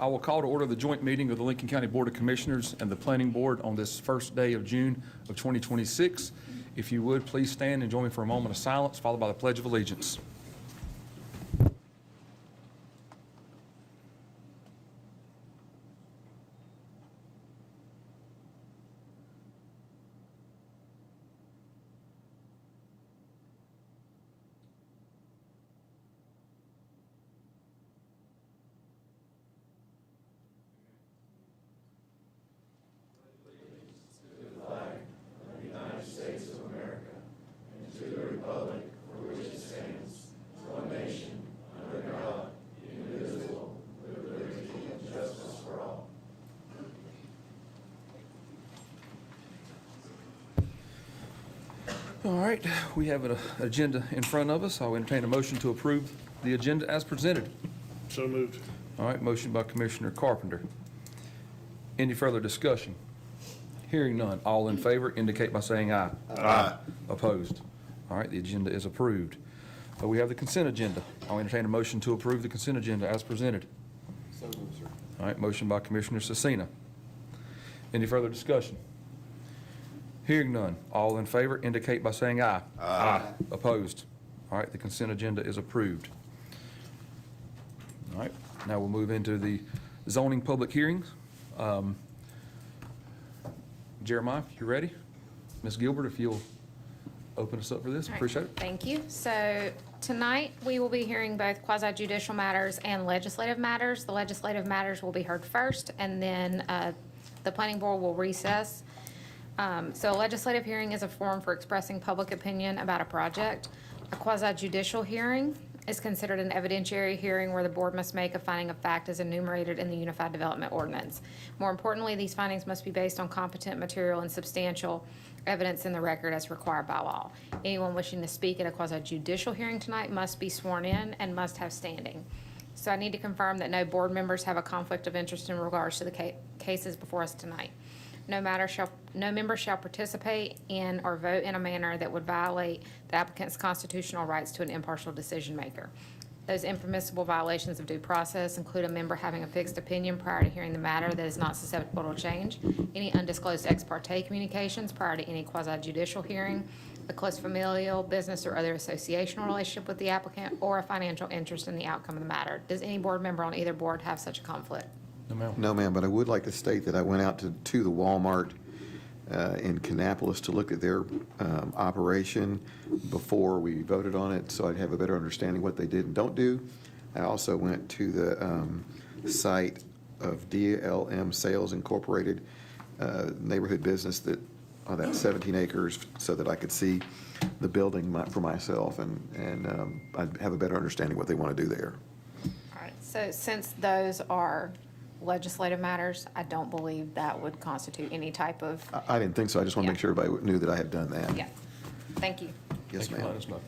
I will call to order the joint meeting of the Lincoln County Board of Commissioners and the Planning Board on this first day of June of 2026. If you would, please stand and join me for a moment of silence, followed by the Pledge of Allegiance. All right, we have an agenda in front of us. I'll entertain a motion to approve the agenda as presented. So moved. All right, motion by Commissioner Carpenter. Any further discussion? Hearing none. All in favor indicate by saying aye. Aye. Opposed? All right, the agenda is approved. We have the consent agenda. I'll entertain a motion to approve the consent agenda as presented. So moved, sir. All right, motion by Commissioner Cecina. Any further discussion? Hearing none. All in favor indicate by saying aye. Aye. Opposed? All right, the consent agenda is approved. All right, now we'll move into the zoning public hearings. Jeremiah, if you're ready. Ms. Gilbert, if you'll open us up for this, appreciate it. Thank you. So tonight, we will be hearing both quasi-judicial matters and legislative matters. The legislative matters will be heard first, and then the planning board will recess. So a legislative hearing is a forum for expressing public opinion about a project. A quasi-judicial hearing is considered an evidentiary hearing where the board must make a finding of fact as enumerated in the Unified Development Ordinance. More importantly, these findings must be based on competent material and substantial evidence in the record as required by law. Anyone wishing to speak at a quasi-judicial hearing tonight must be sworn in and must have standing. So I need to confirm that no board members have a conflict of interest in regards to the cases before us tonight. No member shall participate in or vote in a manner that would violate the applicant's constitutional rights to an impartial decision maker. Those impermissible violations of due process include a member having a fixed opinion prior to hearing the matter that is not susceptible to change, any undisclosed ex parte communications prior to any quasi-judicial hearing, a close familial, business, or other associational relationship with the applicant, or a financial interest in the outcome of the matter. Does any board member on either board have such a conflict? No, ma'am. No, ma'am, but I would like to state that I went out to the Walmart in Kannapolis to look at their operation before we voted on it, so I'd have a better understanding what they did and don't do. I also went to the site of DLM Sales Incorporated, neighborhood business that 17 acres, so that I could see the building for myself, and I'd have a better understanding what they want to do there. All right, so since those are legislative matters, I don't believe that would constitute any type of. I didn't think so. I just want to Yeah. make sure everybody knew that I had done that. Yeah, thank you. Yes, Thank you for ma'am. letting us know.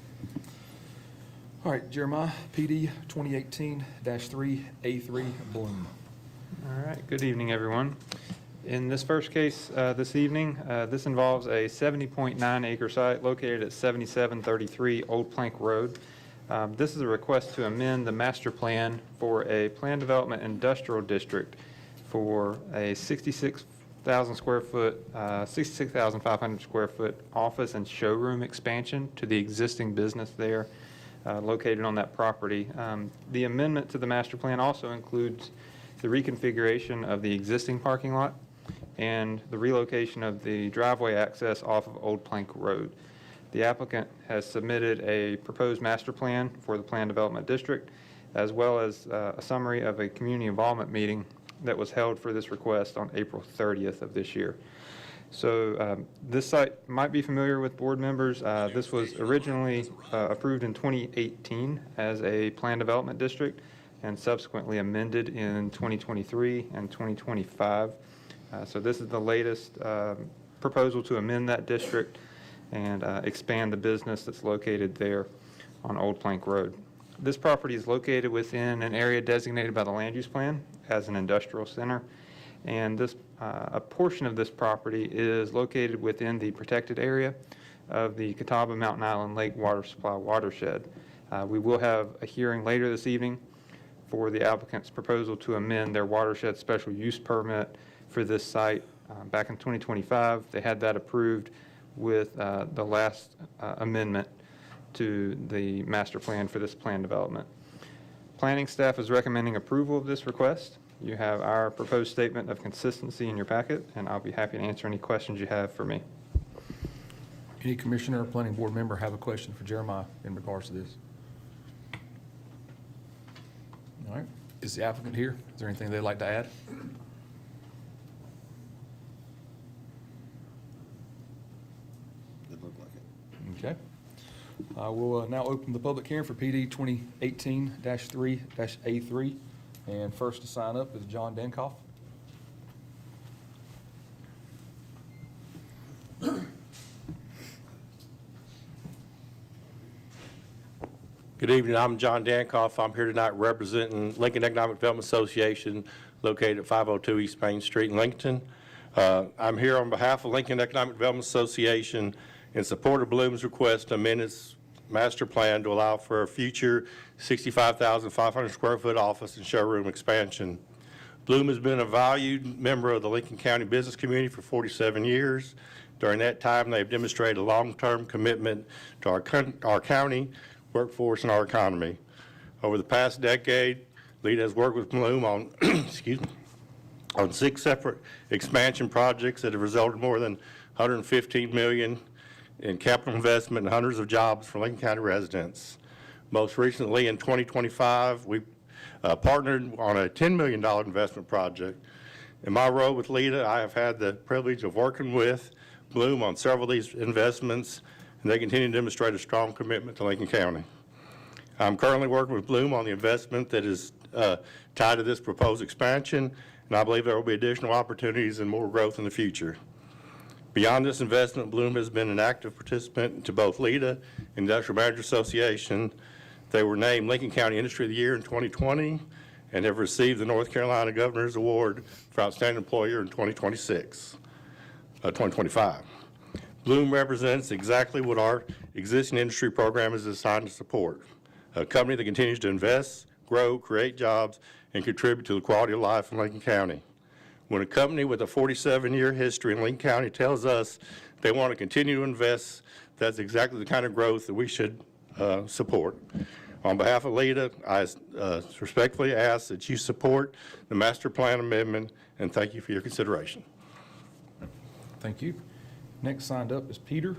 All right, Jeremiah, PD 2018-3A3 Bloom. All right, good evening, everyone. In this first case this evening, this involves a 70.9 acre site located at 7733 Old Plank Road. This is a request to amend the master plan for a planned development industrial district for a 66,000 square foot, 66,500 square foot office and showroom expansion to the existing business there located on that property. The amendment to the master plan also includes the reconfiguration of the existing parking lot and the relocation of the driveway access off of Old Plank Road. The applicant has submitted a proposed master plan for the planned development district, as well as a summary of a community involvement meeting that was held for this request on April 30th of this year. So this site might be familiar with board members. This was originally approved in 2018 as a planned development district and subsequently amended in 2023 and 2025. So this is the latest proposal to amend that district and expand the business that's located there on Old Plank Road. This property is located within an area designated by the land use plan as an industrial center, and this a portion of this property is located within the protected area of the Catawba Mountain Island Lake Water Supply watershed. We will have a hearing later this evening for the applicant's proposal to amend their watershed special use permit for this site. Back in 2025, they had that approved with the last amendment to the master plan for this plan development. Planning staff is recommending approval of this request. You have our proposed statement of consistency in your packet, and I'll be happy to answer any questions you have for me. Any commissioner or planning board member have a question for Jeremiah in regards to this? All right, is the applicant here? Is there anything they'd like to add? Didn't look like it. Okay. I will now open the public hearing for PD 2018-3-A3. And first to sign up is John Dankoff. Good evening, I'm John Dankoff. I'm here tonight representing Lincoln Economic Development Association located at 502 East Main Street in Lincoln. I'm here on behalf of Lincoln Economic Development Association in support of Bloom's request to amend its master plan to allow for a future 65,500 square foot office and showroom expansion. Bloom has been a valued member of the Lincoln County business community for 47 years. During that time, they've demonstrated a long-term commitment to our county, workforce, and our economy. Over the past decade, LEDA has worked with Bloom on, excuse me, on 6 separate expansion projects that have resulted in more than $115 million in capital investment and hundreds of jobs for Lincoln County residents. Most recently, in 2025, we partnered on a $10 million investment project. In my role with LEDA, I have had the privilege of working with Bloom on several of these investments, and they continue to demonstrate a strong commitment to Lincoln County. I'm currently working with Bloom on the investment that is tied to this proposed expansion, and I believe there will be additional opportunities and more growth in the future. Beyond this investment, Bloom has been an active participant to both LEDA and Industrial Managers Association. They were named Lincoln County Industry of the Year in 2020 and have received the North Carolina Governor's Award for Outstanding Employer in 2025. Bloom represents exactly what our existing industry program is designed to support, a company that continues to invest, grow, create jobs, and contribute to the quality of life in Lincoln County. When a company with a 47-year history in Lincoln County tells us they want to continue to invest, that's exactly the kind of growth that we should support. On behalf of LEDA, I respectfully ask that you support the master plan amendment, and thank you for your consideration. Thank you. Next signed up is Peter.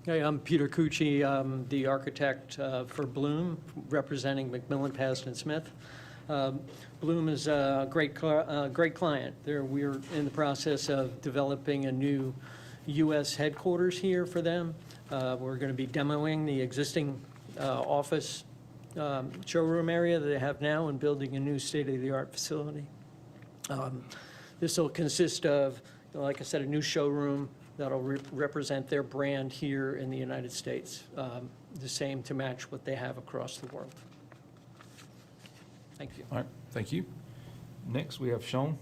Hey, I'm Peter Cucci, the architect for Bloom, representing McMillan, Paston Smith. Bloom is a great client. We're in the process of developing a new U.S. headquarters here for them. We're going to be demoing the existing office showroom area that they have now and building a new state-of-the-art facility. This will consist of, like I said, a new showroom that'll represent their brand here in the United States, the same to match what they have across the world. Thank you. All right, thank you. Next, we have Sean.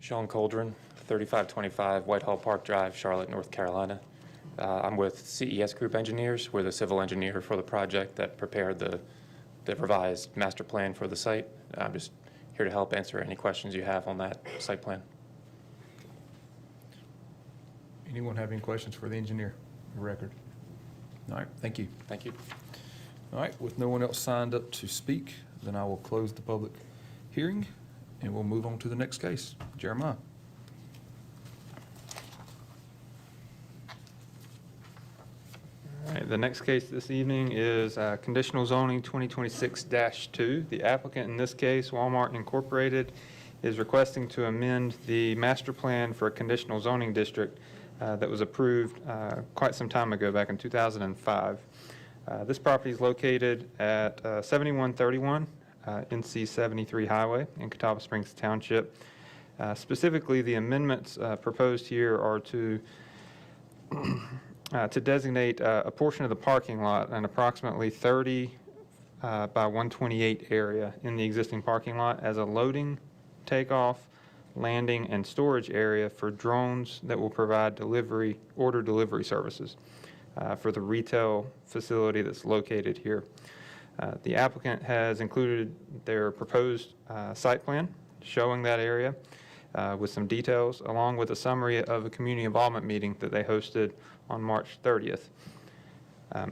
Sean Coldren, 3525 Whitehall Park Drive, Charlotte, North Carolina. I'm with CES Group Engineers. We're the civil engineer for the project that prepared the revised master plan for the site. I'm just here to help answer any questions you have on that site plan. Anyone have any questions for the engineer? The record. All right, thank you. Thank you. All right, with no one else signed up to speak, then I will close the public hearing and we'll move on to the next case. Jeremiah. All right, the next case this evening is conditional zoning 2026-2. The applicant in this case, Walmart Incorporated, is requesting to amend the master plan for a conditional zoning district that was approved quite some time ago, back in 2005. This property is located at 7131 NC 73 Highway in Catawba Springs Township. Specifically, the amendments proposed here are to designate a portion of the parking lot, an approximately 30 by 128 area in the existing parking lot, as a loading, takeoff, landing, and storage area for drones that will provide order delivery services for the retail facility that's located here. The applicant has included their proposed site plan showing that area with some details, along with a summary of a community involvement meeting that they hosted on March 30th.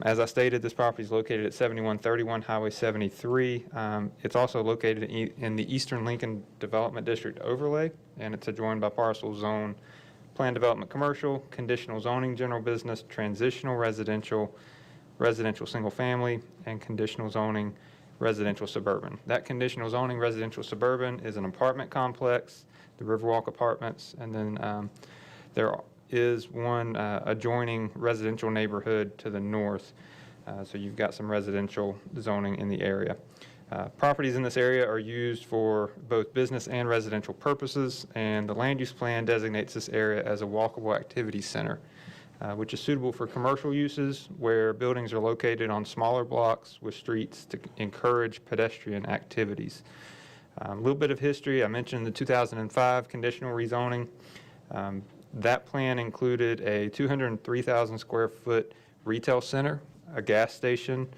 As I stated, this property is located at 7131 Highway 73. It's also located in the Eastern Lincoln Development District overlay, and it's adjoined by parcel zone, plan development commercial, conditional zoning general business, transitional residential, residential single family, and conditional zoning residential suburban. That conditional zoning residential suburban is an apartment complex, the Riverwalk Apartments, and then there is one adjoining residential neighborhood to the north. So you've got some residential zoning in the area. Properties in this area are used for both business and residential purposes, and the land use plan designates this area as a walkable activity center, which is suitable for commercial uses where buildings are located on smaller blocks with streets to encourage pedestrian activities. A little bit of history. I mentioned the 2005 conditional rezoning. That plan included a 203,000 square foot retail center, a gas station,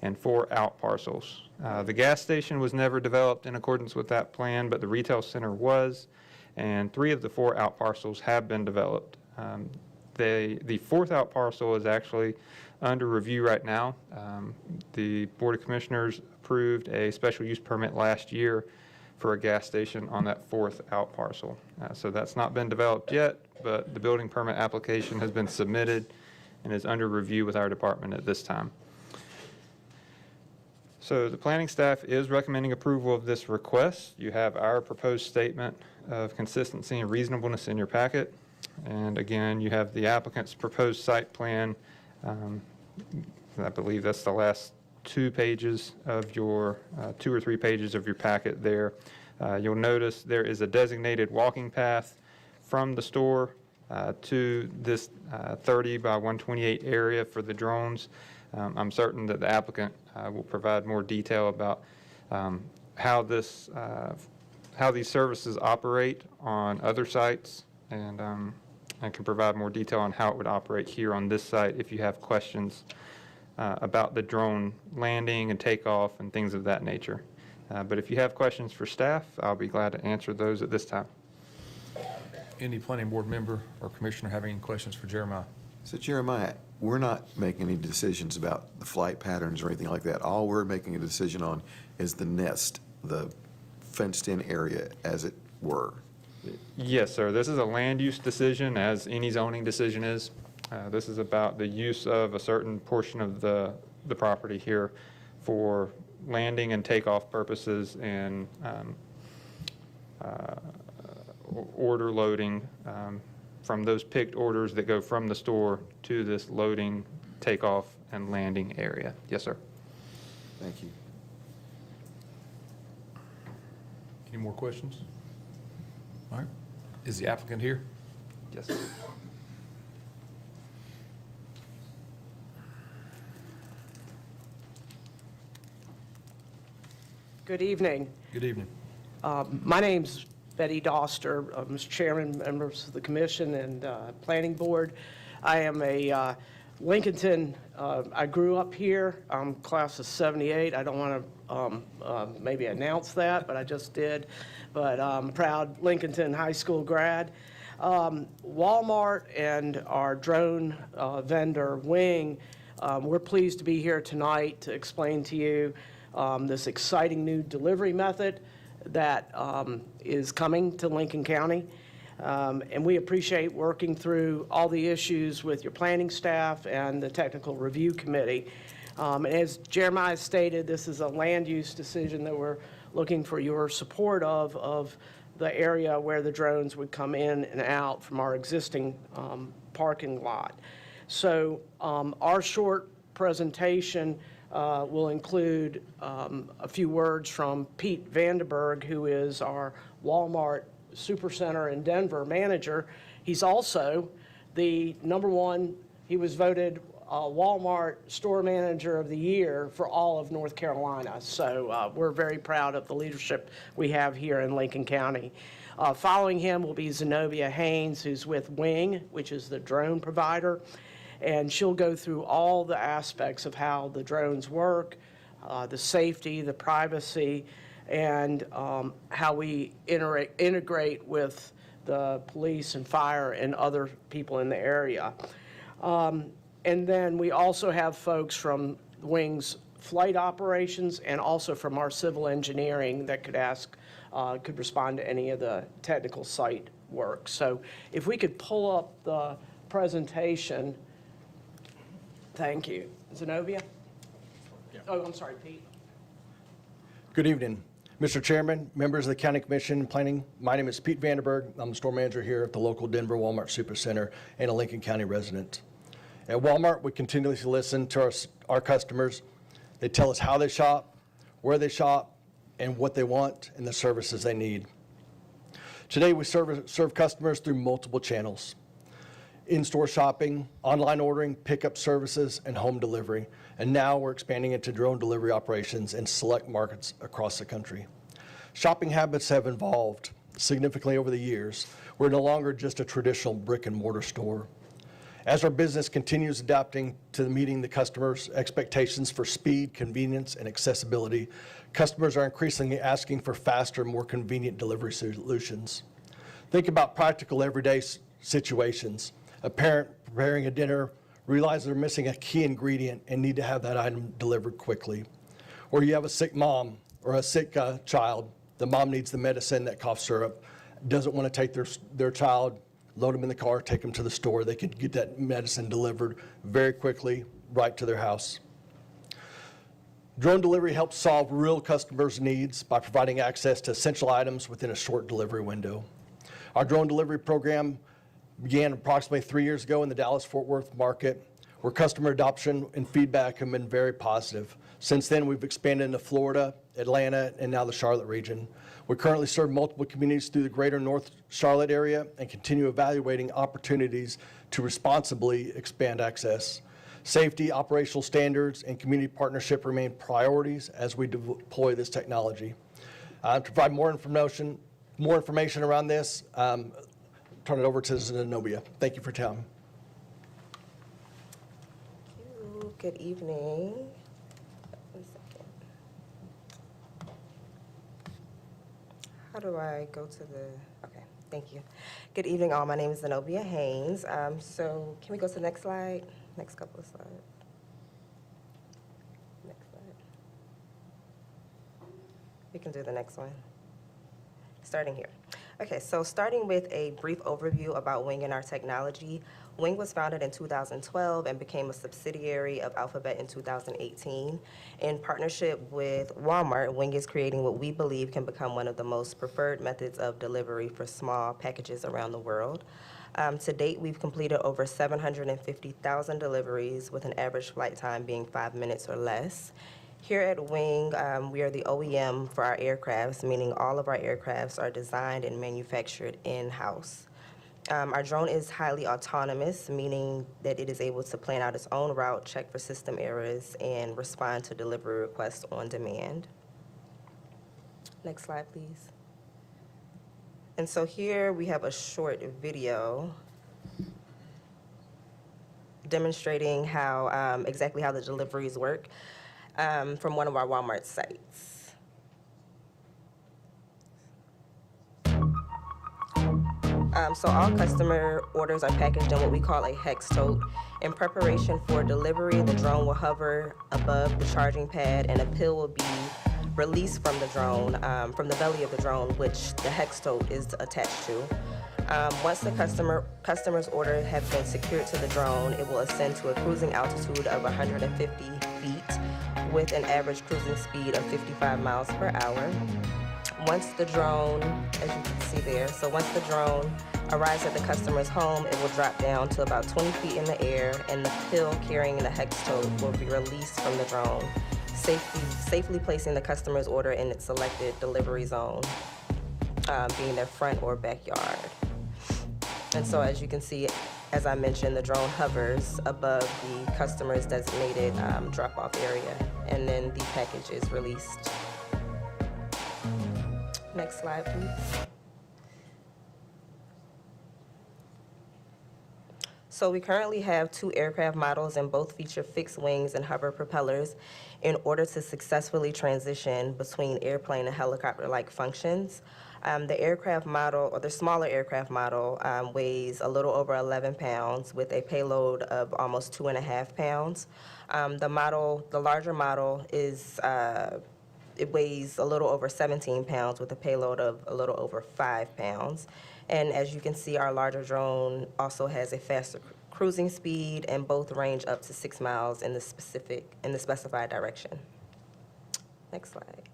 and 4 out parcels. The gas station was never developed in accordance with that plan, but the retail center was, and 3 of the 4 out parcels have been developed. The 4th out parcel is actually under review right now. The Board of Commissioners approved a special use permit last year for a gas station on that 4th out parcel. So that's not been developed yet, but the building permit application has been submitted and is under review with our department at this time. So the planning staff is recommending approval of this request. You have our proposed statement of consistency and reasonableness in your packet. And again, you have the applicant's proposed site plan. I believe that's the last 2 pages of your, 2 or 3 pages of your packet there. You'll notice there is a designated walking path from the store to this 30 by 128 area for the drones. I'm certain that the applicant will provide more detail about how these services operate on other sites, and I can provide more detail on how it would operate here on this site if you have questions about the drone landing and takeoff and things of that nature. But if you have questions for staff, I'll be glad to answer those at this time. Any planning board member or commissioner having any questions for Jeremiah? So Jeremiah, we're not making any decisions about the flight patterns or anything like that. All we're making a decision on is the nest, the fenced-in area, as it were. Yes, sir. This is a land use decision, as any zoning decision is. This is about the use of a certain portion of the property here for landing and takeoff purposes and order loading from those picked orders that go from the store to this loading, takeoff, and landing area. Yes, sir. Thank you. Any more questions? All right. Is the applicant here? Yes. Good evening. Good evening. My name's Betty Doster. I'm chairman, members of the commission and planning board. I am a Lincolnton. I grew up here. I'm class of 78. I don't want to maybe announce that, but I just did. But I'm a proud Lincolnton High School grad. Walmart and our drone vendor, Wing, we're pleased to be here tonight to explain to you this exciting new delivery method that is coming to Lincoln County. And we appreciate working through all the issues with your planning staff and the technical review committee. And as Jeremiah stated, this is a land use decision that we're looking for your support of the area where the drones would come in and out from our existing parking lot. So our short presentation will include a few words from Pete Vandenberg, who is our Walmart Supercenter in Denver manager. He's also the #1, he was voted Walmart Store Manager of the Year for all of North Carolina. So we're very proud of the leadership we have here in Lincoln County. Following him will be Zenobia Haynes, who's with Wing, which is the drone provider. And she'll go through all the aspects of how the drones work, the safety, the privacy, and how we integrate with the police and fire and other people in the area. And then we also have folks from Wing's flight operations and also from our civil engineering that could respond to any of the technical site work. So if we could pull up the presentation. Thank you. Zenobia? Oh, I'm sorry, Pete. Good evening, Mr. Chairman, members of the County Commission and Planning. My name is Pete Vanderberg. I'm the store manager here at the local Denver Walmart Supercenter and a Lincoln County resident. At Walmart, we continuously listen to our customers. They tell us how they shop, where they shop, and what they want and the services they need. Today, we serve customers through multiple channels: in-store shopping, online ordering, pickup services, and home delivery. And now we're expanding into drone delivery operations in select markets across the country. Shopping habits have evolved significantly over the years. We're no longer just a traditional brick and mortar store. As our business continues adapting to meeting the customers' expectations for speed, convenience, and accessibility, customers are increasingly asking for faster, more convenient delivery solutions. Think about practical everyday situations. A parent preparing a dinner realizes they're missing a key ingredient and need to have that item delivered quickly. Or you have a sick mom or a sick child. The mom needs the medicine, that cough syrup, doesn't want to take their child, load them in the car, take them to the store. They could get that medicine delivered very quickly right to their house. Drone delivery helps solve real customers' needs by providing access to essential items within a short delivery window. Our drone delivery program began approximately 3 years ago in the Dallas-Fort Worth market, where customer adoption and feedback have been very positive. Since then, we've expanded into Florida, Atlanta, and now the Charlotte region. We currently serve multiple communities through the greater North Charlotte area and continue evaluating opportunities to responsibly expand access. Safety, operational standards, and community partnership remain priorities as we deploy this technology. To provide more information around this, turn it over to Zenobia. Thank you for your time. Thank you. Good evening. 1 second. How do I go to the, okay, thank you. Good evening all, my name is Zenobia Haynes. So can we go to the next slide? Next couple of slides. Next slide. We can do the next one. Starting here. Okay, so starting with a brief overview about Wing and our technology. Wing was founded in 2012 and became a subsidiary of Alphabet in 2018. In partnership with Walmart, Wing is creating what we believe can become one of the most preferred methods of delivery for small packages around the world. To date, we've completed over 750,000 deliveries with an average flight time being 5 minutes or less. Here at Wing, we are the OEM for our aircrafts, meaning all of our aircrafts are designed and manufactured in-house. Our drone is highly autonomous, meaning that it is able to plan out its own route, check for system errors, and respond to delivery requests on demand. Next slide, please. And so here we have a short video demonstrating how exactly how the deliveries work from one of our Walmart sites. So all customer orders are packaged in what we call a hex tote. In preparation for delivery, the drone will hover above the charging pad and a pill will be released from the drone, from the belly of the drone, which the hex tote is attached to. Once the customer's order has been secured to the drone, it will ascend to a cruising altitude of 150 feet with an average cruising speed of 55 miles per hour. Once the drone, as you can see there, so once the drone arrives at the customer's home, it will drop down to about 20 feet in the air, and the pill carrying the hex tote will be released from the drone, safely placing the customer's order in its selected delivery zone. being their front or backyard. And so as you can see, as I mentioned, the drone hovers above the customer's designated drop-off area, and then the package is released. Next slide, please. So we currently have 2 aircraft models, and both feature fixed wings and hover propellers in order to successfully transition between airplane and helicopter-like functions. The aircraft model, or the smaller aircraft model, weighs a little over 11 pounds with a payload of almost 2.5 pounds. The larger model it weighs a little over 17 pounds with a payload of a little over 5 pounds. And as you can see, our larger drone also has a faster cruising speed, and both range up to 6 miles in the specified direction. Next slide.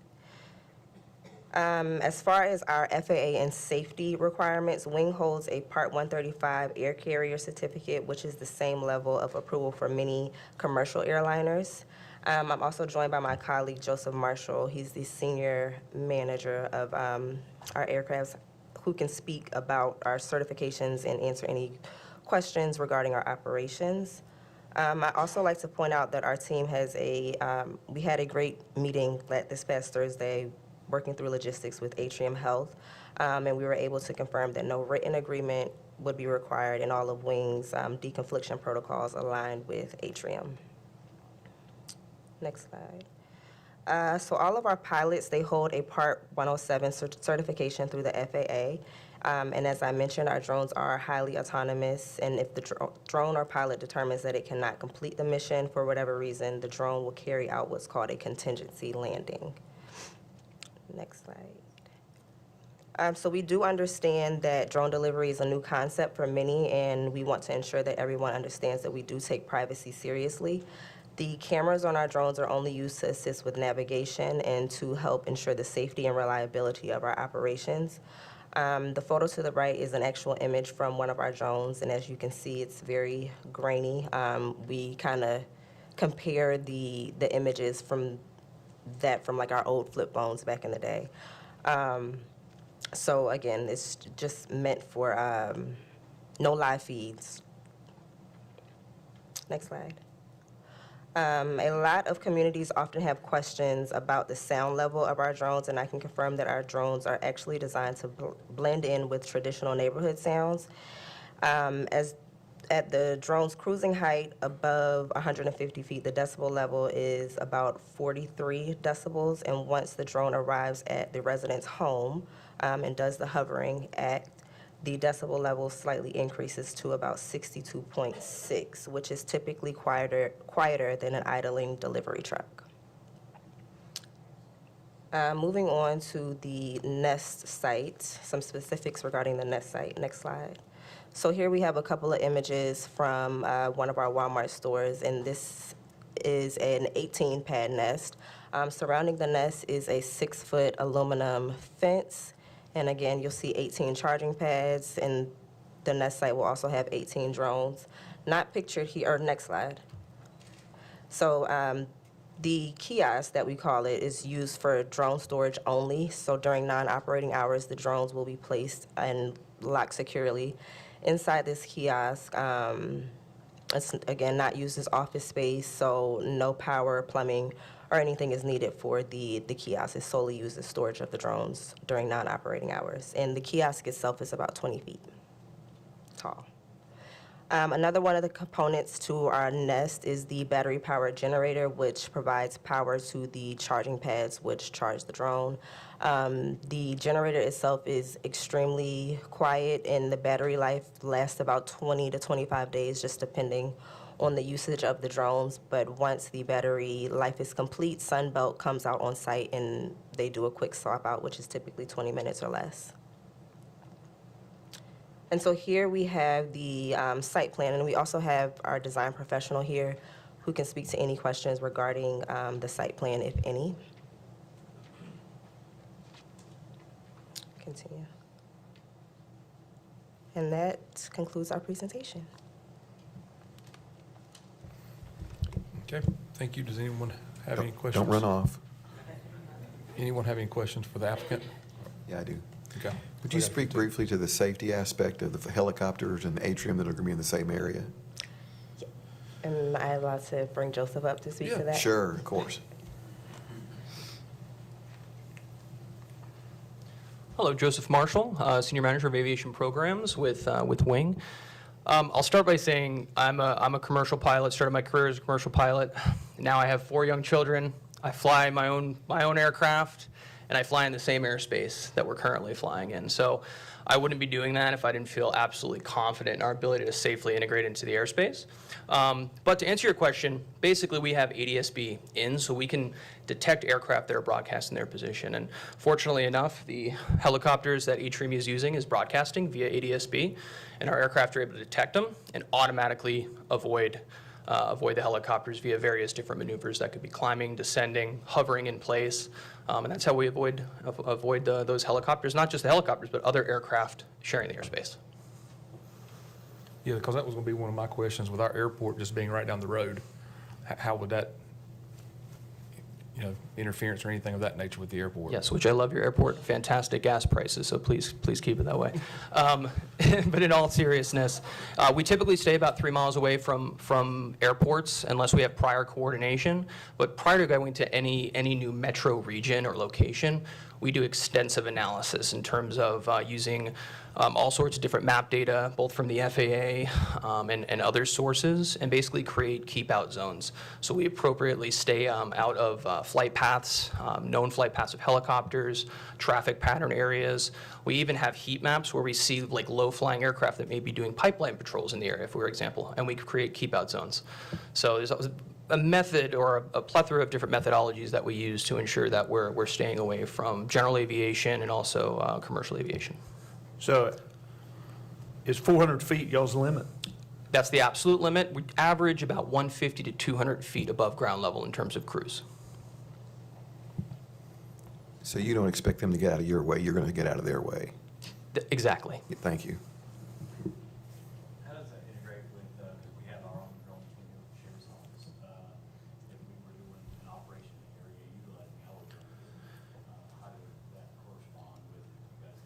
As far as our FAA and safety requirements, Wing holds a Part 135 Air Carrier Certificate, which is the same level of approval for many commercial airliners. I'm also joined by my colleague, Joseph Marshall. He's the senior manager of our aircrafts, who can speak about our certifications and answer any questions regarding our operations. I also like to point out that our team has we had a great meeting this past Thursday working through logistics with Atrium Health, and we were able to confirm that no written agreement would be required, and all of Wing's deconfliction protocols aligned with Atrium. Next slide. So all of our pilots, they hold a Part 107 certification through the FAA. And as I mentioned, our drones are highly autonomous, and if the drone or pilot determines that it cannot complete the mission for whatever reason, the drone will carry out what's called a contingency landing. Next slide. So we do understand that drone delivery is a new concept for many, and we want to ensure that everyone understands that we do take privacy seriously. The cameras on our drones are only used to assist with navigation and to help ensure the safety and reliability of our operations. The photo to the right is an actual image from one of our drones, and as you can see, it's very grainy. We kind of compare the images from like our old flip phones back in the day. So again, it's just meant for no live feeds. Next slide. A lot of communities often have questions about the sound level of our drones, and I can confirm that our drones are actually designed to blend in with traditional neighborhood sounds. At the drone's cruising height above 150 feet, the decibel level is about 43 decibels, and once the drone arrives at the resident's home and does the hovering act, the decibel level slightly increases to about 62.6, which is typically quieter than an idling delivery truck. Moving on to the Nest site, some specifics regarding the Nest site. Next slide. So here we have a couple of images from one of our Walmart stores, and this is an 18-pad nest. Surrounding the nest is a 6-foot aluminum fence. And again, you'll see 18 charging pads, and the Nest site will also have 18 drones. Not pictured here, or next slide. So the kiosk that we call it is used for drone storage only. So during non-operating hours, the drones will be placed and locked securely. Inside this kiosk, it's again not used as office space, so no power, plumbing, or anything is needed for the kiosk. It's solely used as storage of the drones during non-operating hours. And the kiosk itself is about 20 feet tall. Another one of the components to our Nest is the battery-powered generator, which provides power to the charging pads which charge the drone. The generator itself is extremely quiet, and the battery life lasts about 20 to 25 days, just depending on the usage of the drones. But once the battery life is complete, Sunbelt comes out on site and they do a quick swap out, which is typically 20 minutes or less. And so here we have the site plan, and we also have our design professional here who can speak to any questions regarding the site plan, if any. Continue. And that concludes our presentation. Okay, thank you. Does anyone have any questions? Don't run off. Anyone have any questions for the applicant? Yeah, I do. Okay. Would you speak briefly to the safety aspect of the helicopters and atrium that are going to be in the same area? Am I allowed to bring Joseph up to speak to that? Sure, of course. Hello, Joseph Marshall, Senior Manager of Aviation Programs with Wing. I'll start by saying I'm a commercial pilot, started my career as a commercial pilot. Now I have 4 young children. I fly my own aircraft, and I fly in the same airspace that we're currently flying in. So I wouldn't be doing that if I didn't feel absolutely confident in our ability to safely integrate into the airspace. But to answer your question, basically we have ADS-B in, so we can detect aircraft that are broadcasting their position. And fortunately enough, the helicopters that Atrium is using is broadcasting via ADS-B, and our aircraft are able to detect them and automatically avoid the helicopters via various different maneuvers that could be climbing, descending, hovering in place. And that's how we avoid those helicopters, not just the helicopters, but other aircraft sharing the airspace. Yeah, because that was going to be one of my questions with our airport just being right down the road. How would that, interference or anything of that nature with the airport? Yes, which I love your airport. Fantastic gas prices, so please keep it that way. But in all seriousness, we typically stay about 3 miles away from airports unless we have prior coordination. But prior to going to any new metro region or location, we do extensive analysis in terms of using all sorts of different map data, both from the FAA and other sources, and basically create keep-out zones. So we appropriately stay out of flight paths, known flight paths of helicopters, traffic pattern areas. We even have heat maps where we see like low-flying aircraft that may be doing pipeline patrols in the area, for example, and we create keep-out zones. So there's a method or a plethora of different methodologies that we use to ensure that we're staying away from general aviation and also commercial aviation. So is 400 feet y'all's limit? That's the absolute limit. We average about 150 to 200 feet above ground level in terms of cruise. So you don't expect them to get out of your way, you're going to get out of their way. Exactly. Thank you. How does that integrate with, because we have our own drones from the sheriff's office, if we were doing an operation in the area utilizing helicopters, how does that correspond with you guys?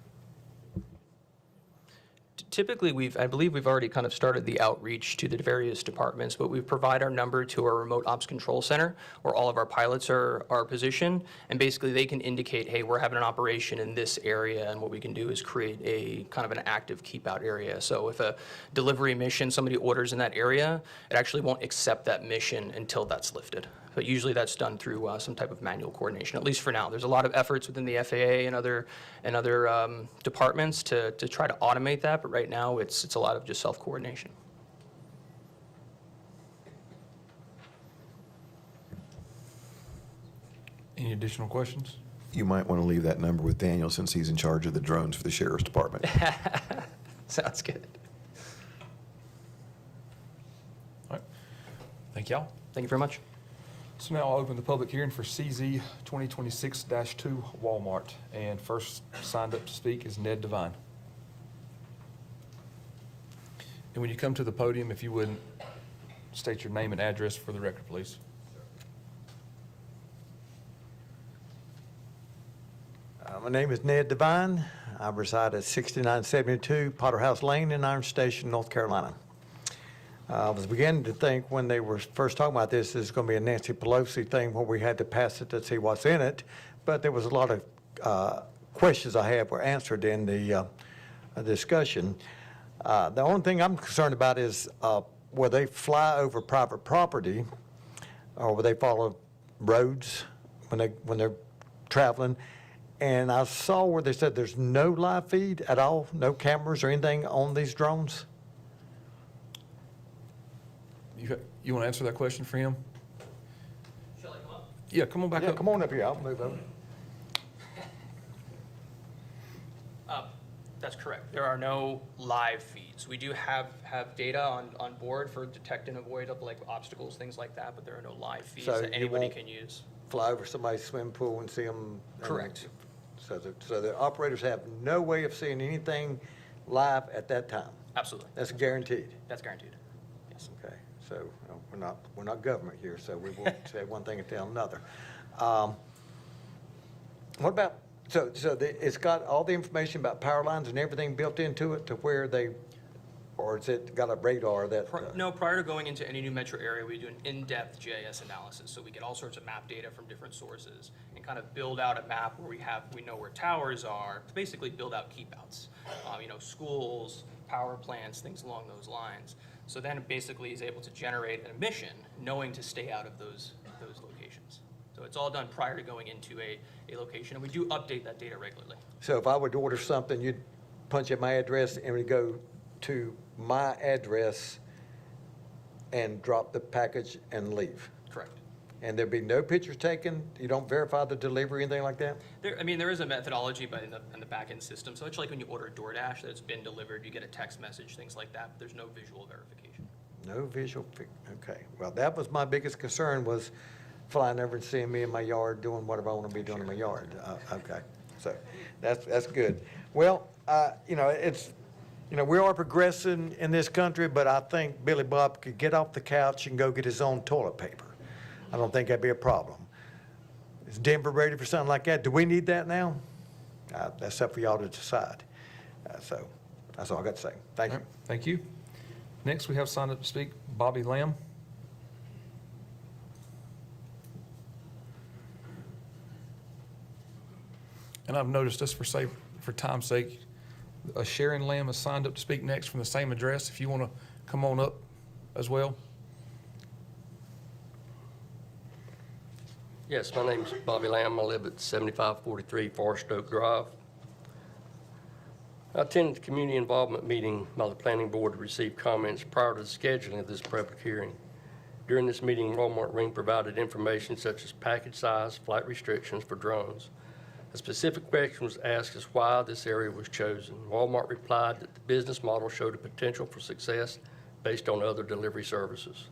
Typically, I believe we've already kind of started the outreach to the various departments, but we provide our number to our remote ops control center where all of our pilots are positioned, and basically they can indicate, hey, we're having an operation in this area, and what we can do is create a kind of an active keep-out area. So if a delivery mission, somebody orders in that area, it actually won't accept that mission until that's lifted. But usually that's done through some type of manual coordination, at least for now. There's a lot of efforts within the FAA and other departments to try to automate that, but right now it's a lot of just self-coordination. Any additional questions? You might want to leave that number with Daniel since he's in charge of the drones for the sheriff's department. Sounds good. All right. Thank y'all. Thank you very much. So now I'll open the public hearing for CZ 2026-2 Walmart. And first signed up to speak is Ned Devine. And when you come to the podium, if you would state your name and address for the record, please. My name is Ned Devine. I reside at 6972 Potter House Lane in Iron Station, North Carolina. I was beginning to think when they were first talking about this is going to be a Nancy Pelosi thing where we had to pass it to see what's in it, but there was a lot of questions I had were answered in the discussion. The only thing I'm concerned about is where they fly over private property or where they follow roads when they're traveling. And I saw where they said there's no live feed at all, no cameras or anything on these drones. You want to answer that question for him? Shall I come up? Yeah, come on back up. Come on up here, I'll move over. That's correct. There are no live feeds. We do have data on board for detect and avoid of like obstacles, things like that, but there are no live feeds So that you anybody won't can use. Fly over somebody's swimming pool and see them? Correct. So the operators have no way of seeing anything live at that time? Absolutely. That's guaranteed? That's guaranteed. Yes. Okay, so we're not government here, so we won't say one thing and tell another. What about So it's got all the information about power lines and everything built into it to where they, or is it got a radar that? No, prior to going into any new metro area, we do an in-depth GIS analysis. So we get all sorts of map data from different sources and kind of build out a map where we know where towers are, to basically build out keepouts. Schools, power plants, things along those lines. So then it basically is able to generate an emission knowing to stay out of those locations. So it's all done prior to going into a location, and we do update that data regularly. So if I would order something, you'd punch in my address and it would go to my address and drop the package and leave? Correct. And there'd be no pictures taken? You don't verify the delivery, anything like that? There is a methodology, but in the back-end system. So it's like when you order a DoorDash that it's been delivered, you get a text message, things like that, but there's no visual verification. No visual, okay. Well, that was my biggest concern, was flying over and seeing me in my yard doing whatever I want to be doing in my yard. Okay, so that's good. Well, we are progressing in this country, but I think Billy Bob could get off the couch and go get his own toilet paper. I don't think that'd be a problem. Is Denver ready for something like that? Do we need that now? That's up for y'all to decide. So that's all I got to say. Thank you. Thank you. Next, we have signed up to speak Bobby Lamb. And I've noticed, just for time's sake, Sharon Lamb has signed up to speak next from the same address. If you want to come on up as well. Yes, my name's Bobby Lamb. I live at 7543 Forest Oak Drive. I attended the community involvement meeting by the planning board to receive comments prior to the scheduling of this public hearing. During this meeting, Walmart Ring provided information such as package size, flight restrictions for drones. A specific question was asked as why this area was chosen. Walmart replied that the business model showed a potential for success based on other delivery services.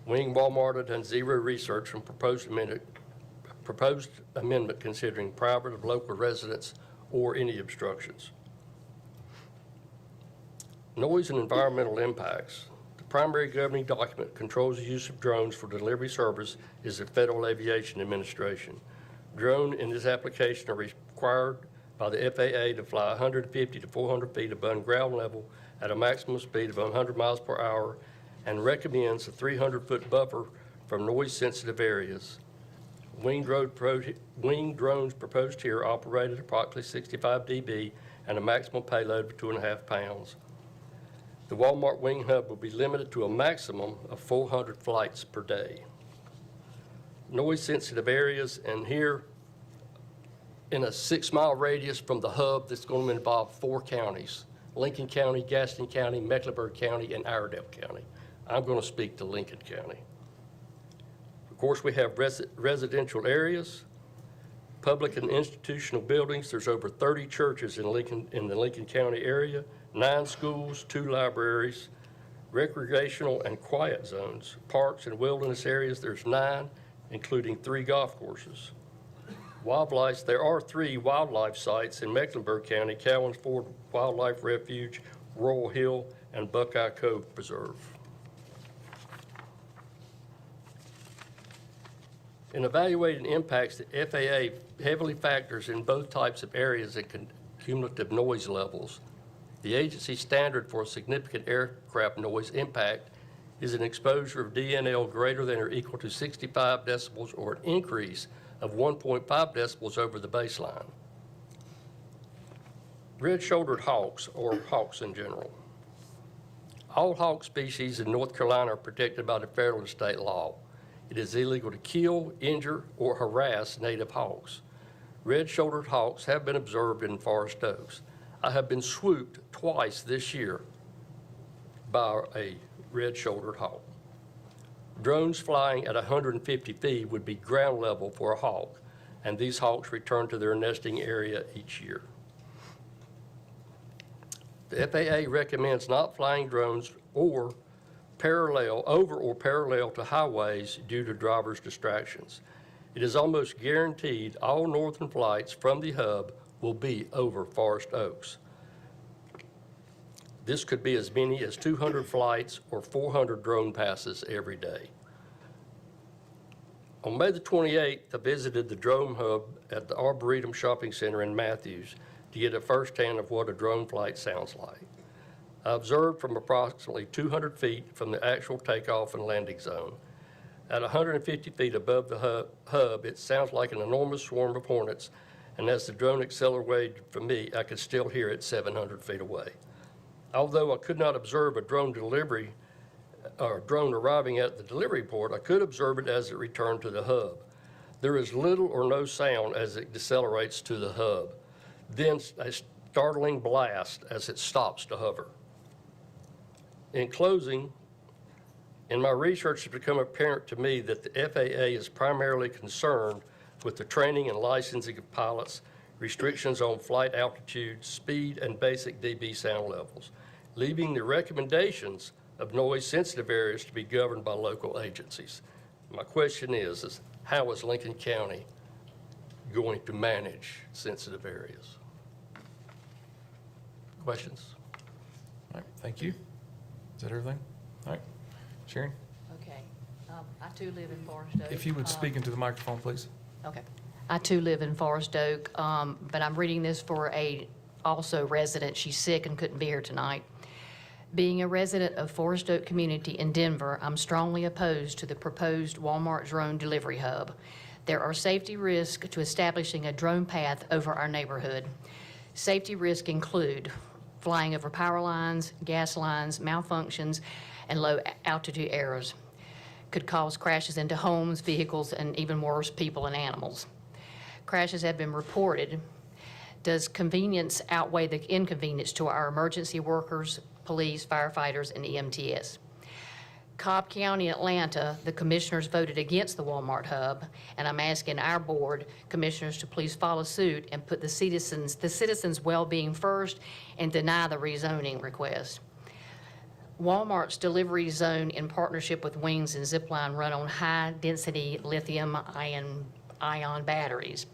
Wing Walmart had done zero research on proposed amendment considering private or local residents or any obstructions. Noise and environmental impacts. The primary governing document controls the use of drones for delivery service is the Federal Aviation Administration. Drone in this application are required by the FAA to fly 150 to 400 feet above ground level at a maximum speed of 100 miles per hour and recommends a 300-foot buffer from noise-sensitive areas. Wing drones proposed here operated approximately 65 dB and a maximum payload of 2.5 pounds. The Walmart Wing Hub will be limited to a maximum of 400 flights per day. Noise-sensitive areas, and here in a 6-mile radius from the hub, that's going to involve 4 counties: Lincoln County, Gaston County, Mecklenburg County, and Iredell County. I'm going to speak to Lincoln County. Of course, we have residential areas, public and institutional buildings. There's over 30 churches in the Lincoln County area, 9 schools, 2 libraries, recreational and quiet zones, parks and wilderness areas. There's 9, including 3 golf courses. Wildlife, there are 3 wildlife sites in Mecklenburg County: Cowan's Ford Wildlife Refuge, Royal Hill, and Buckeye Cove Preserve. In evaluating impacts, the FAA heavily factors in both types of areas at cumulative noise levels. The agency standard for a significant aircraft noise impact is an exposure of DNL greater than or equal to 65 decibels or an increase of 1.5 decibels over the baseline. Red-shouldered hawks, or hawks in general. All hawk species in North Carolina are protected by the federal and state law. It is illegal to kill, injure, or harass native hawks. Red-shouldered hawks have been observed in Forest Oaks. I have been swooped twice this year by a red-shouldered hawk. Drones flying at 150 feet would be ground level for a hawk, and these hawks return to their nesting area each year. The FAA recommends not flying drones over or parallel to highways due to drivers' distractions. It is almost guaranteed all northern flights from the hub will be over Forest Oaks. This could be as many as 200 flights or 400 drone passes every day. On May the 28th, I visited the drone hub at the Arboretum Shopping Center in Matthews to get a firsthand of what a drone flight sounds like. I observed from approximately 200 feet from the actual takeoff and landing zone. At 150 feet above the hub, it sounds like an enormous swarm of hornets, and as the drone accelerated from me, I could still hear it 700 feet away. Although I could not observe a drone delivery or drone arriving at the delivery port, I could observe it as it returned to the hub. There is little or no sound as it decelerates to the hub, then a startling blast as it stops to hover. In closing, in my research, it's become apparent to me that the FAA is primarily concerned with the training and licensing of pilots, restrictions on flight altitude, speed, and basic dB sound levels, leaving the recommendations of noise-sensitive areas to be governed by local agencies. My question is how is Lincoln County going to manage sensitive areas? Questions? All right, thank you. Is that everything? All right. Sharon? Okay. I too live in Forest Oak. If you would speak into the microphone, please. Okay. I too live in Forest Oak, but I'm reading this for a also resident. She's sick and couldn't be here tonight. Being a resident of Forest Oak community in Denver, I'm strongly opposed to the proposed Walmart drone delivery hub. There are safety risks to establishing a drone path over our neighborhood. Safety risks include flying over power lines, gas lines, malfunctions, and low altitude errors. Could cause crashes into homes, vehicles, and even worse, people and animals. Crashes have been reported. Does convenience outweigh the inconvenience to our emergency workers, police, firefighters, and EMTs? Cobb County, Atlanta, the commissioners voted against the Walmart hub, and I'm asking our board commissioners to please follow suit and put the citizens' well-being first and deny the rezoning request. Walmart's delivery zone in partnership with Wings and Zipline run on high-density lithium-ion batteries.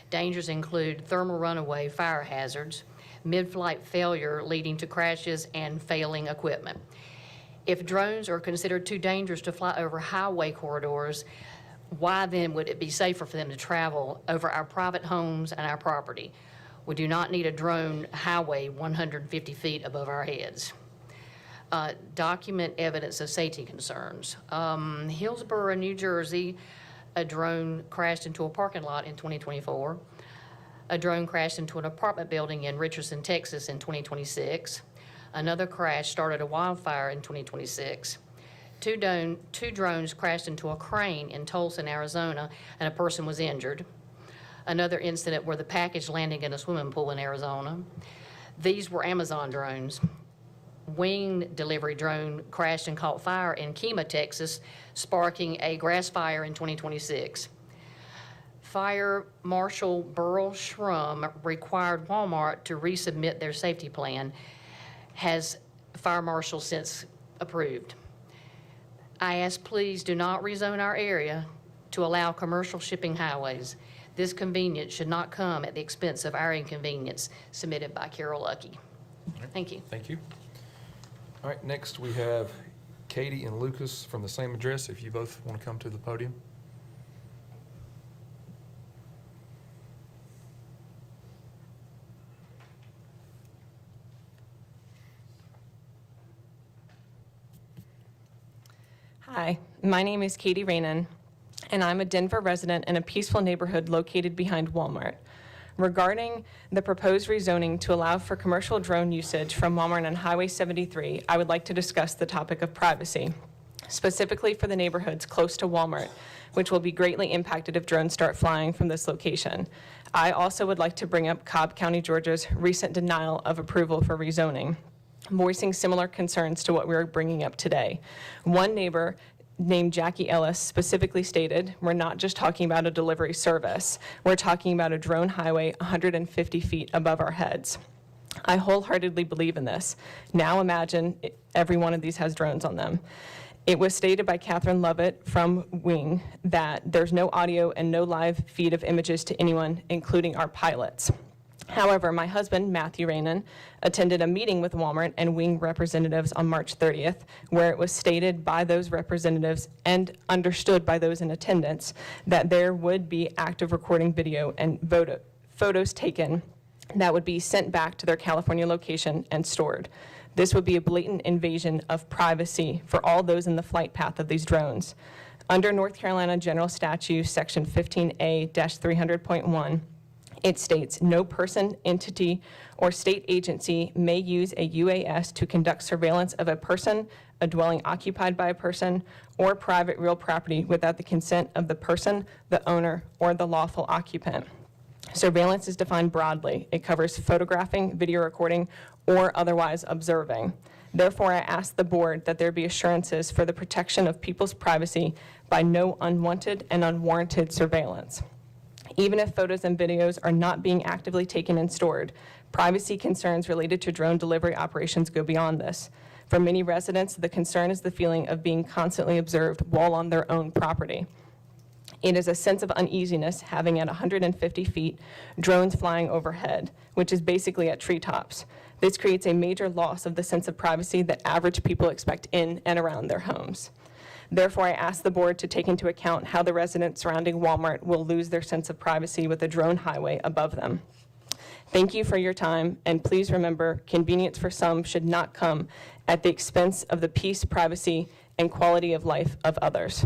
Dangers include thermal runaway, fire hazards, mid-flight failure leading to crashes, and failing equipment. If drones are considered too dangerous to fly over highway corridors, why then would it be safer for them to travel over our private homes and our property? We do not need a drone highway 150 feet above our heads. Document evidence of safety concerns. Hillsborough, New Jersey, a drone crashed into a parking lot in 2024. A drone crashed into an apartment building in Richardson, Texas in 2026. Another crash started a wildfire in 2026. Two drones crashed into a crane in Tulsa, Arizona, and a person was injured. Another incident where the package landed in a swimming pool in Arizona. These were Amazon drones. Wing delivery drone crashed and caught fire in Kemah, Texas, sparking a grass fire in 2026. Fire Marshal Burl Schrum required Walmart to resubmit their safety plan. Has Fire Marshal since approved? I ask, please do not rezone our area to allow commercial shipping highways. This convenience should not come at the expense of our inconvenience. Submitted by Carol Lucky. Thank you. Thank you. All right, next we have Katie and Lucas from the same address, if you both want to come to the podium. Hi, my name is Katie Rainan, and I'm a Denver resident in a peaceful neighborhood located behind Walmart. Regarding the proposed rezoning to allow for commercial drone usage from Walmart on Highway 73, I would like to discuss the topic of privacy, specifically for the neighborhoods close to Walmart, which will be greatly impacted if drones start flying from this location. I also would like to bring up Cobb County, Georgia's recent denial of approval for rezoning, voicing similar concerns to what we're bringing up today. One neighbor named Jackie Ellis specifically stated, we're not just talking about a delivery service, we're talking about a drone highway 150 feet above our heads. I wholeheartedly believe in this. Now imagine every one of these has drones on them. It was stated by Catherine Lovett from Wing that there's no audio and no live feed of images to anyone, including our pilots. However, my husband, Matthew Rainin, attended a meeting with Walmart and Wing representatives on March 30th, where it was stated by those representatives and understood by those in attendance that there would be active recording video and photos taken that would be sent back to their California location and stored. This would be a blatant invasion of privacy for all those in the flight path of these drones. Under North Carolina General Statute, Section 15A-300.1, it states, no person, entity, or state agency may use a UAS to conduct surveillance of a person, a dwelling occupied by a person, or private real property without the consent of the person, the owner, or the lawful occupant. Surveillance is defined broadly. It covers photographing, video recording, or otherwise observing. Therefore, I ask the board that there be assurances for the protection of people's privacy by no unwanted and unwarranted surveillance. Even if photos and videos are not being actively taken and stored, privacy concerns related to drone delivery operations go beyond this. For many residents, the concern is the feeling of being constantly observed while on their own property. It is a sense of uneasiness having at 150 feet drones flying overhead, which is basically at treetops. This creates a major loss of the sense of privacy that average people expect in and around their homes. Therefore, I ask the board to take into account how the residents surrounding Walmart will lose their sense of privacy with a drone highway above them. Thank you for your time, and please remember, convenience for some should not come at the expense of the peace, privacy, and quality of life of others.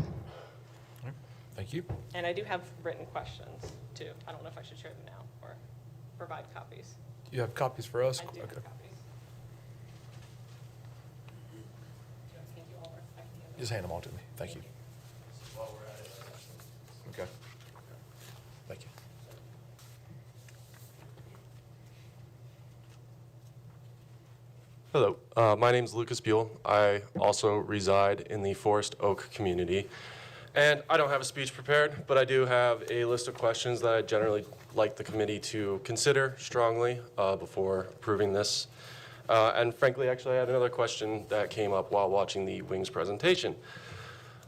Thank you. And I do have written questions, too. I don't know if I should share them now or provide copies. You have copies for us? I do have Okay. copies. Thank you all. Just hand them all to me. Thank you. Okay. Thank you. Hello, my name is Lucas Buell. I also reside in the Forest Oak community. And I don't have a speech prepared, but I do have a list of questions that I generally like the committee to consider strongly before approving this. And frankly, actually, I had another question that came up while watching the Wings presentation.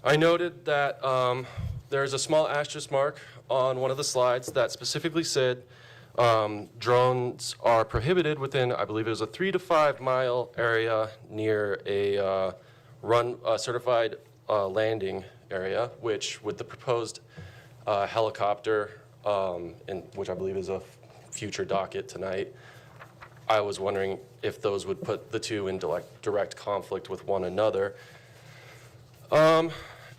I noted that there's a small asterisk mark on one of the slides that specifically said drones are prohibited within, I believe it was a 3 to 5 mile area near a certified landing area, which with the proposed helicopter, which I believe is a future docket tonight, I was wondering if those would put the two in direct conflict with one another. And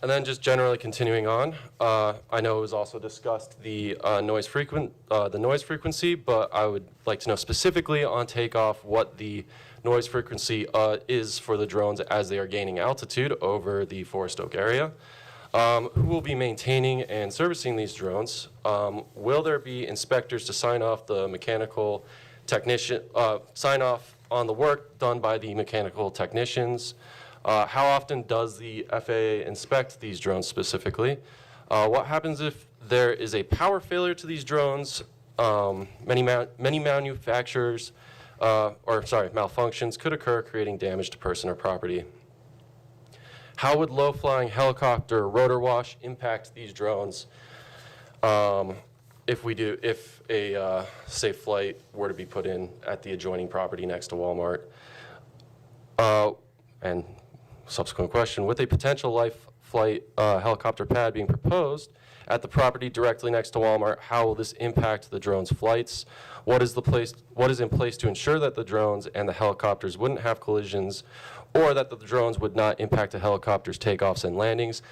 then just generally continuing on, I know it was also discussed the noise frequency, but I would like to know specifically on takeoff what the noise frequency is for the drones as they are gaining altitude over the Forest Oak area. Who will be maintaining and servicing these drones? Will there be inspectors to sign off the mechanical technician, sign off on the work done by the mechanical technicians? How often does the FAA inspect these drones specifically? What happens if there is a power failure to these drones? Many manufacturers, malfunctions could occur, creating damage to person or property. How would low-flying helicopter rotor wash impact these drones if a safe flight were to be put in at the adjoining property next to Walmart? And subsequent question, with a potential life flight helicopter pad being proposed at the property directly next to Walmart, how will this impact the drones' flights? What is in place to ensure that the drones and the helicopters wouldn't have collisions, or that the drones would not impact the helicopter's takeoffs and landings?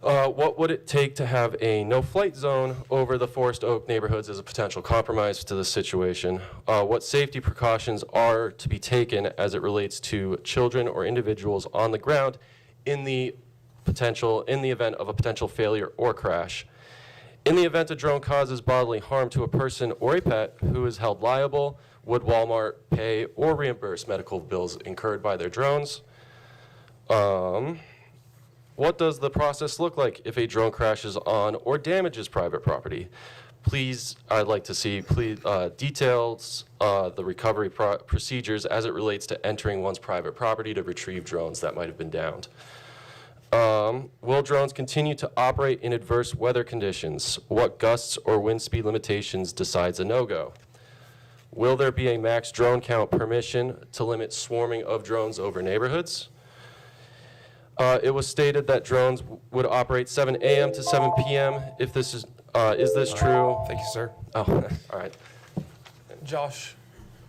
What would it take to have a no-flight zone over the Forest Oak neighborhoods as a potential compromise to this situation? What safety precautions are to be taken as it relates to children or individuals on the ground in the event of a potential failure or crash? In the event a drone causes bodily harm to a person or a pet, who is held liable? Would Walmart pay or reimburse medical bills incurred by their drones? What does the process look like if a drone crashes on or damages private property? Please, I'd like to see details, the recovery procedures as it relates to entering one's private property to retrieve drones that might have been downed. Will drones continue to operate in adverse weather conditions? What gusts or wind speed limitations decides a no-go? Will there be a max drone count permission to limit swarming of drones over neighborhoods? It was stated that drones would operate 7 a.m. to 7 p.m. If this is this true? Thank you, sir. Oh, all right. Josh,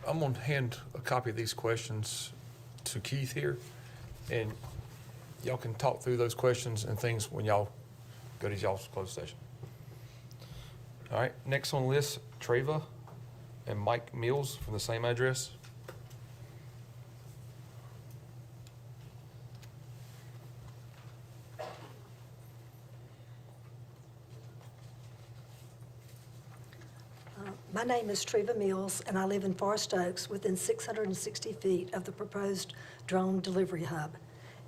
I'm going to hand a copy of these questions to Keith here, and y'all can talk through those questions and things when y'all go to y'all's closed session. All right, next on the list, Treva and Mike Mills from the same address. My name is Treva Mills, and I live in Forest Oaks within 660 feet of the proposed drone delivery hub.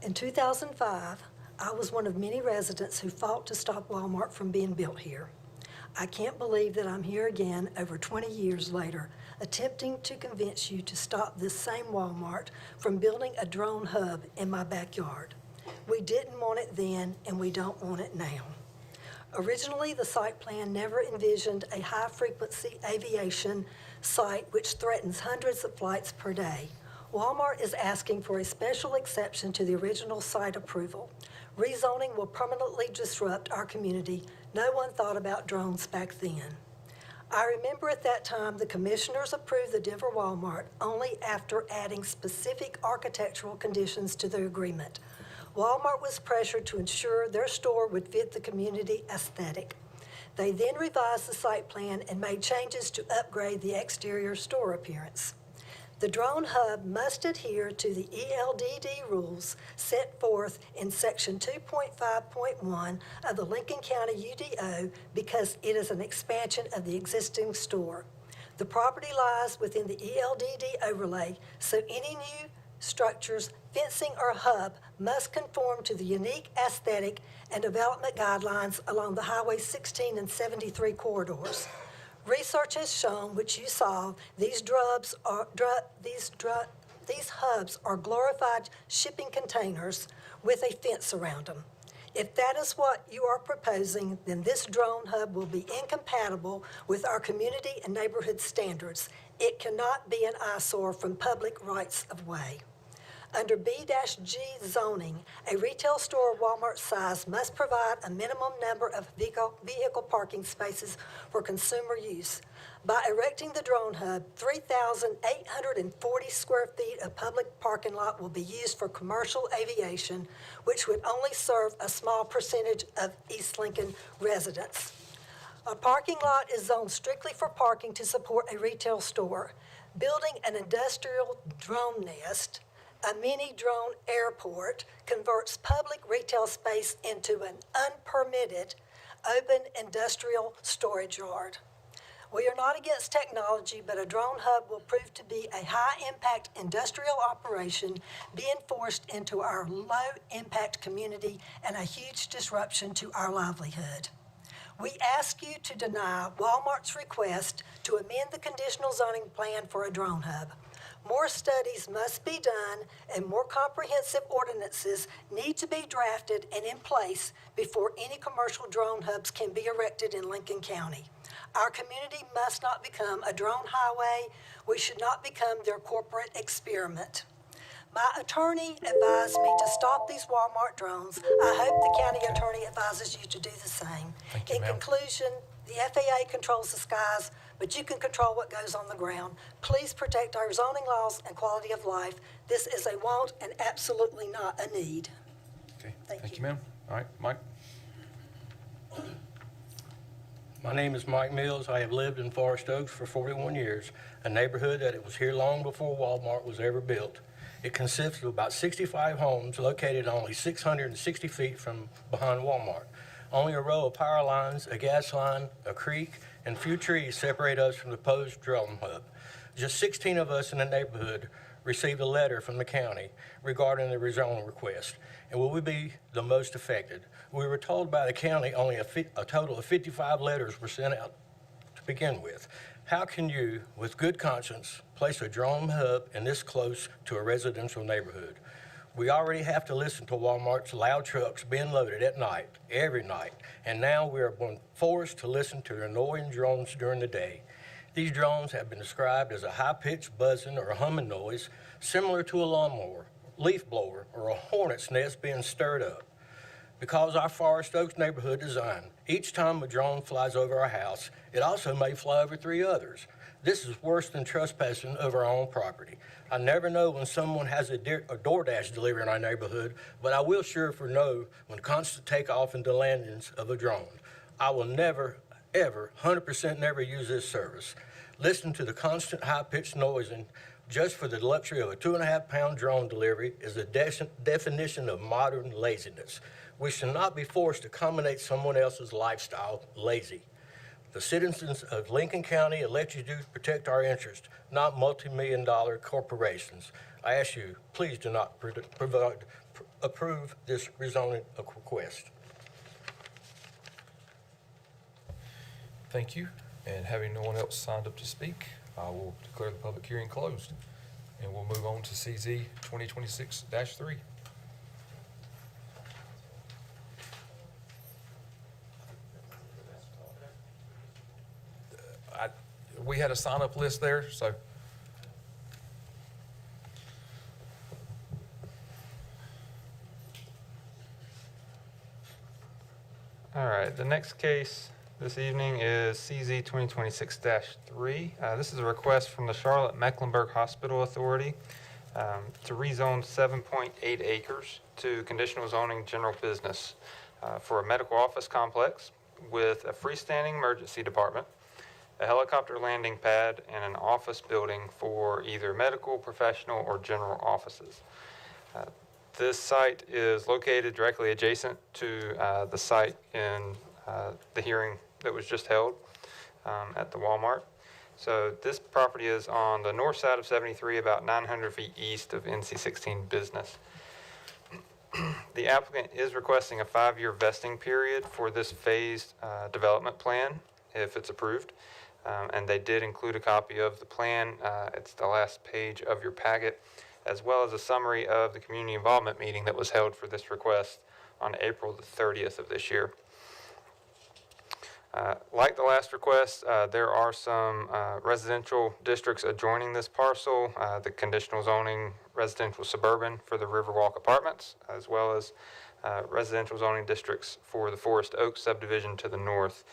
In 2005, I was one of many residents who fought to stop Walmart from being built here. I can't believe that I'm here again over 20 years later, attempting to convince you to stop this same Walmart from building a drone hub in my backyard. We didn't want it then, and we don't want it now. Originally, the site plan never envisioned a high-frequency aviation site which threatens hundreds of flights per day. Walmart is asking for a special exception to the original site approval. Rezoning will permanently disrupt our community. No one thought about drones back then. I remember at that time the commissioners approved the Denver Walmart only after adding specific architectural conditions to the agreement. Walmart was pressured to ensure their store would fit the community aesthetic. They then revised the site plan and made changes to upgrade the exterior store appearance. The drone hub must adhere to the ELDD rules set forth in Section 2.5.1 of the Lincoln County UDO because it is an expansion of the existing store. The property lies within the ELDD overlay, so any new structures, fencing, or hub must conform to the unique aesthetic and development guidelines along the Highway 16 and 73 corridors. Research has shown, which you saw, these hubs are glorified shipping containers with a fence around them. If that is what you are proposing, then this drone hub will be incompatible with our community and neighborhood standards. It cannot be an eyesore from public rights of way. Under B-G zoning, a retail store of Walmart size must provide a minimum number of vehicle parking spaces for consumer use. By erecting the drone hub, 3,840 square feet of public parking lot will be used for commercial aviation, which would only serve a small percentage of East Lincoln residents. A parking lot is zoned strictly for parking to support a retail store. Building an industrial drone nest, a mini drone airport, converts public retail space into an unpermitted open industrial storage yard. We are not against technology, but a drone hub will prove to be a high-impact industrial operation being forced into our low-impact community and a huge disruption to our livelihood. We ask you to deny Walmart's request to amend the conditional zoning plan for a drone hub. More studies must be done and more comprehensive ordinances need to be drafted and in place before any commercial drone hubs can be erected in Lincoln County. Our community must not become a drone highway. We should not become their corporate experiment. My attorney advised me to stop these Walmart drones. I hope the county attorney advises you to do the same. In conclusion, the FAA controls the skies, but you can control what goes on the ground. Please protect our zoning laws and quality of life. This is a want and absolutely not a need. Okay, thank you, ma'am. All right, Mike. My name is Mike Mills. I have lived in Forest Oaks for 41 years, a neighborhood that it was here long before Walmart was ever built. It consists of about 65 homes located only 660 feet from behind Walmart. Only a row of power lines, a gas line, a creek, and few trees separate us from the proposed drone hub. Just 16 of us in the neighborhood received a letter from the county regarding the rezoning request, and will we be the most affected? We were told by the county only a total of 55 letters were sent out to begin with. How can you, with good conscience, place a drone hub and this close to a residential neighborhood? We already have to listen to Walmart's loud trucks being loaded at night, every night, and now we are being forced to listen to annoying drones during the day. These drones have been described as a high-pitched buzzing or a humming noise similar to a lawnmower, leaf blower, or a hornet's nest being stirred up. Because our Forest Oaks neighborhood design, each time a drone flies over our house, it also may fly over 3 others. This is worse than trespassing over our own property. I never know when someone has a DoorDash delivery in our neighborhood, but I will sure for know when constant takeoff and landings of a drone. I will never, ever, 100% never use this service. Listen to the constant high-pitched noising just for the luxury of a 2.5-pound drone delivery is the definition of modern laziness. We should not be forced to accommodate someone else's lifestyle lazy. The citizens of Lincoln County elected you to protect our interests, not multi-million-dollar corporations. I ask you, please do not approve this rezoning request. Thank you. And having no one else signed up to speak, I will declare the public hearing closed. And we'll move on to CZ 2026-3. We had a sign-up list there, so. All right, the next case this evening is CZ 2026-3. This is a request from the Charlotte-Mecklenburg Hospital Authority to rezone 7.8 acres to conditional zoning general business for a medical office complex with a freestanding emergency department, a helicopter landing pad, and an office building for either medical, professional, or general offices. This site is located directly adjacent to the site in the hearing that was just held at the Walmart. So this property is on the north side of 73, about 900 feet east of NC-16 business. The applicant is requesting a 5-year vesting period for this phased development plan if it's approved. And they did include a copy of the plan. It's the last page of your packet, as well as a summary of the community involvement meeting that was held for this request on April the 30th of this year. Like the last request, there are some residential districts adjoining this parcel, the conditional zoning residential suburban for the Riverwalk Apartments, as well as residential zoning districts for the Forest Oaks subdivision to the north,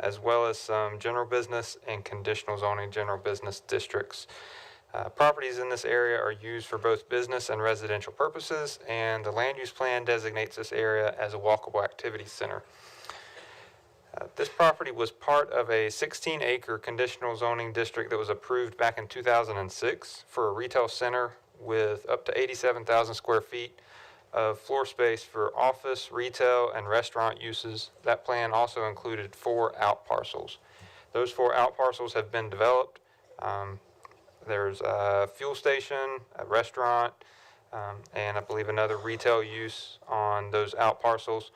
as well as some general business and conditional zoning general business districts. Properties in this area are used for both business and residential purposes, and the land use plan designates this area as a walkable activity center. This property was part of a 16-acre conditional zoning district that was approved back in 2006 for a retail center with up to 87,000 square feet of floor space for office, retail, and restaurant uses. That plan also included 4 out parcels. Those 4 out parcels have been developed. There's a fuel station, a restaurant, and I believe another retail use on those out parcels.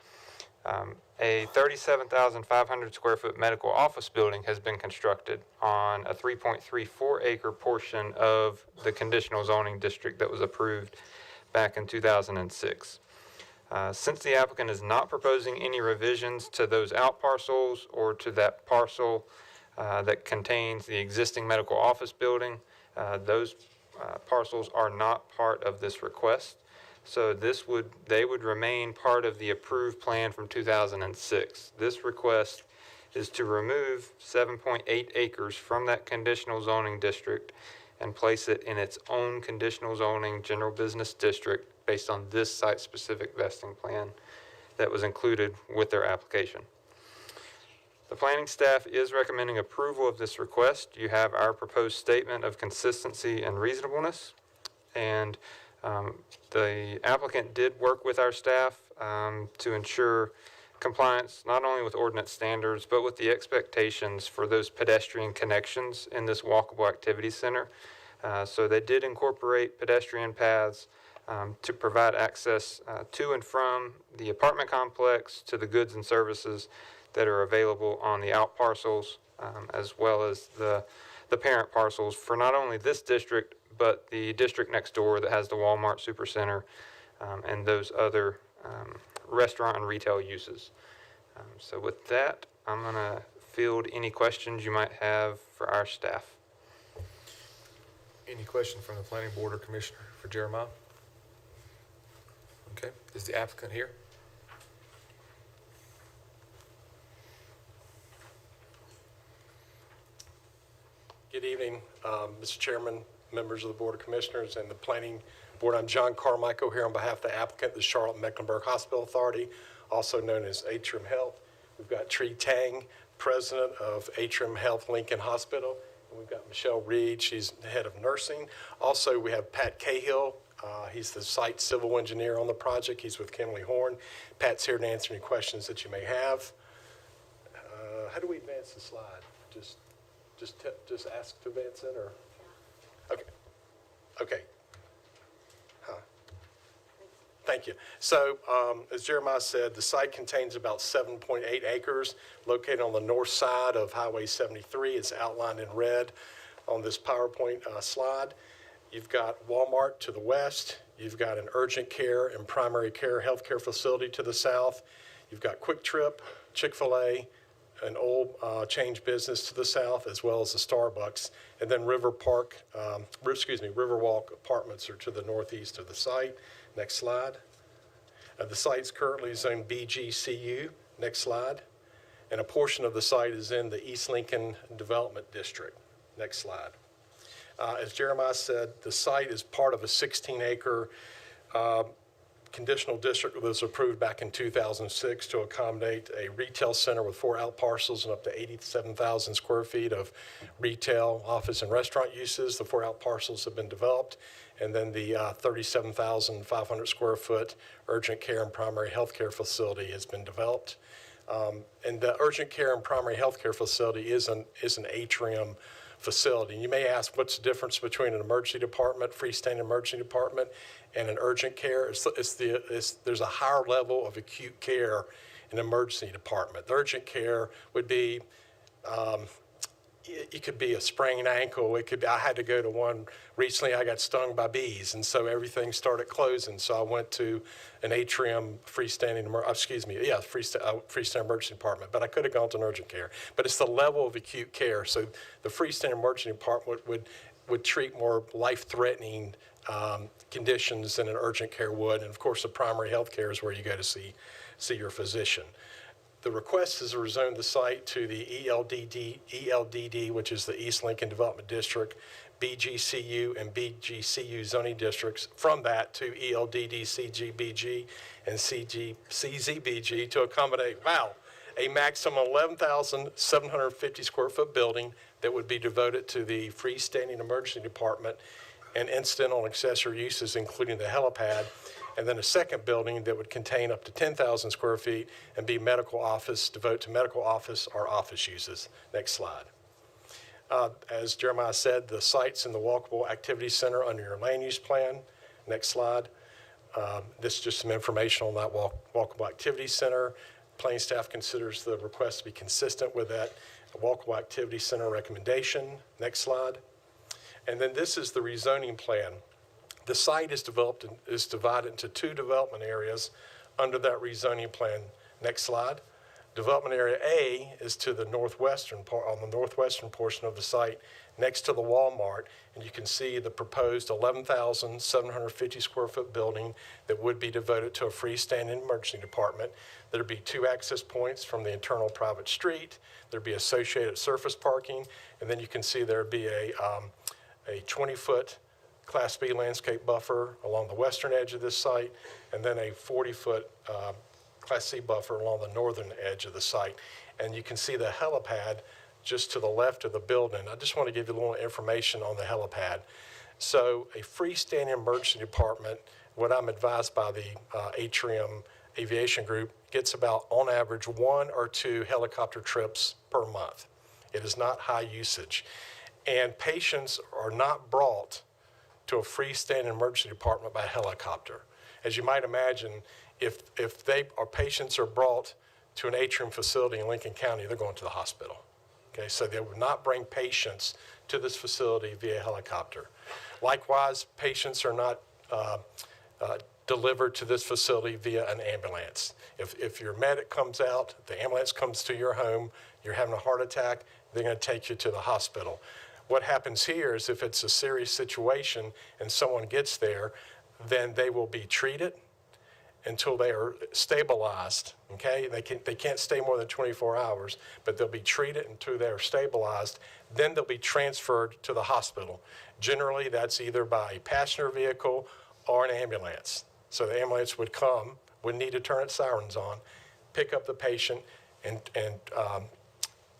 A 37,500 square foot medical office building has been constructed on a 3.34 acre portion of the conditional zoning district that was approved back in 2006. Since the applicant is not proposing any revisions to those out parcels or to that parcel that contains the existing medical office building, those parcels are not part of this request. So they would remain part of the approved plan from 2006. This request is to remove 7.8 acres from that conditional zoning district and place it in its own conditional zoning general business district based on this site-specific vesting plan that was included with their application. The planning staff is recommending approval of this request. You have our proposed statement of consistency and reasonableness, and the applicant did work with our staff to ensure compliance not only with ordinance standards, but with the expectations for those pedestrian connections in this walkable activity center. So they did incorporate pedestrian paths to provide access to and from the apartment complex to the goods and services that are available on the out parcels, as well as the parent parcels for not only this district, but the district next door that has the Walmart Supercenter and those other restaurant and retail uses. So with that, I'm going to field any questions you might have for our staff. Any question from the planning board or commissioner for Jeremiah? Okay, is the applicant here? Good evening, Mr. Chairman, members of the Board of Commissioners, and the Planning Board. I'm John Carmichael here on behalf of the applicant, the Charlotte-Mecklenburg Hospital Authority, also known as Atrium Health. We've got Tree Tang, president of Atrium Health Lincoln Hospital, and we've got Michelle Reed, she's the head of nursing. Also, we have Pat Cahill, he's the site civil engineer on the project. He's with Kimberly Horn. Pat's here to answer any questions that you may have. How do we advance the slide? Just ask to advance it, or? Okay. Thank you. So, as Jeremiah said, the site contains about 7.8 acres located on the north side of Highway 73. It's outlined in red on this PowerPoint slide. You've got Walmart to the west. You've got an urgent care and primary care healthcare facility to the south. You've got Quick Trip, Chick-fil-A, an oil change business to the south, as well as the Starbucks, and then Riverwalk Apartments are to the northeast of the site. Next slide. The site's currently zoned BGCU. Next slide. And a portion of the site is in the East Lincoln Development District. Next slide. As Jeremiah said, the site is part of a 16-acre conditional district that was approved back in 2006 to accommodate a retail center with 4 out parcels and up to 87,000 square feet of retail, office, and restaurant uses. The 4 out parcels have been developed, and then the 37,500 square foot urgent care and primary health care facility has been developed. And the urgent care and primary health care facility is an atrium facility. And you may ask, what's the difference between an emergency department, freestanding emergency department, and an urgent care? There's a higher level of acute care in an emergency department. The urgent care would be, it could be a sprained ankle. It could be, I had to go to one recently. I got stung by bees, and so everything started closing. So I went to an atrium freestanding emergency department. But I could have gone to an urgent care. But it's the level of acute care. So the freestanding emergency department would treat more life-threatening conditions than an urgent care would. And of course, the primary health care is where you go to see your physician. The request is to rezone the site to the ELDD, which is the East Lincoln Development District, BGCU and BGCU zoning districts, from that to ELDD, CGBG, and CZBG to accommodate, a maximum 11,750 square foot building that would be devoted to the freestanding emergency department and incidental and accessory uses, including the helipad, and then a second building that would contain up to 10,000 square feet and be medical office, devote to medical office or office uses. Next slide. As Jeremiah said, the site's in the Walkable Activity Center under your land use plan. Next slide. This is just some information on that Walkable Activity Center. Planning staff considers the request to be consistent with that Walkable Activity Center recommendation. Next slide. And then this is the rezoning plan. The site is divided into 2 development areas under that rezoning plan. Next slide. Development area A is to the northwestern part, on the northwestern portion of the site, next to the Walmart, and you can see the proposed 11,750 square foot building that would be devoted to a freestanding emergency department. There'd be 2 access points from the internal private street. There'd be associated surface parking, and then you can see there'd be a 20-foot Class B landscape buffer along the western edge of this site, and then a 40-foot Class C buffer along the northern edge of the site. And you can see the helipad just to the left of the building. I just want to give you a little information on the helipad. So a freestanding emergency department, what I'm advised by the Atrium Aviation Group, gets about, on average, 1 or 2 helicopter trips per month. It is not high usage. And patients are not brought to a freestanding emergency department by helicopter. As you might imagine, if patients are brought to an atrium facility in Lincoln County, they're going to the hospital. Okay, so they would not bring patients to this facility via helicopter. Likewise, patients are not delivered to this facility via an ambulance. If your medic comes out, the ambulance comes to your home, you're having a heart attack, they're going to take you to the hospital. What happens here is if it's a serious situation and someone gets there, then they will be treated until they are stabilized, okay? They can't stay more than 24 hours, but they'll be treated until they're stabilized. Then they'll be transferred to the hospital. Generally, that's either by a passenger vehicle or an ambulance. So the ambulance would come, would need to turn its sirens on, pick up the patient, and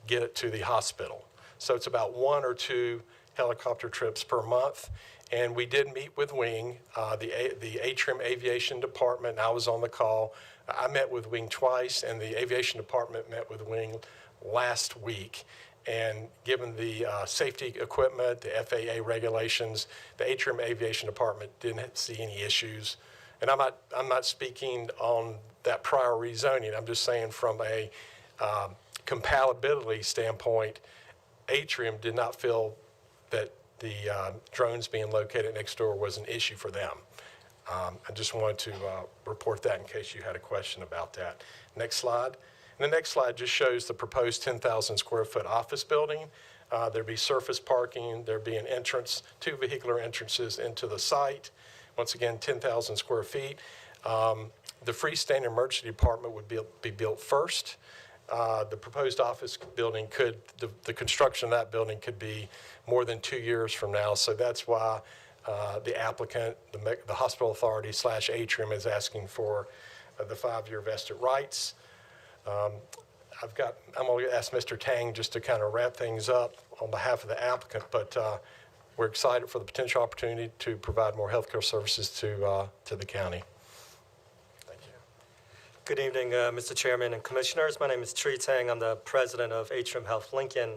get it to the hospital. So it's about 1 or 2 helicopter trips per month. And we did meet with Wing, the Atrium Aviation Department. I was on the call. I met with Wing twice, and the Aviation Department met with Wing last week. And given the safety equipment, the FAA regulations, the Atrium Aviation Department didn't see any issues. And I'm not speaking on that prior rezoning. I'm just saying from a compatibility standpoint, Atrium did not feel that the drones being located next door was an issue for them. I just wanted to report that in case you had a question about that. Next slide. And the next slide just shows the proposed 10,000 square foot office building. There'd be surface parking, there'd be an entrance, 2 vehicular entrances into the site. Once again, 10,000 square feet. The freestanding emergency department would be built first. The proposed office building the construction of that building could be more than 2 years from now. So that's why the applicant, the hospital authority / Atrium is asking for the 5-year vested rights. I'm going to ask Mr. Tang just to kind of wrap things up on behalf of the applicant, but we're excited for the potential opportunity to provide more healthcare services to the county. Good evening, Mr. Chairman and Commissioners. My name is Tree Tang. I'm the president of Atrium Health Lincoln,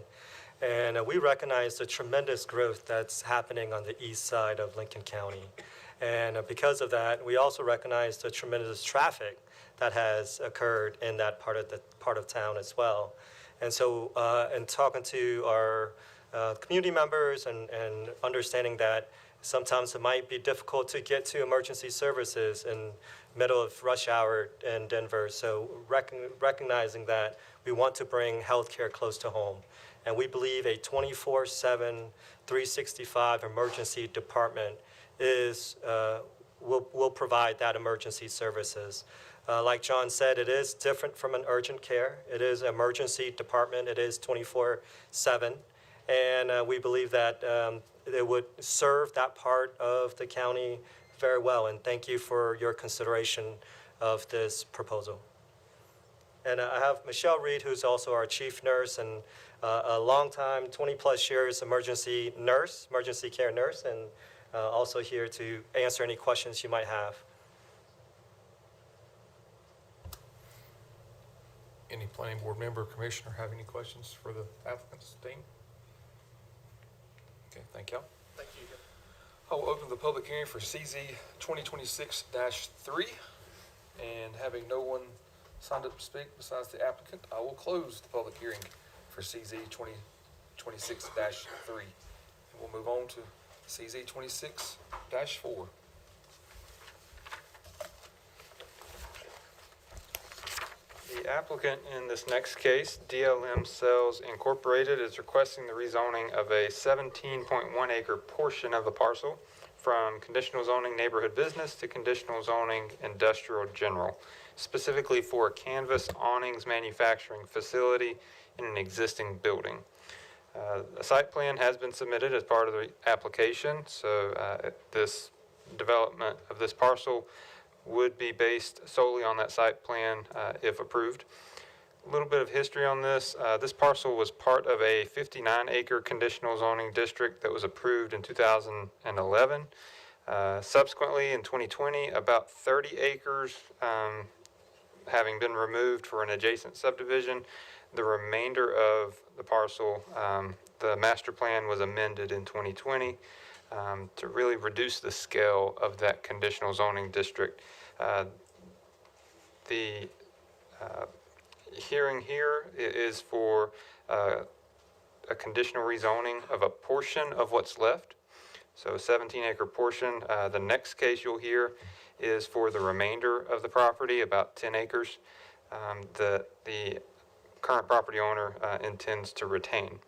and we recognize the tremendous growth that's happening on the east side of Lincoln County. And because of that, we also recognize the tremendous traffic that has occurred in that part of town as well. And so, in talking to our community members and understanding that sometimes it might be difficult to get to emergency services in middle of rush hour in Denver. So recognizing that we want to bring healthcare close to home. And we believe a 24/7, 365 emergency department will provide that emergency services. Like John said, it is different from an urgent care. It is an emergency department. It is 24/7. And we believe that it would serve that part of the county very well. And thank you for your consideration of this proposal. And I have Michelle Reed, who's also our chief nurse and a long-time, 20-plus years emergency care nurse, and also here to answer any questions you might have. Any planning board member or commissioner have any questions for the applicant's team? Okay, thank y'all. Thank you. I will open the public hearing for CZ 2026-3, and having no one signed up to speak besides the applicant, I will close the public hearing for CZ 2026-3. And we'll move on to CZ 26-4. The applicant in this next case, DLM Cells Incorporated, is requesting the rezoning of a 17.1 acre portion of the parcel from conditional zoning neighborhood business to conditional zoning industrial general, specifically for a canvas awnings manufacturing facility in an existing building. A site plan has been submitted as part of the application, so this development of this parcel would be based solely on that site plan if approved. A little bit of history on this. This parcel was part of a 59-acre conditional zoning district that was approved in 2011. Subsequently, in 2020, about 30 acres having been removed for an adjacent subdivision. The remainder of the parcel, the master plan was amended in 2020 to really reduce the scale of that conditional zoning district. The hearing here is for a conditional rezoning of a portion of what's left. So a 17-acre portion. The next case you'll hear is for the remainder of the property, about 10 acres, the current property owner intends to retain.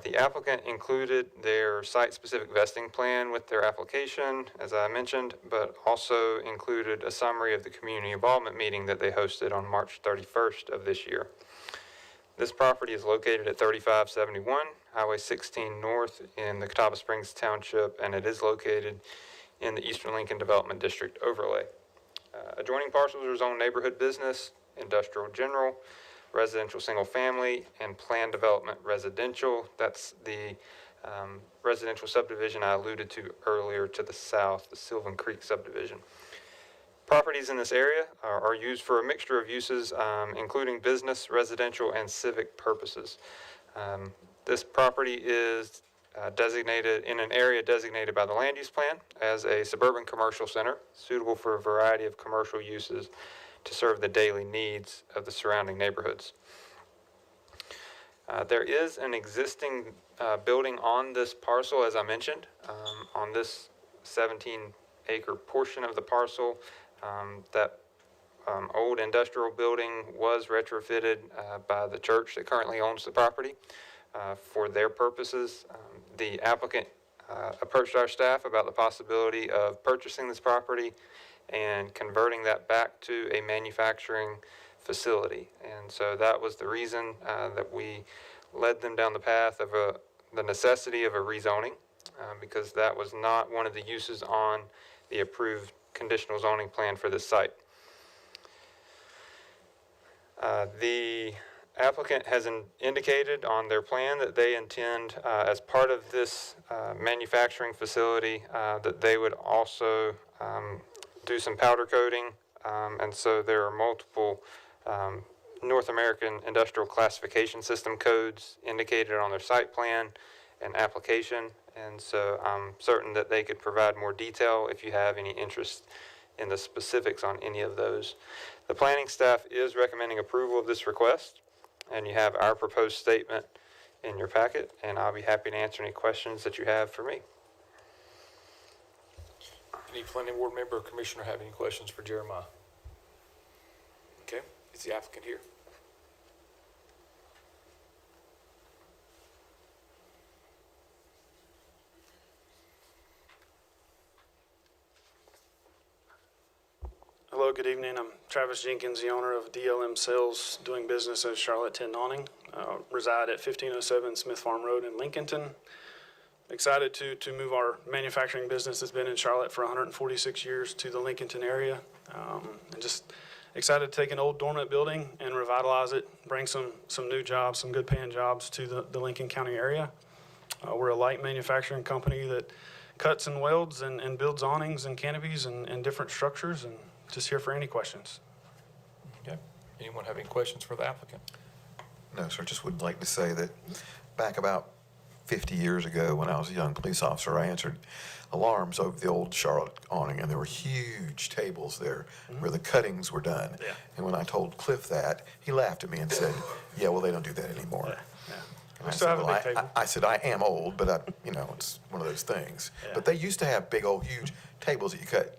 The applicant included their site-specific vesting plan with their application, as I mentioned, but also included a summary of the community involvement meeting that they hosted on March 31st of this year. This property is located at 3571 Highway 16 North in the Catawba Springs Township, and it is located in the Eastern Lincoln Development District overlay. Adjoining parcels are zoned neighborhood business, industrial general, residential single family, and planned development residential. That's the residential subdivision I alluded to earlier to the south, the Sylvan Creek subdivision. Properties in this area are used for a mixture of uses, including business, residential, and civic purposes. This property is designated in an area designated by the land use plan as a suburban commercial center, suitable for a variety of commercial uses to serve the daily needs of the surrounding neighborhoods. There is an existing building on this parcel, as I mentioned, on this 17-acre portion of the parcel. That old industrial building was retrofitted by the church that currently owns the property for their purposes. The applicant approached our staff about the possibility of purchasing this property and converting that back to a manufacturing facility. And so that was the reason that we led them down the path of the necessity of a rezoning, because that was not one of the uses on the approved conditional zoning plan for this site. The applicant has indicated on their plan that they intend, as part of this manufacturing facility, that they would also do some powder coating, and so there are multiple North American Industrial Classification System codes indicated on their site plan and application, and so I'm certain that they could provide more detail if you have any interest in the specifics on any of those. The planning staff is recommending approval of this request, and you have our proposed statement in your packet, and I'll be happy to answer any questions that you have for me. Any planning board member or commissioner have any questions for Jeremiah? Okay, is the applicant here? Hello, good evening. I'm Travis Jenkins, the owner of DLM Sales, doing business as Charlotte 10 Awning. Reside at 1507 Smith Farm Road in Lincolnton. Excited to move our manufacturing business that's been in Charlotte for 146 years to the Lincolnton area. And just excited to take an old dormant building and revitalize it, bring some new jobs, some good paying jobs to the Lincoln County area. We're a light manufacturing company that cuts and welds and builds awnings and canopies and different structures, and just here for any questions. Okay. Anyone have any questions for the applicant? No, sir. Just would like to say that back about 50 years ago, when I was a young police officer, I answered alarms over the old Charlotte awning, and there were huge tables there where the cuttings were done. Yeah. And when I told Cliff that, he laughed at me and said, "Yeah, well, they don't do that anymore." Yeah. And We I still said, have a "Well, big table." I said, I am old, but it's one of those things. Yeah. But they used to have big old huge tables that you cut.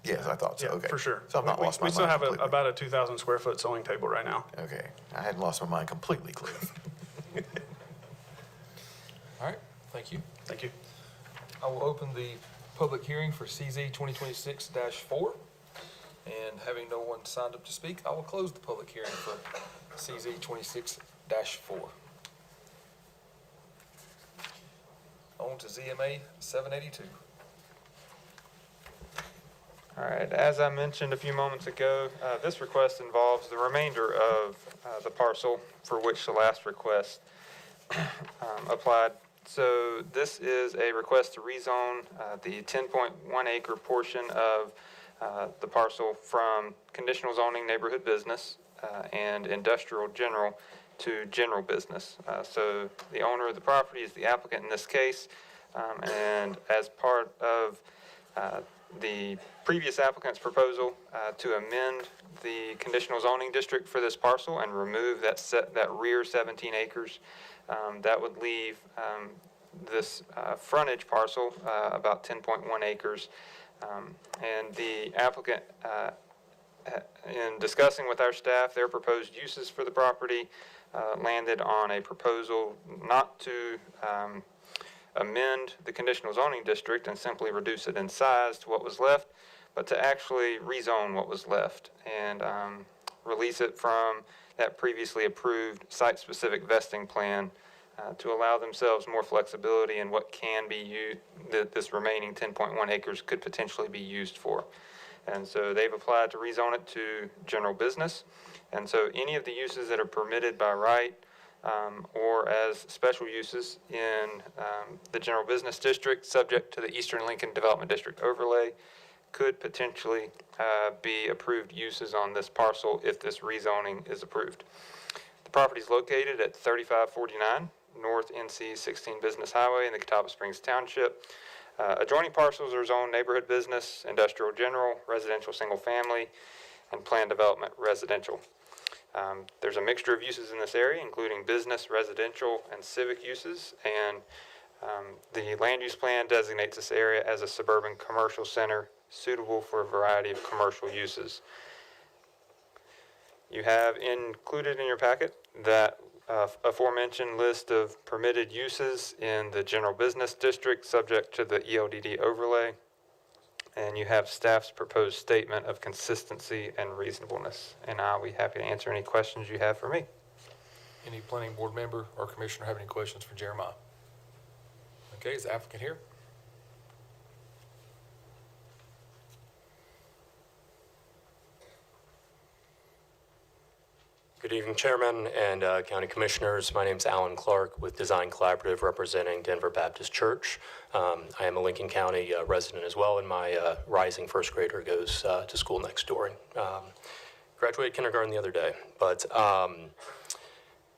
Yes, I thought so. Yeah, Okay. for sure. So I've not lost my We mind still have completely. about a 2,000 square foot sewing table right now. Okay. I hadn't lost my mind completely, Cliff. All right, thank you. Thank you. I will open the public hearing for CZ 2026-4. And having no one signed up to speak, I will close the public hearing for CZ 26-4. On to ZMA 782. All right, as I mentioned a few moments ago, this request involves the remainder of the parcel for which the last request applied. So this is a request to rezone the 10.1 acre portion of the parcel from conditional zoning neighborhood business and industrial general to general business. So the owner of the property is the applicant in this case, and as part of the previous applicant's proposal to amend the conditional zoning district for this parcel and remove that rear 17 acres, that would leave this frontage parcel, about 10.1 acres, And the applicant, in discussing with our staff their proposed uses for the property, landed on a proposal not to amend the conditional zoning district and simply reduce it in size to what was left, but to actually rezone what was left and release it from that previously approved site-specific vesting plan to allow themselves more flexibility in what can be used, that this remaining 10.1 acres could potentially be used for. And so they've applied to rezone it to general business. And so any of the uses that are permitted by right or as special uses in the general business district, subject to the Eastern Lincoln Development District overlay, could potentially be approved uses on this parcel if this rezoning is approved. The property is located at 3549 North NC 16 Business Highway in the Catawba Springs Township. Adjoining parcels are zoned neighborhood business, industrial general, residential single family, and planned development residential. There's a mixture of uses in this area, including business, residential, and civic uses, and the land use plan designates this area as a suburban commercial center suitable for a variety of commercial uses. You have included in your packet that aforementioned list of permitted uses in the general business district subject to the ELDD overlay, and you have staff's proposed statement of consistency and reasonableness. And I'll be happy to answer any questions you have for me. Any planning board member or commissioner have any questions for Jeremiah? Okay, is the applicant here? Good evening, Chairman and County Commissioners. My name is Alan Clark with Design Collaborative representing Denver Baptist Church. I am a Lincoln County resident as well, and my rising first grader goes to school next door. Graduated kindergarten the other day, but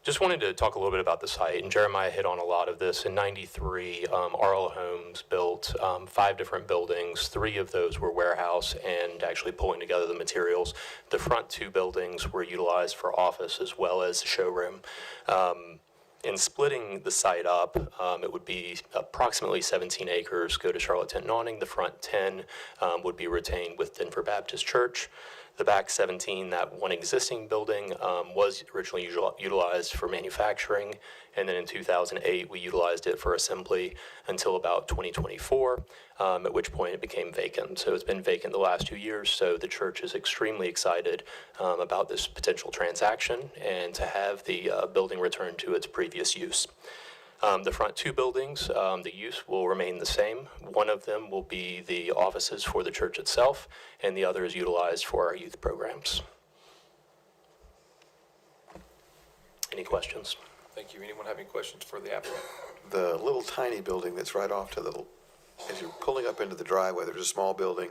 just wanted to talk a little bit about the site, and Jeremiah hit on a lot of this. In '93, RL Homes built 5 different buildings. 3 of those were warehouse and actually pulling together the materials. The front 2 buildings were utilized for office as well as showroom. In splitting the site up, it would be approximately 17 acres go to Charlotte Tent and Awning. The front 10 would be retained with Denver Baptist Church. The back 17, that one existing building, was originally utilized for manufacturing, and then in 2008 we utilized it for assembly until about 2024, at which point it became vacant. So it's been vacant the last 2 years, so the church is extremely excited about this potential transaction and to have the building returned to its previous use. The front 2 buildings, the use will remain the same. One of them will be the offices for the church itself, and the other is utilized for our youth programs. Any questions? Thank you. Anyone have any questions for the applicant? The little tiny building that's right off to the, as you're pulling up into the driveway, there's a small building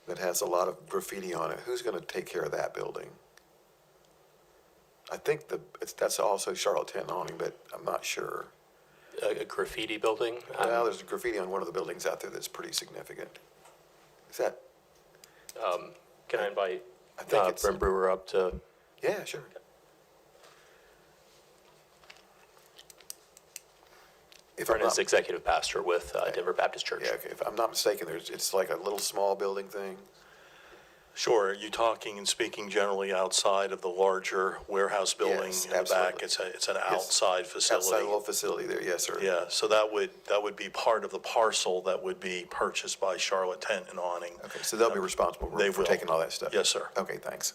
that has a lot of graffiti on it. Who's going to take care of that building? I think that's also Charlotte Tent and Awning, but I'm not sure. A graffiti building? Well, there's graffiti on one of the buildings out there that's pretty significant. Is that? Can I invite it's Brent Brewer up to? Yeah, sure. Brent is executive pastor with Denver Baptist Church. Yeah, okay. If I'm not mistaken, it's like a little small building thing. Sure. Are you talking and speaking generally outside of the larger warehouse building Yes, in the back? It's an outside facility. Outside little facility there, yes, sir. Yeah, so that would be part of the parcel that would be purchased by Charlotte Tent and Awning. Okay, so they'll be responsible for taking all that stuff? Yes, sir. Okay, thanks.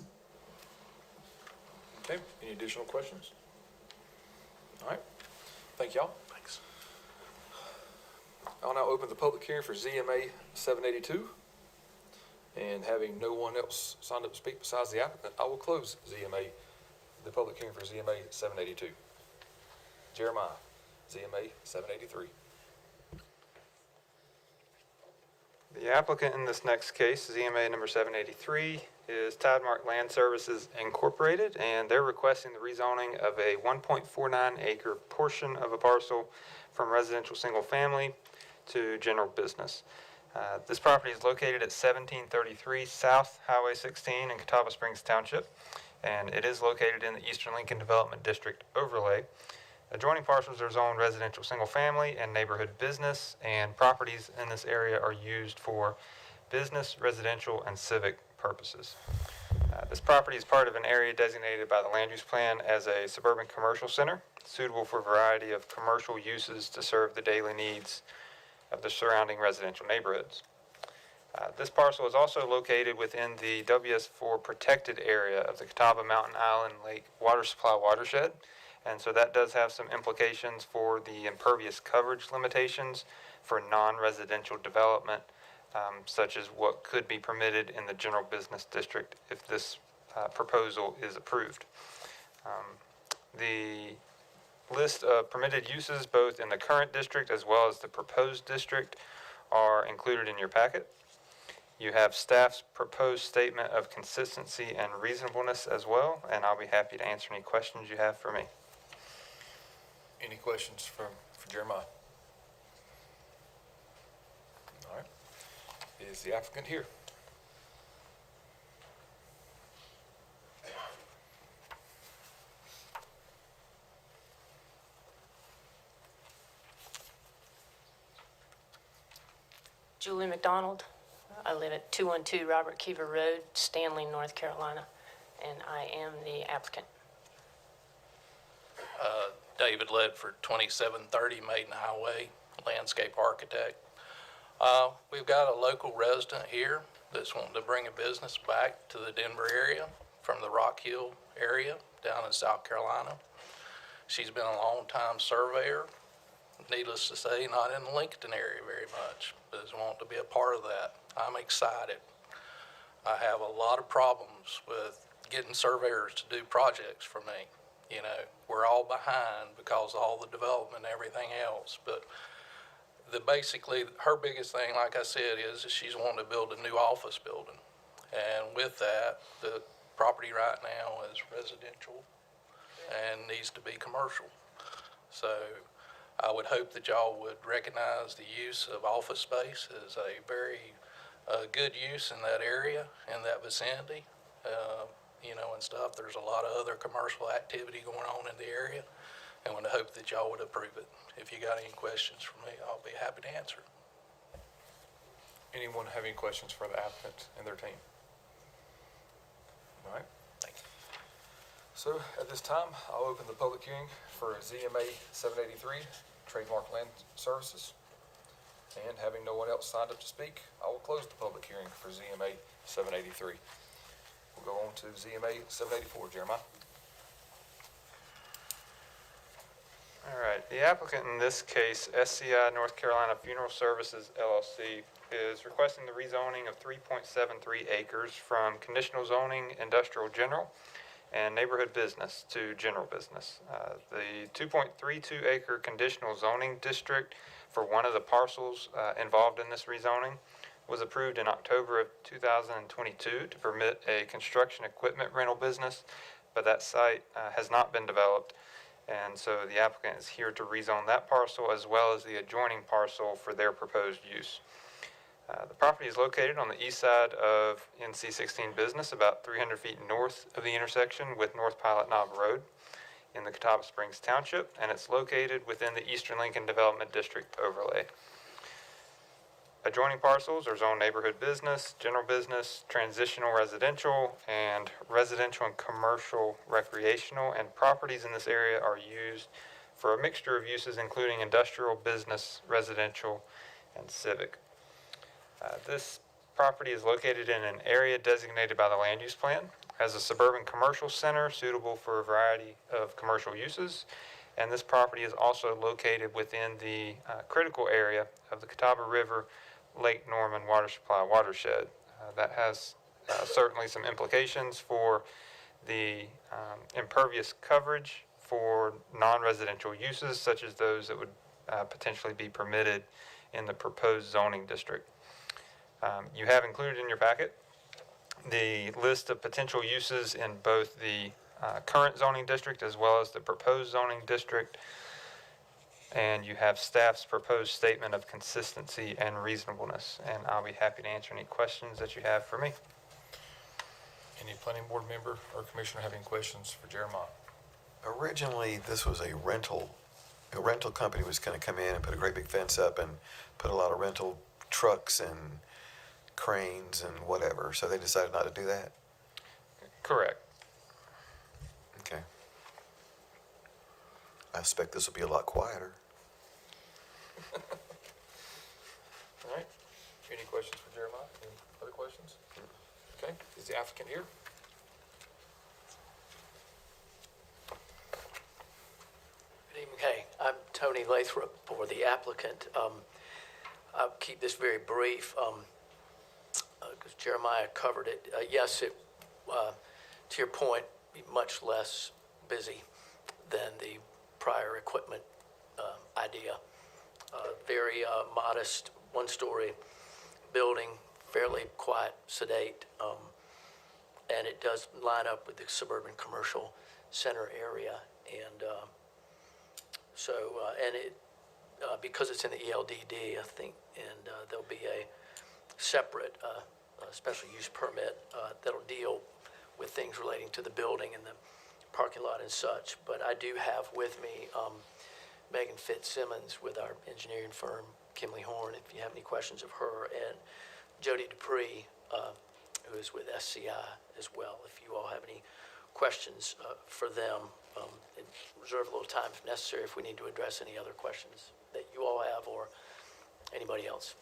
Okay, any additional questions? All right, thank y'all. Thanks. I'll now open the public hearing for ZMA 782. And having no one else signed up to speak besides the applicant, I will close the public hearing for ZMA 782. Jeremiah, ZMA 783. The applicant in this next case, ZMA number 783, is Tidemark Land Services Incorporated, and they're requesting the rezoning of a 1.49 acre portion of a parcel from residential single family to general business. This property is located at 1733 South Highway 16 in Catawba Springs Township, and it is located in the Eastern Lincoln Development District overlay. Adjoining parcels are zoned residential single family and neighborhood business, and properties in this area are used for business, residential, and civic purposes. This property is part of an area designated by the land use plan as a suburban commercial center, suitable for a variety of commercial uses to serve the daily needs of the surrounding residential neighborhoods. This parcel is also located within the WS4 protected area of the Catawba Mountain Island Lake Water Supply Watershed, and so that does have some implications for the impervious coverage limitations for non-residential development, such as what could be permitted in the general business district if this proposal is approved. The list of permitted uses both in the current district as well as the proposed district are included in your packet. You have staff's proposed statement of consistency and reasonableness as well, and I'll be happy to answer any questions you have for me. Any questions for Jeremiah? All right. Is the applicant here? Julie McDonald. I live at 212 Robert Keever Road, Stanley, North Carolina, and I am the applicant. David Ledford, 2730 Maiden Highway, landscape architect. We've got a local resident here that's wanting to bring a business back to the Denver area from the Rock Hill area down in South Carolina. She's been a long-time surveyor, needless to say, not in the Lincoln area very much, but is wanting to be a part of that. I'm excited. I have a lot of problems with getting surveyors to do projects for me. You know, we're all behind because of all the development and everything else, but basically her biggest thing, like I said, is that she's wanting to build a new office building. And with that, the property right now is residential and needs to be commercial. So I would hope that y'all would recognize the use of office space as a very good use in that area, in that vicinity, you know, and stuff. There's a lot of other commercial activity going on in the area, and would hope that y'all would approve it. If you got any questions for me, I'll be happy to answer. Anyone have any questions for the applicant and their team? All right. Thank you. So at this time, I'll open the public hearing for ZMA 783, Trademark Land Services. And having no one else signed up to speak, I will close the public hearing for ZMA 783. We'll go on to ZMA 784, Jeremiah. All right, the applicant in this case, SCI North Carolina Funeral Services LLC, is requesting the rezoning of 3.73 acres from conditional zoning industrial general and neighborhood business to general business. The 2.32 acre conditional zoning district for one of the parcels involved in this rezoning was approved in October of 2022 to permit a construction equipment rental business, but that site has not been developed. And so the applicant is here to rezone that parcel as well as the adjoining parcel for their proposed use. The property is located on the east side of NC 16 Business, about 300 feet north of the intersection with North Pilot Knob Road in the Catawba Springs Township, and it's located within the Eastern Lincoln Development District overlay. Adjoining parcels are zoned neighborhood business, general business, transitional residential, and residential and commercial recreational, and properties in this area are used for a mixture of uses including industrial, business, residential, and civic. This property is located in an area designated by the land use plan as a suburban commercial center suitable for a variety of commercial uses, and this property is also located within the critical area of the Catawba River Lake Norman Water Supply Watershed. That has certainly some implications for the impervious coverage for non-residential uses such as those that would potentially be permitted in the proposed zoning district. You have included in your packet the list of potential uses in both the current zoning district as well as the proposed zoning district, and you have staff's proposed statement of consistency and reasonableness, and I'll be happy to answer any questions that you have for me. Any planning board member or commissioner have any questions for Jeremiah? Originally, this was a rental company was going to come in and put a great big fence up and put a lot of rental trucks and cranes and whatever, so they decided not to do that? Correct. Okay. I expect this will be a lot quieter. All right. Any questions for Jeremiah? Any other questions? Okay. Is the applicant here? Good evening. Hey, I'm Tony Lathrop for the applicant. I'll keep this very brief because Jeremiah covered it. Yes, to your point, be much less busy than the prior equipment idea. Very modest, one-story building, fairly quiet, sedate, and it does line up with the suburban commercial center area. And because it's in the ELDD, I think, and there'll be a separate special use permit that'll deal with things relating to the building and the parking lot and such. But I do have with me Megan Fitzsimmons with our engineering firm, Kimley Horn, if you have any questions of her, and Jody Dupree, who is with SCI as well, if you all have any questions for them. And reserve a little time if necessary if we need to address any other questions that you all have or anybody else.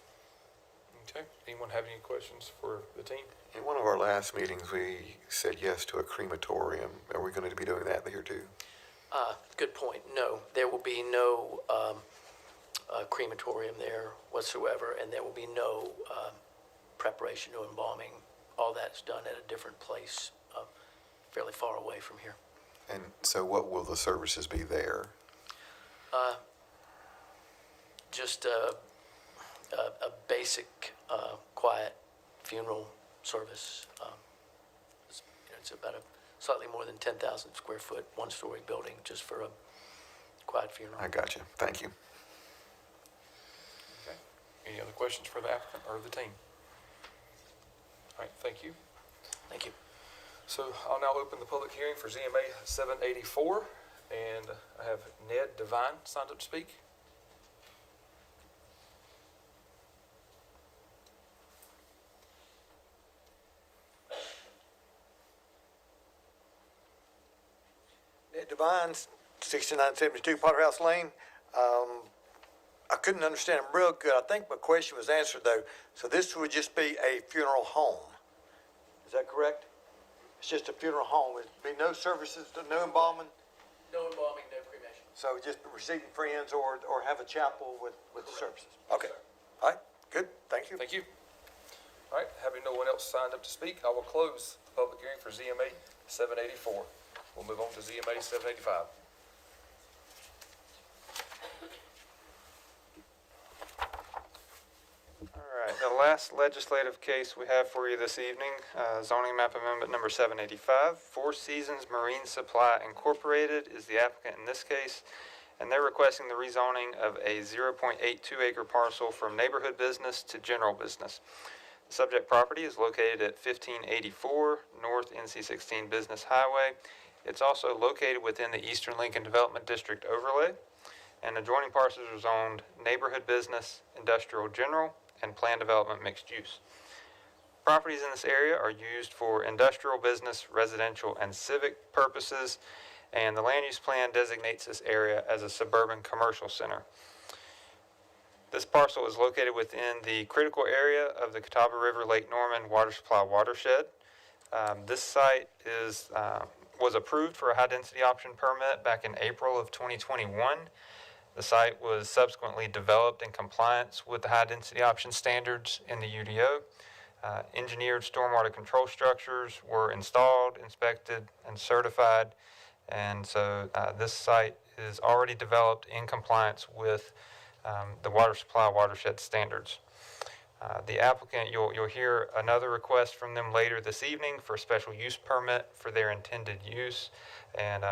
Okay. Anyone have any questions for the team? In one of our last meetings, we said yes to a crematorium. Are we going to be doing that here too? Good point. No, there will be no crematorium there whatsoever, and there will be no preparation, no embalming. All that's done at a different place, fairly far away from here. And so what will the services be there? Just a basic, quiet funeral service. It's about a slightly more than 10,000 square foot, one-story building just for a quiet funeral. I got you. Thank you. Okay. Any other questions for the applicant or the team? All right, thank you. Thank you. So I'll now open the public hearing for ZMA 784, and I have Ned Devine signed up to speak. Ned Devine, 6972 Potter House Lane. I couldn't understand him real good. I think my question was answered though. So this would just be a funeral home. Is that correct? It's just a funeral home. There'd be no services, no embalming? No embalming, no cremation. So just receiving friends or have a chapel with the services? Okay. All right, good. Thank you. Thank you. All right, having no one else signed up to speak, I will close the public hearing for ZMA 784. We'll move on to ZMA 785. All right, the last legislative case we have for you this evening, zoning map amendment number 785. Four Seasons Marine Supply Incorporated is the applicant in this case, and they're requesting the rezoning of a 0.82 acre parcel from neighborhood business to general business. The subject property is located at 1584 North NC-16 Business Highway. It's also located within the Eastern Lincoln Development District overlay, and adjoining parcels are zoned neighborhood business, industrial general, and planned development mixed use. Properties in this area are used for industrial, business, residential, and civic purposes, and the land use plan designates this area as a suburban commercial center. This parcel is located within the critical area of the Catawba River Lake Norman water supply watershed. This site was approved for a high-density option permit back in April of 2021. The site was subsequently developed in compliance with the high-density option standards in the UDO. Engineered stormwater control structures were installed, inspected, and certified, and so this site is already developed in compliance with the water supply watershed standards. The applicant, you'll hear another request from them later this evening for a special use permit for their intended use, and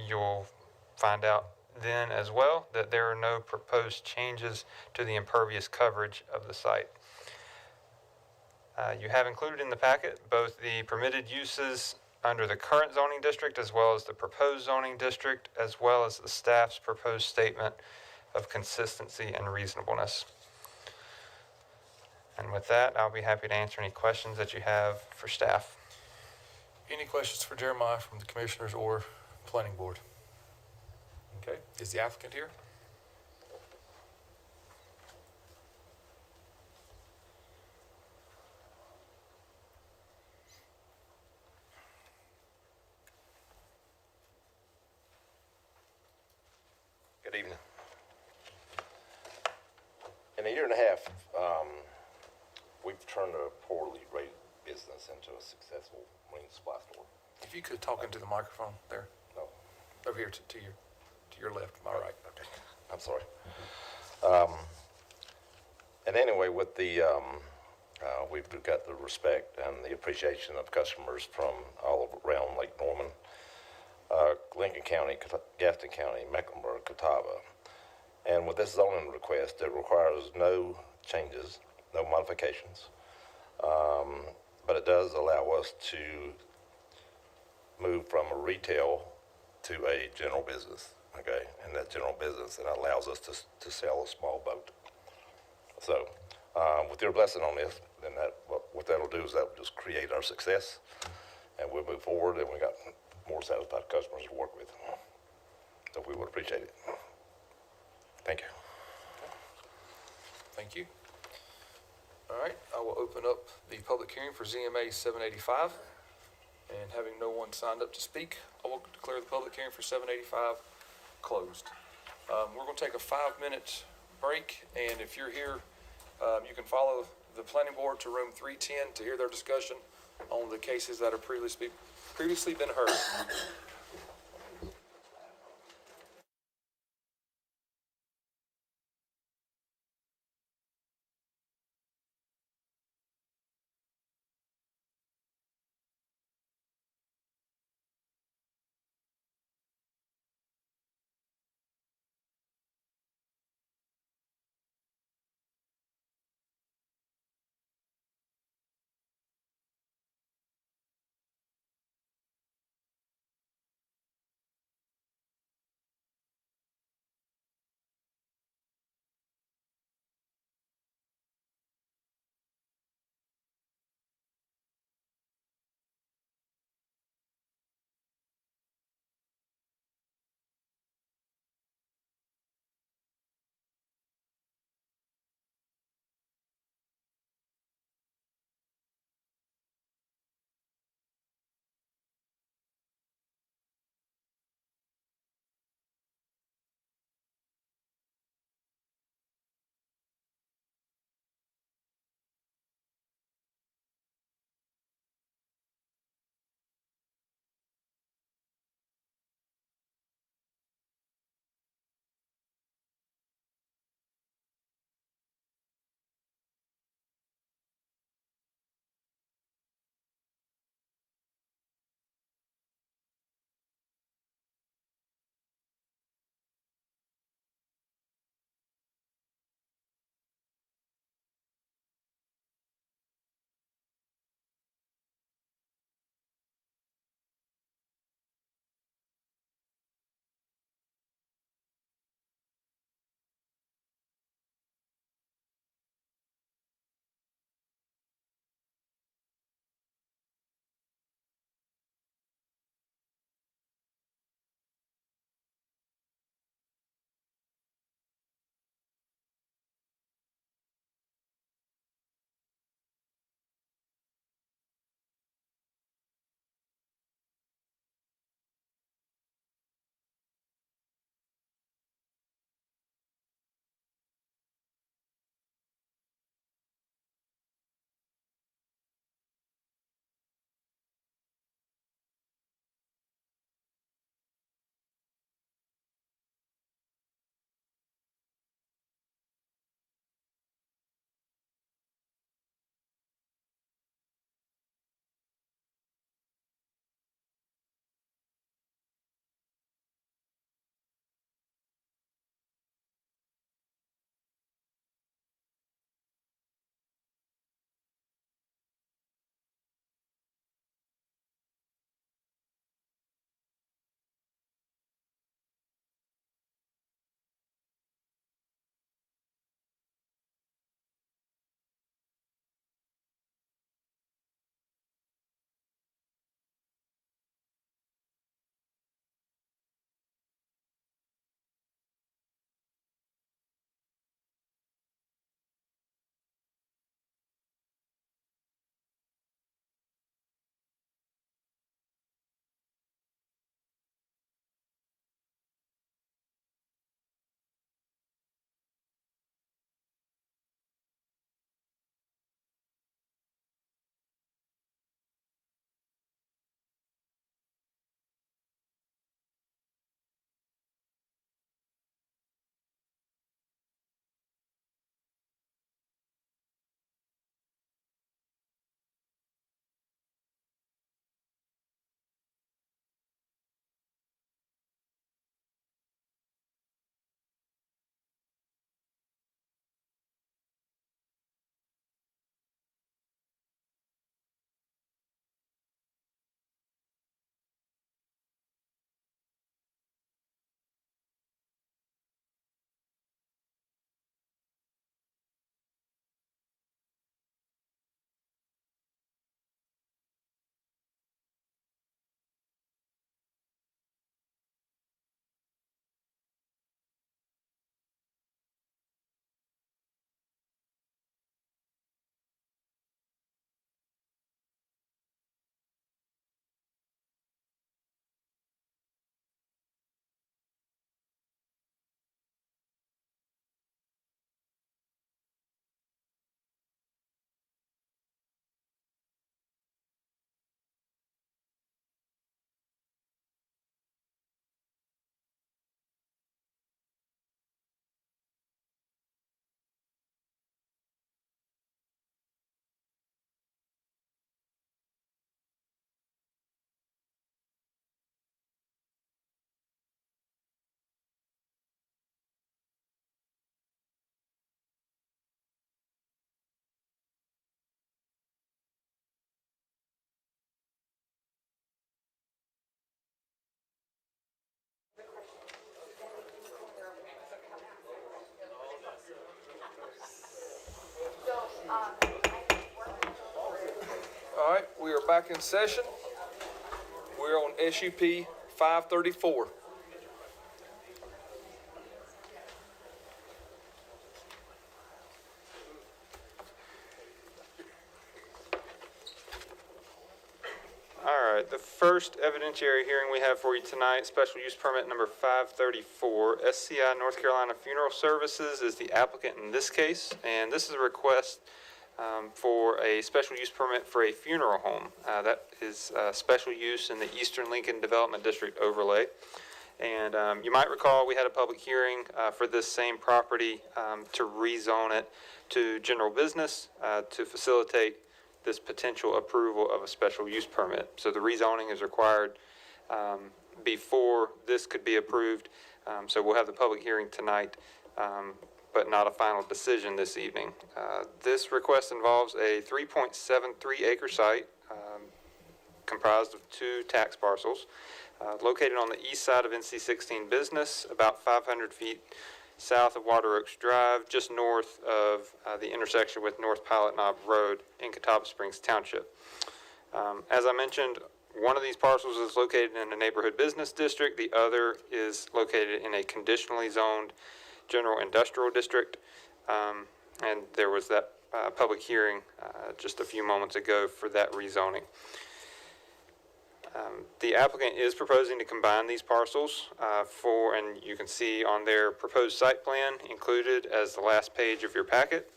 you'll find out then as well that there are no proposed changes to the impervious coverage of the site. You have included in the packet both the permitted uses under the current zoning district as well as the proposed zoning district, as well as the staff's proposed statement of consistency and reasonableness. And with that, I'll be happy to answer any questions that you have for staff. Any questions for Jeremiah from the commissioners or planning board? Okay, is the applicant here? Good evening. In a year and a half, we've turned a poorly rated business into a successful marine supply store. If you could talk into the microphone there. No. Over here to your left, my right. Okay. I'm sorry. And anyway, with the, we've got the respect and the appreciation of customers from all around Lake Norman, Lincoln County, Gaston County, Mecklenburg, Catawba. And with this zoning request, it requires no changes, no modifications, but it does allow us to move from a retail to a general business, okay? And that general business, it allows us to sell a small boat. So with your blessing on this, then what that'll do is that'll just create our success, and we'll move forward, and we got more satisfied customers to work with. So we would appreciate it. Thank you. Thank you. All right, I will open up the public hearing for ZMA 785. And having no one signed up to speak, I will declare the public hearing for 785 closed. We're going to take a 5-minute break, and if you're here, you can follow the planning board to room 310 to hear their discussion on the cases that have previously been heard. All right, we are back in session. We're on SUP 534. All right, the first evidentiary hearing we have for you tonight, special use permit number 534, SCI North Carolina Funeral Services is the applicant in this case, and this is a request for a special use permit for a funeral home. That is special use in the Eastern Lincoln Development District overlay. And you might recall we had a public hearing for this same property to rezone it to general business to facilitate this potential approval of a special use permit. So the rezoning is required before this could be approved. So we'll have the public hearing tonight, but not a final decision this evening. This request involves a 3.73 acre site comprised of 2 tax parcels located on the east side of NC 16 Business, about 500 feet south of Water Oaks Drive, just north of the intersection with North Pilot Knob Road in Catawba Springs Township. As I mentioned, one of these parcels is located in a neighborhood business district. The other is located in a conditionally zoned general industrial district. And there was that public hearing just a few moments ago for that rezoning. The applicant is proposing to combine these parcels and you can see on their proposed site plan included as the last page of your packet,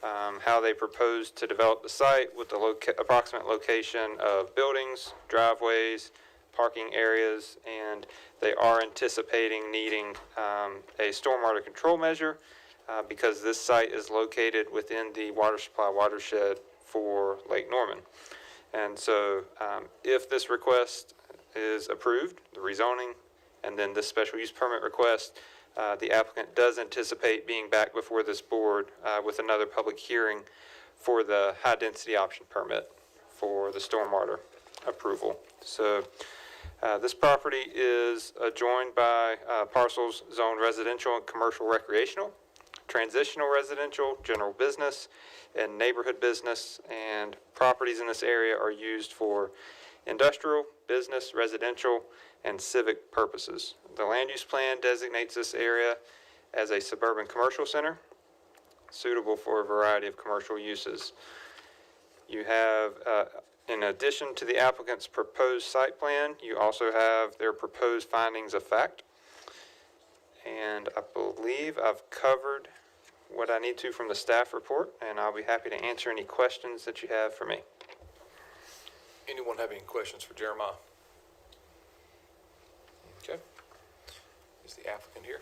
how they propose to develop the site with the approximate location of buildings, driveways, parking areas, and they are anticipating needing a stormwater control measure because this site is located within the water supply watershed for Lake Norman. And so if this request is approved, the rezoning, and then this special use permit request, the applicant does anticipate being back before this board with another public hearing for the high density option permit for the stormwater approval. So this property is adjoined by parcels zoned residential and commercial recreational, transitional residential, general business, and neighborhood business, and properties in this area are used for industrial, business, residential, and civic purposes. The land use plan designates this area as a suburban commercial center, suitable for a variety of commercial uses. You have, in addition to the applicant's proposed site plan, you also have their proposed findings of fact. And I believe I've covered what I need to from the staff report, and I'll be happy to answer any questions that you have for me. Anyone have any questions for Jeremiah? Okay. Is the applicant here?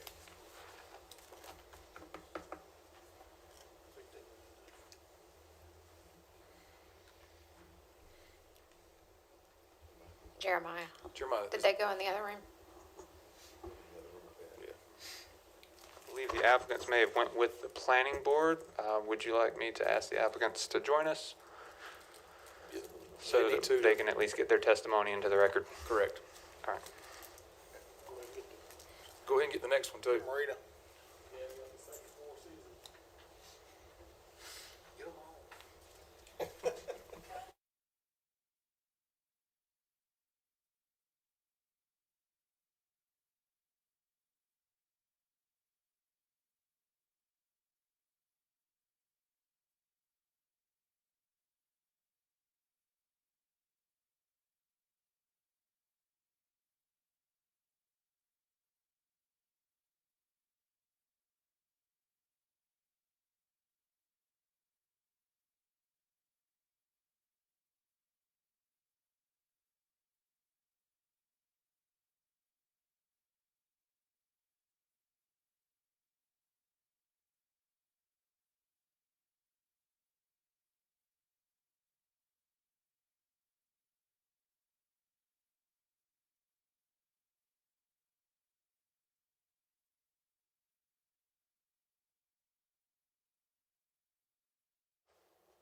Jeremiah. Jeremiah. Did they go in the other room? I believe the applicants may have went with the planning board. Would you like me to ask the applicants to join us? So that they can at least get their testimony into the record? Correct. All right. Go ahead and get the next one too. Marita.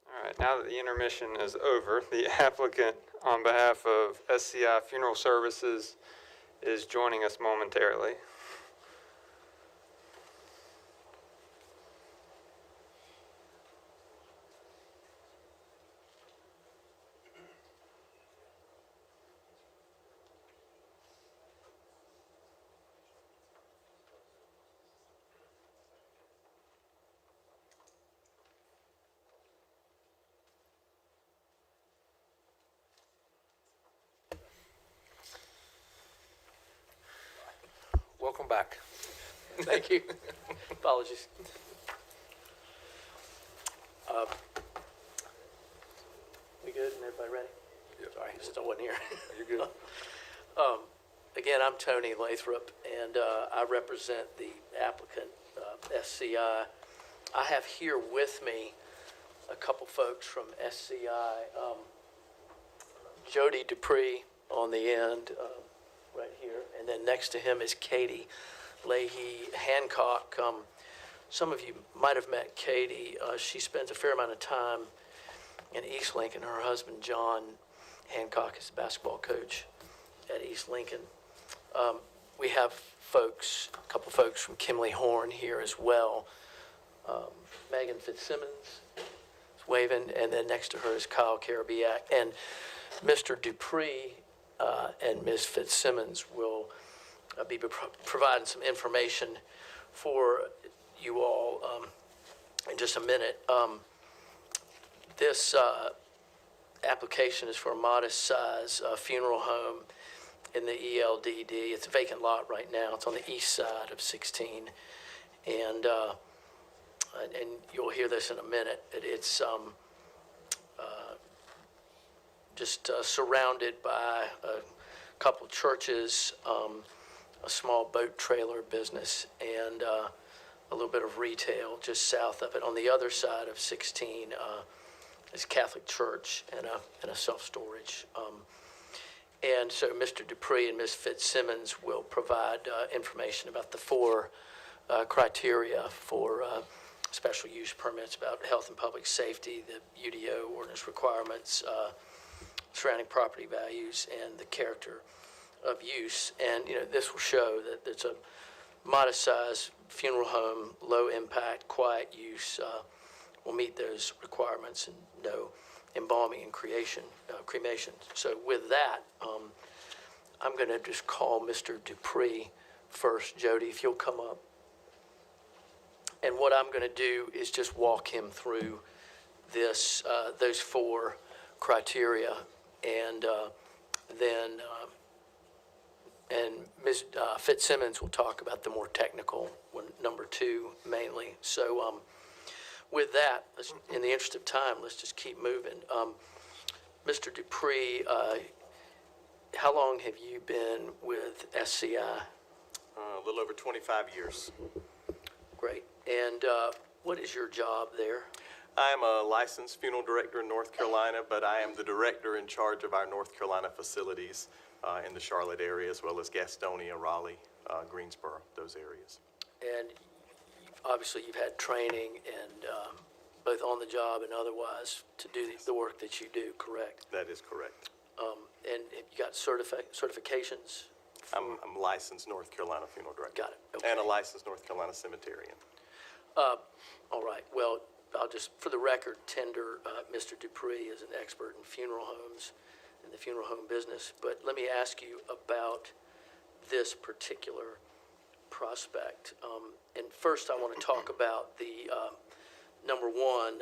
All right, now that the intermission is over, the applicant, on behalf of SCI Funeral Services, is joining us momentarily. welcome back. Thank you. Apologies. We good? And everybody ready? Sorry, still wasn't here. You're good. Again, I'm Tony Lathrop, and I represent the applicant, SCI. I have here with me a couple folks from SCI. Jody Dupree on the end, right here, and then next to him is Katie Leahy Hancock. Some of you might have met Katie. She spends a fair amount of time in East Lincoln. Her husband, John Hancock, is the basketball coach at East Lincoln. We have folks, a couple folks from Kimley Horn here as well. Megan Fitzsimmons is waving, and then next to her is Kyle Karabiak. And Mr. Dupree and Ms. Fitzsimmons will be providing some information for you all in just a minute. This application is for a modest size funeral home in the ELDD. It's a vacant lot right now. It's on the east side of 16. And you'll hear this in a minute. It's just surrounded by a couple churches, a small boat trailer business, and a little bit of retail just south of it. On the other side of 16 is Catholic Church and a self-storage. And so Mr. Dupree and Ms. Fitzsimmons will provide information about the four criteria for special use permits, about health and public safety, the UDO ordinance requirements, surrounding property values, and the character of use. And this will show that it's a modest size funeral home, low impact, quiet use, will meet those requirements, and no embalming and cremation. So with that, I'm going to just call Mr. Dupree first. Jody, if you'll come up. And what I'm going to do is just walk him through this, those four criteria, and then Ms. Fitzsimmons will talk about the more technical one, number two mainly. So with that, in the interest of time, let's just keep moving. Mr. Dupree, how long have you been with SCI? A little over 25 years. Great. And what is your job there? I am a licensed funeral director in North Carolina, but I am the director in charge of our North Carolina facilities in the Charlotte area, as well as Gastonia, Raleigh, Greensboro, those areas. And obviously you've had training and both on the job and otherwise to do the work that you do, correct? That is correct. And you got certifications? I'm licensed North Carolina funeral director. Got it. Okay. And a licensed North Carolina cemeterian. All right. Well, I'll just, for the record, tender Mr. Dupree is an expert in funeral homes and the funeral home business. But let me ask you about this particular prospect. And first, I want to talk about the number one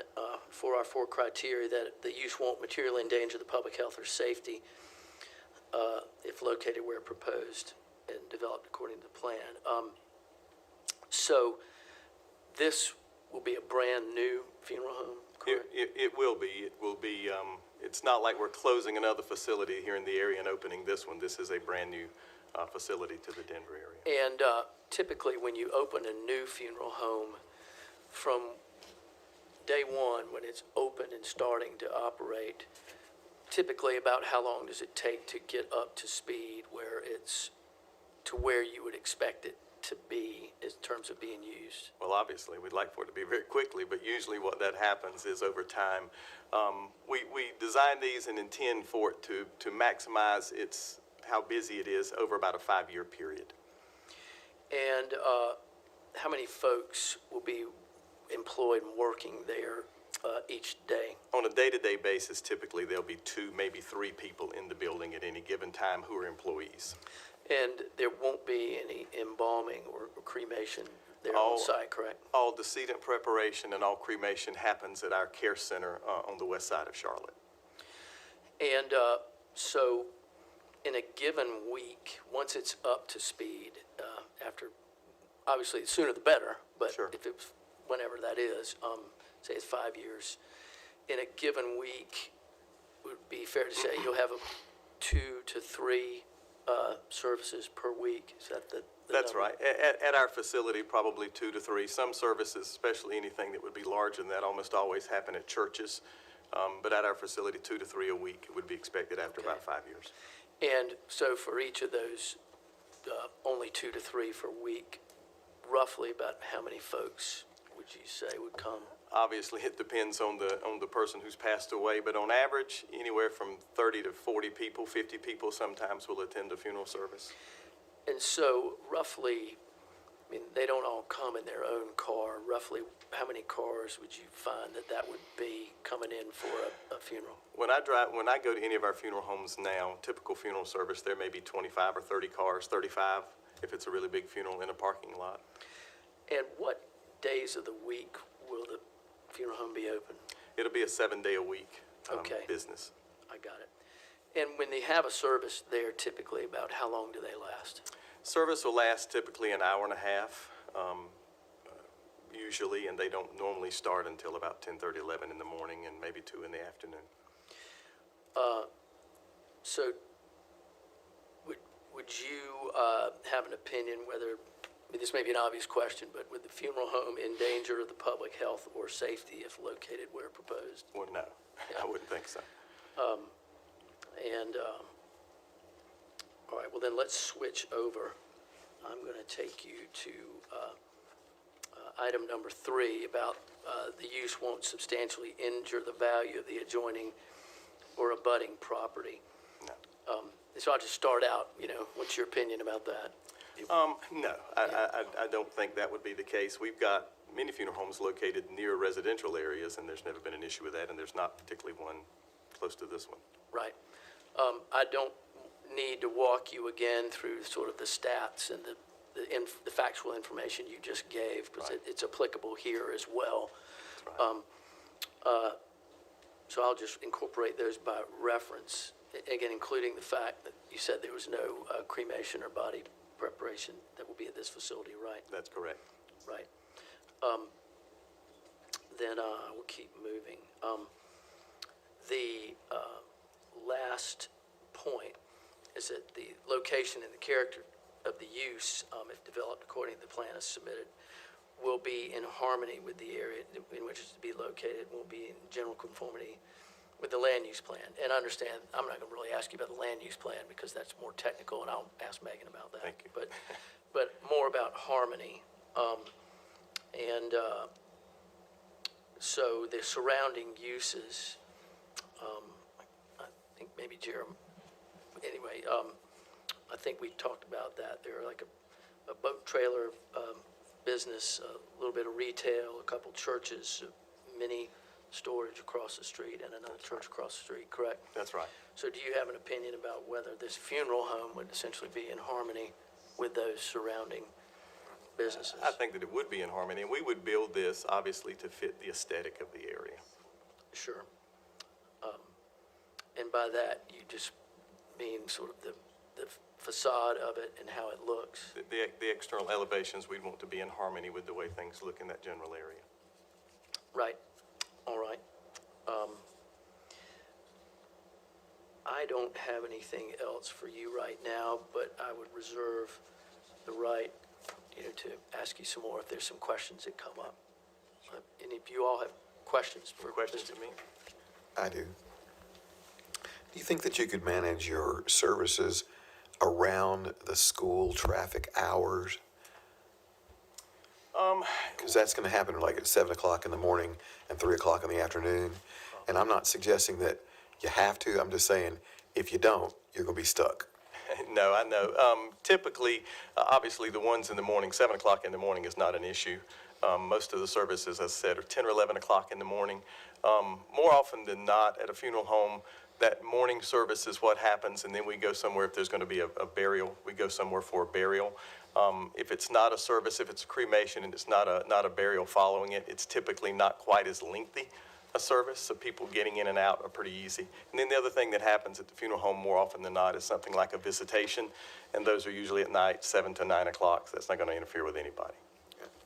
for our four criteria, that the use won't materially endanger the public health or safety if located where proposed and developed according to the plan. So this will be a brand new funeral home, correct? It will be. It will be. It's not like we're closing another facility here in the area and opening this one. This is a brand new facility to the Denver area. And typically when you open a new funeral home, from day one when it's open and starting to operate, typically about how long does it take to get up to speed where it's to where you would expect it to be in terms of being used? Well, obviously, we'd like for it to be very quickly, but usually what that happens is over time. We design these and intend for it to maximize how busy it is over about a 5-year period. And how many folks will be employed and working there each day? On a day-to-day basis, typically there'll be 2, maybe 3 people in the building at any given time who are employees. And there won't be any embalming or cremation there on site, correct? All decedent preparation and all cremation happens at our care center on the west side of Charlotte. And so in a given week, once it's up to speed, after, obviously, the sooner the better, but Sure. if it was whenever that is, say it's 5 years, in a given week, would it be fair to say you'll have 2 to 3 services per week? Is that the That's number? right. At our facility, probably 2 to 3. Some services, especially anything that would be larger than that, almost always happen at churches. But at our facility, 2 to 3 a week would be expected after about 5 years. And so for each of those, only 2 to 3 per week, roughly about how many folks would you say would come? Obviously, it depends on the person who's passed away, but on average, anywhere from 30 to 40 people, 50 people sometimes will attend a funeral service. And so roughly, I mean, they don't all come in their own car. Roughly, how many cars would you find that would be coming in for a funeral? When I go to any of our funeral homes now, typical funeral service, there may be 25 or 30 cars, 35 if it's a really big funeral in a parking lot. And what days of the week will the funeral home be open? It'll be a 7-day-a-week business. I got it. And when they have a service there, typically about how long do they last? Service will last typically an hour and a half, usually, and they don't normally start until about 10:30, 11 in the morning, and maybe 2 in the afternoon. So would you have an opinion whether, I mean, this may be an obvious question, but would the funeral home endanger the public health or safety if located where proposed? Well, no, I wouldn't think so. All right, well then let's switch over. I'm going to take you to item number 3 about the use won't substantially injure the value of the adjoining or abutting property. No. So I'll just start out, what's your opinion about that? No, I don't think that would be the case. We've got many funeral homes located near residential areas, and there's never been an issue with that, and there's not particularly one close to this one. Right. I don't need to walk you again through sort of the stats and the factual information you just gave, because it's applicable here as well. So I'll just incorporate those by reference, again, including the fact that you said there was no cremation or body preparation that will be at this facility, right? That's correct. Right. Then we'll keep moving. The last point is that the location and the character of the use, if developed according to the plan as submitted, will be in harmony with the area in which it's to be located, will be in general conformity with the land use plan. And I understand, I'm not going to really ask you about the land use plan because that's more technical, and I'll ask Megan about that. Thank you. But more about harmony. So the surrounding uses, I think maybe Jeremy, anyway, I think we talked about that. There are like a boat trailer business, a little bit of retail, a couple churches, mini storage across the street, and another church across the street, correct? That's right. So do you have an opinion about whether this funeral home would essentially be in harmony with those surrounding businesses? I think that it would be in harmony, and we would build this, obviously, to fit the aesthetic of the area. Sure. And by that, you just mean sort of the facade of it and how it looks? The external elevations, we'd want to be in harmony with the way things look in that general area. Right. All right. I don't have anything else for you right now, but I would reserve the right, to ask you some more if there's some questions that come up. Any of you all have questions for questions to me? I do. Do you think that you could manage your services around the school traffic hours? Because that's going to happen like at 7 o'clock in the morning and 3 o'clock in the afternoon. And I'm not suggesting that you have to. I'm just saying if you don't, you're going to be stuck. No, I know. Typically, obviously, the ones in the morning, 7 o'clock in the morning is not an issue. Most of the services, as I said, are 10 or 11 o'clock in the morning. More often than not, at a funeral home, that morning service is what happens, and then we go somewhere. If there's going to be a burial, we go somewhere for a burial. If it's not a service, if it's a cremation and it's not a burial following it, it's typically not quite as lengthy. a service, so people getting in and out are pretty easy. And then the other thing that happens at the funeral home more often than not is something like a visitation, and those are usually at night, 7 to 9 o'clock, so that's not going to interfere with anybody.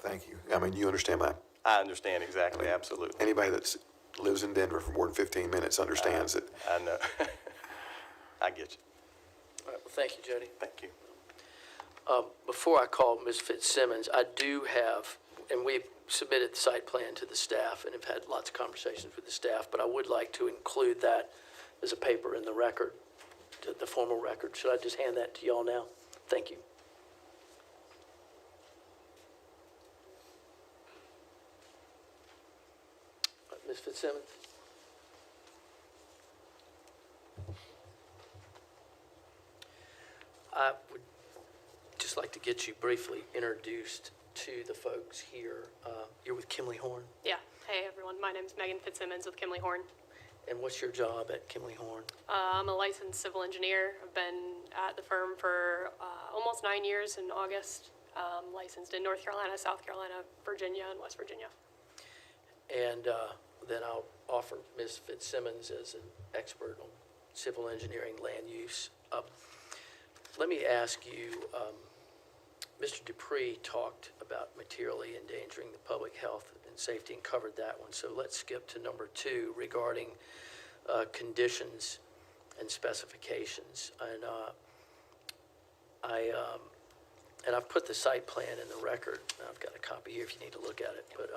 Thank you. I mean, you understand I understand exactly, absolutely. anybody that lives in Denver for more than 15 minutes understands it. I know. I get you. All right, well, thank you, Jody. Thank you. Before I call Ms. Fitzsimmons, I do have, and we've submitted the site plan to the staff and have had lots of conversations with the staff, but I would like to include that as a paper in the record, the formal record. Should I just hand that to y'all now? Thank you. Ms. Fitzsimmons? I would just like to get you briefly introduced to the folks here. You're with Kimley Horn, Yeah. Hey, everyone. My name's Megan Fitzsimmons with Kimley Horn. and what's your job at Kimley Horn? I'm a licensed civil engineer. I've been at the firm for almost 9 years in August. Licensed in North Carolina, South Carolina, Virginia, and West Virginia. And then I'll offer Ms. Fitzsimmons as an expert on civil engineering land use. Let me ask you, Mr. Dupree talked about materially endangering the public health and safety and covered that one. So let's skip to number 2 regarding conditions and specifications. And I've put the site plan in the record. I've got a copy here if you need to look at it. But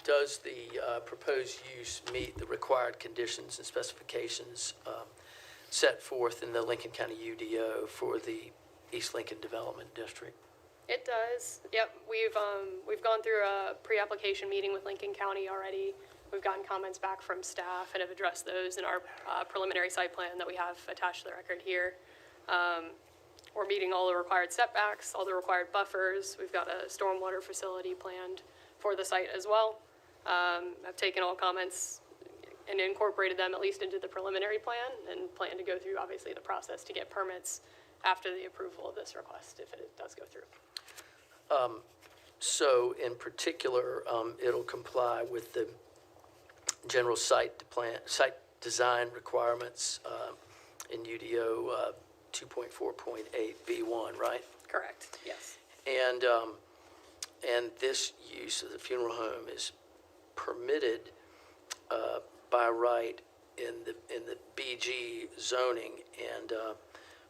does the proposed use meet the required conditions and specifications set forth in the Lincoln County UDO for the East Lincoln Development District? It does. Yep. We've gone through a pre-application meeting with Lincoln County already. We've gotten comments back from staff and have addressed those in our preliminary site plan that we have attached to the record here. We're meeting all the required setbacks, all the required buffers. We've got a stormwater facility planned for the site as well. I've taken all comments and incorporated them at least into the preliminary plan and plan to go through, obviously, the process to get permits after the approval of this request, if it does go through. So in particular, it'll comply with the general site design requirements in UDO 2.4.8B1, right? Correct, yes. And this use of the funeral home is permitted by right in the BG zoning and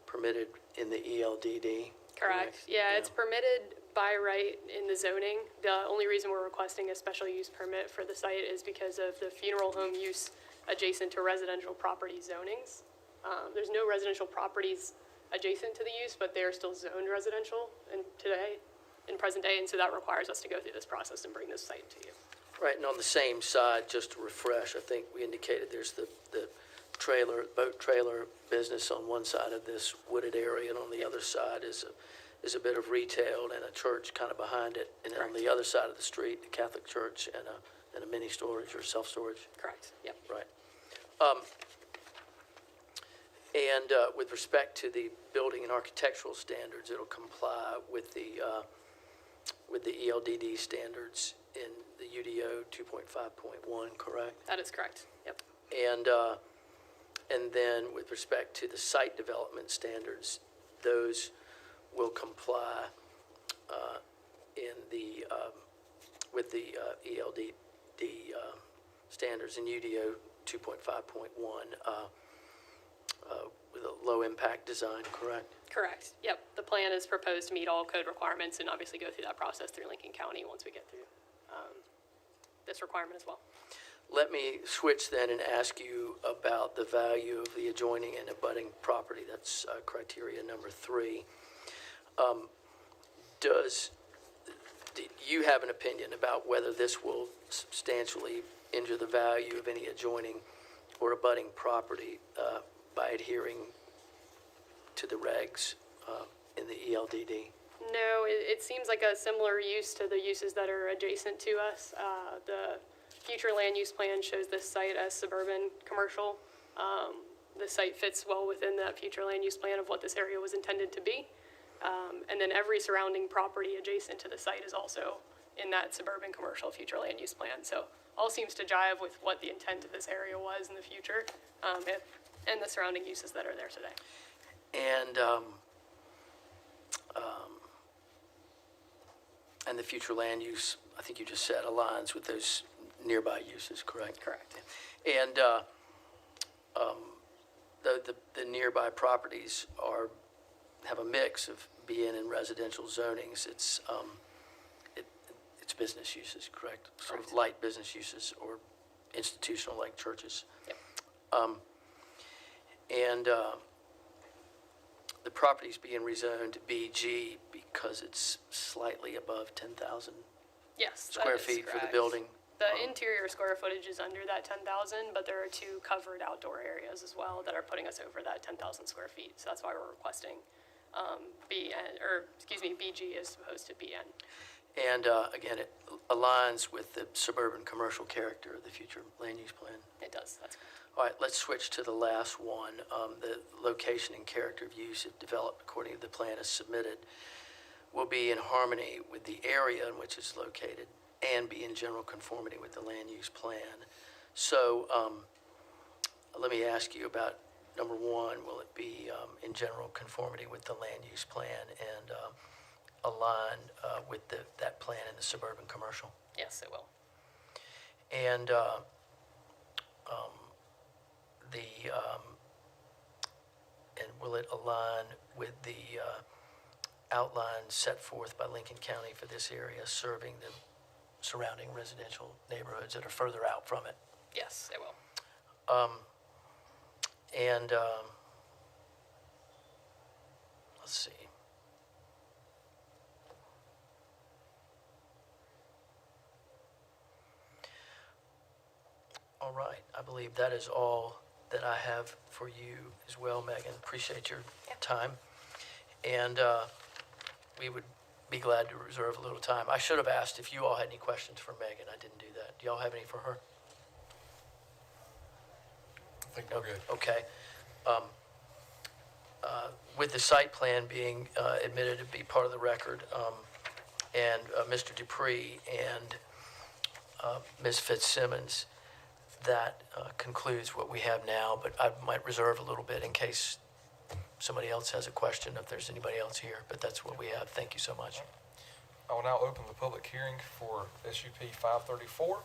permitted in the ELDD. Correct. Yeah, it's permitted by right in the zoning. The only reason we're requesting a special use permit for the site is because of the funeral home use adjacent to residential property zonings. There's no residential properties adjacent to the use, but they're still zoned residential in present day, and so that requires us to go through this process and bring this site to you. Right, and on the same side, just to refresh, I think we indicated there's the boat trailer business on one side of this wooded area, and on the other side is a bit of retail and a church kind of behind it. And then on the other side of the street, the Catholic church and a mini storage or self-storage. Correct, yep. Right. And with respect to the building and architectural standards, it'll comply with the ELDD standards in the UDO 2.5.1, correct? That is correct, yep. And then with respect to the site development standards, those will comply with the ELDD standards in UDO 2.5.1 with a low impact design, correct? Correct, yep. The plan is proposed to meet all code requirements and obviously go through that process through Lincoln County once we get through this requirement as well. Let me switch then and ask you about the value of the adjoining and abutting property. That's criteria number 3. Do you have an opinion about whether this will substantially injure the value of any adjoining or abutting property by adhering to the regs in the ELDD? No, it seems like a similar use to the uses that are adjacent to us. The future land use plan shows this site as suburban commercial. The site fits well within that future land use plan of what this area was intended to be. And then every surrounding property adjacent to the site is also in that suburban commercial future land use plan. So all seems to jive with what the intent of this area was in the future, and the surrounding uses that are there today. And the future land use, I think you just said, aligns with those nearby uses, correct? Correct. And the nearby properties have a mix of BN and residential zonings. It's business uses, correct? Sort of light business uses or institutional like churches. Yep. The property's being rezoned to BG because it's slightly above 10,000 Yes, that square is feet for the correct. building. The interior square footage is under that 10,000, but there are 2 covered outdoor areas as well that are putting us over that 10,000 square feet. So that's why we're requesting BG as opposed to BN. And again, it aligns with the suburban commercial character of the future land use plan. It does, that's correct. All right, let's switch to the last one. The location and character of use, if developed according to the plan as submitted, will be in harmony with the area in which it's located and be in general conformity with the land use plan. So let me ask you about number one, will it be in general conformity with the land use plan and align with that plan in the suburban commercial? Yes, it will. And and will it align with the outlines set forth by Lincoln County for this area, serving the surrounding residential neighborhoods that are further out from it? Yes, it will. Let's see. All right, I believe that is all that I have for you as well, Megan. Appreciate your time. And we would be glad to reserve a little time. I should have asked if you all had any questions for Megan. I didn't do that. Do y'all have any for her? I think we're good. Okay. With the site plan being admitted to be part of the record, and Mr. Dupree and Ms. Fitzsimmons, that concludes what we have now, but I might reserve a little bit in case somebody else has a question, if there's anybody else here, but that's what we have. Thank you so much. I will now open the public hearing for SUP 534.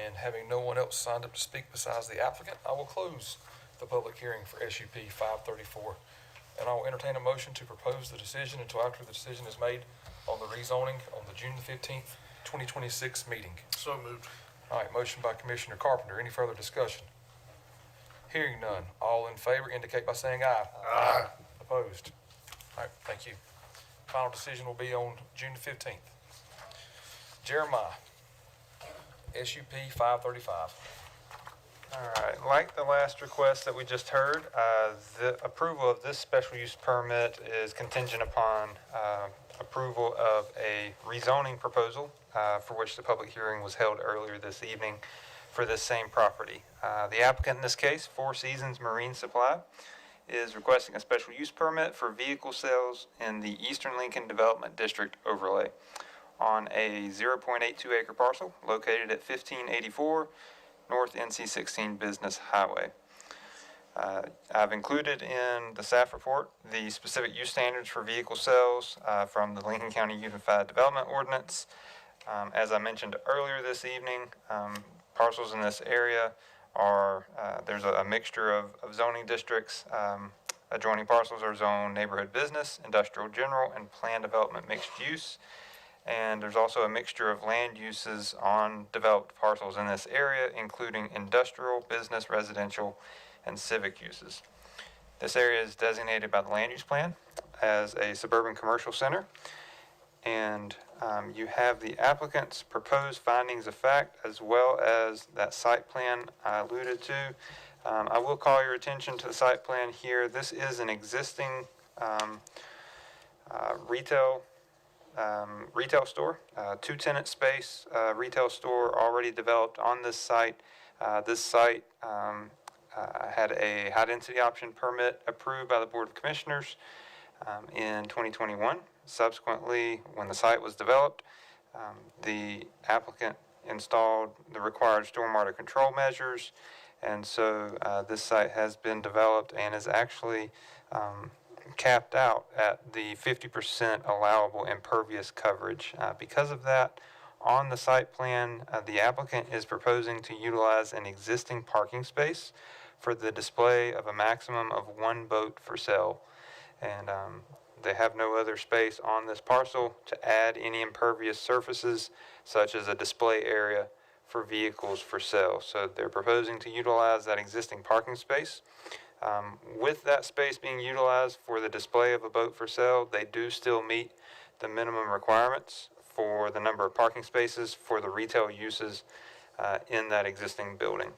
And having no one else signed up to speak besides the applicant, I will close the public hearing for SUP 534. And I will entertain a motion to propose the decision until after the decision is made on the rezoning on the June the 15th, 2026 meeting. So moved. All right, motion by Commissioner Carpenter. Any further discussion? Hearing none. All in favor indicate by saying aye. Aye. Opposed? All right, thank you. Final decision will be on June the 15th. Jeremiah, SUP 535. All right, like the last request that we just heard, the approval of this special use permit is contingent upon approval of a rezoning proposal for which the public hearing was held earlier this evening for this same property. The applicant in this case, Four Seasons Marine Supply, is requesting a special use permit for vehicle sales in the Eastern Lincoln Development District overlay on a 0.82 acre parcel located at 1584 North NC 16 Business Highway. I've included in the staff report the specific use standards for vehicle sales from the Lincoln County Unified Development Ordinance. As I mentioned earlier this evening, parcels in this area are, there's a mixture of zoning districts. Adjoining parcels are zoned neighborhood business, industrial general, and planned development mixed use. And there's also a mixture of land uses on developed parcels in this area, including industrial, business, residential, and civic uses. This area is designated by the land use plan as a suburban commercial center. And you have the applicant's proposed findings of fact as well as that site plan I alluded to. I will call your attention to the site plan here. This is an existing retail store, 2-tenant space retail store already developed on this site. This site had a high density option permit approved by the Board of Commissioners. in 2021. Subsequently, when the site was developed, the applicant installed the required stormwater control measures, and so this site has been developed and is actually capped out at the 50% allowable impervious coverage. Because of that, on the site plan, the applicant is proposing to utilize an existing parking space for the display of a maximum of 1 boat for sale. And they have no other space on this parcel to add any impervious surfaces, such as a display area for vehicles for sale. So they're proposing to utilize that existing parking space. With that space being utilized for the display of a boat for sale, they do still meet the minimum requirements for the number of parking spaces for the retail uses in that existing building.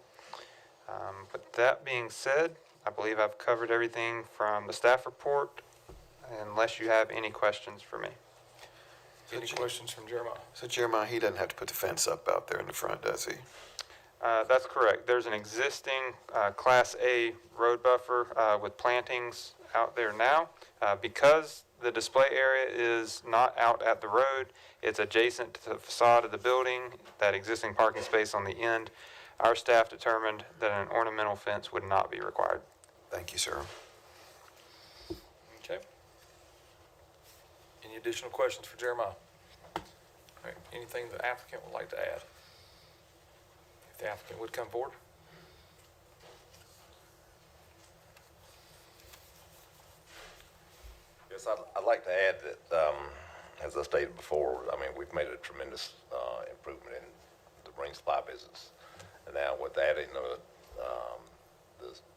But that being said, I believe I've covered everything from the staff report, unless you have any questions for me. Any questions from Jeremiah? So Jeremiah, he doesn't have to put the fence up out there in the front, does he? That's correct. There's an existing Class A road buffer with plantings out there now. Because the display area is not out at the road, it's adjacent to the facade of the building, that existing parking space on the end, our staff determined that an ornamental fence would not be required. Thank you, sir. Okay. Any additional questions for Jeremiah? All right, anything the applicant would like to add? If the applicant would come forward. Yes, I'd like to add that, as I stated before, I mean, we've made a tremendous improvement in the marine supply business. And now with adding the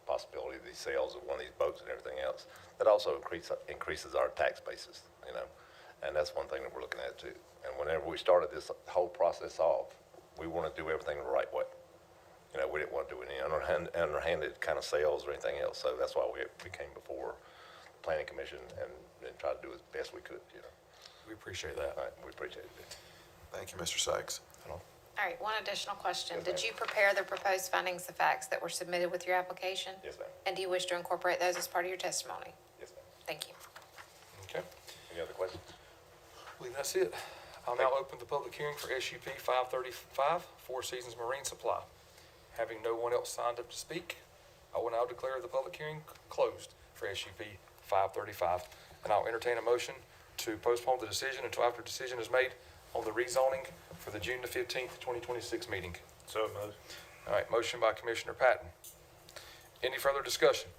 possibility of these sales of one of these boats and everything else, that also increases our tax basis, you know. And that's one thing that we're looking at too. And whenever we started this whole process off, we want to do everything the right way. You know, we didn't want to do any underhanded kind of sales or anything else. So that's why we came before the Planning Commission and tried to do as best we could, you know. We appreciate that. All right, we appreciate it. Thank you, Mr. Sykes. All right, one additional question. Did you prepare the proposed findings of facts that were submitted with your application? Yes, ma'am. And do you wish to incorporate those as part of your testimony? Yes, ma'am. Thank you. Okay. Any other questions? I believe that's it. I'll now open the public hearing for SUP 535, Four Seasons Marine Supply. Having no one else signed up to speak, I will now declare the public hearing closed for SUP 535. And I'll entertain a motion to postpone the decision until after decision is made on the rezoning for the June the 15th, 2026 meeting. So moved. All right, motion by Commissioner Patton. Any further discussion?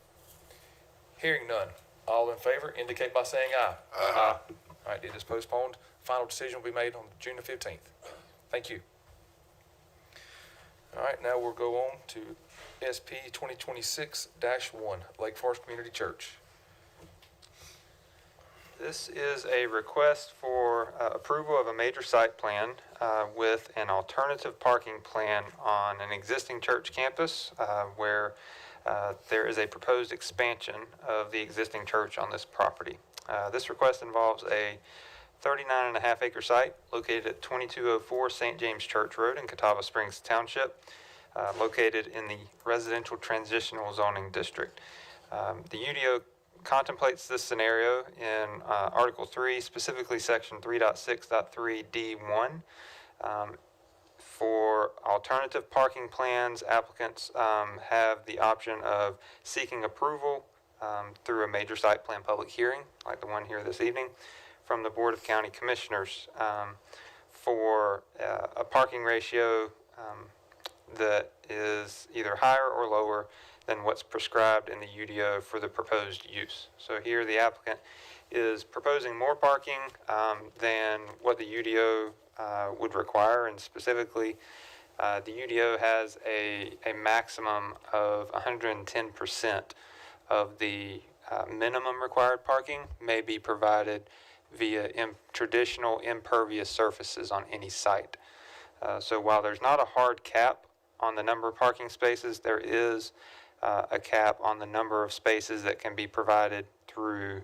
Hearing none. All in favor indicate by saying aye. Aye. All right, it is postponed. Final decision will be made on June the 15th. Thank you. All right, now we'll go on to SP 2026-1, Lake Forest Community Church. This is a request for approval of a major site plan with an alternative parking plan on an existing church campus where there is a proposed expansion of the existing church on this property. This request involves a 39.5 acre site located at 2204 St. James Church Road in Catawba Springs Township, located in the residential transitional zoning district. The UDO contemplates this scenario in Article 3, specifically Section 3.6.3D1. For alternative parking plans, applicants have the option of seeking approval through a major site plan public hearing, like the one here this evening, from the Board of County Commissioners for a parking ratio that is either higher or lower than what's prescribed in the UDO for the proposed use. So here the applicant is proposing more parking than what the UDO would require, and specifically the UDO has a maximum of 110% of the minimum required parking may be provided via traditional impervious surfaces on any site. So while there's not a hard cap on the number of parking spaces, there is a cap on the number of spaces that can be provided through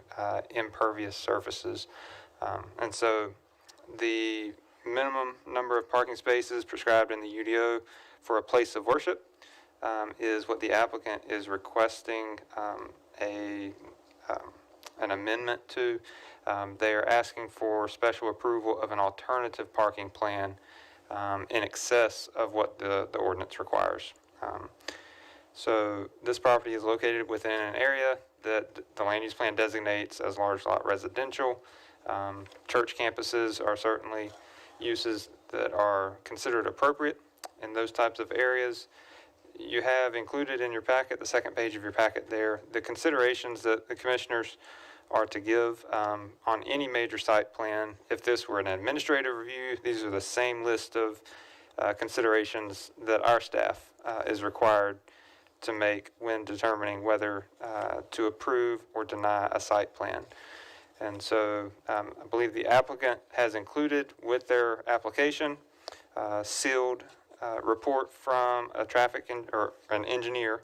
impervious surfaces. And so the minimum number of parking spaces prescribed in the UDO for a place of worship is what the applicant is requesting a an amendment to. They are asking for special approval of an alternative parking plan in excess of what the ordinance requires. So this property is located within an area that the land use plan designates as large lot residential. Church campuses are certainly uses that are considered appropriate in those types of areas. You have included in your packet, the second page of your packet there, the considerations that the commissioners are to give on any major site plan. If this were an administrative review, these are the same list of considerations that our staff is required to make when determining whether to approve or deny a site plan. And so I believe the applicant has included with their application sealed report from a or an engineer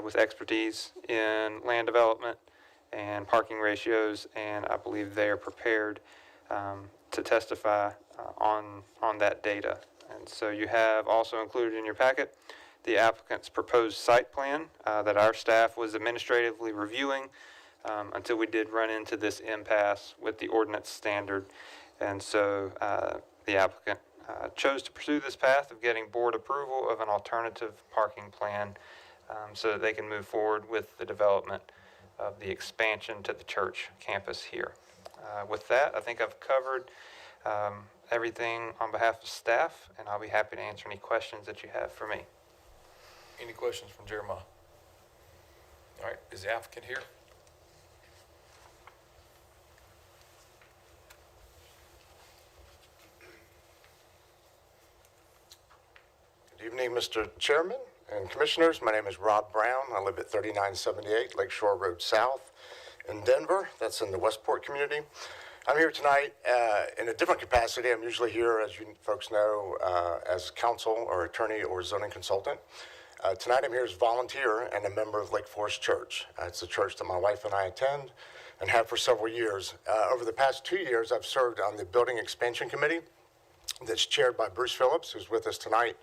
with expertise in land development and parking ratios, and I believe they are prepared to testify on that data. And so you have also included in your packet the applicant's proposed site plan that our staff was administratively reviewing until we did run into this impasse with the ordinance standard. And so the applicant chose to pursue this path of getting board approval of an alternative parking plan so that they can move forward with the development of the expansion to the church campus here. With that, I think I've covered everything on behalf of staff, and I'll be happy to answer any questions that you have for me. Any questions from Jeremiah? All right, is the applicant here? Good evening, Mr. Chairman and Commissioners. My name is Rob Brown. I live at 3978 Lakeshore Road South in Denver. That's in the Westport community. I'm here tonight in a different capacity. I'm usually here, as you folks know, as counsel or attorney or zoning consultant. Tonight I'm here as volunteer and a member of Lake Forest Church. It's a church that my wife and I attend and have for several years. Over the past 2 years, I've served on the Building Expansion Committee that's chaired by Bruce Phillips, who's with us tonight,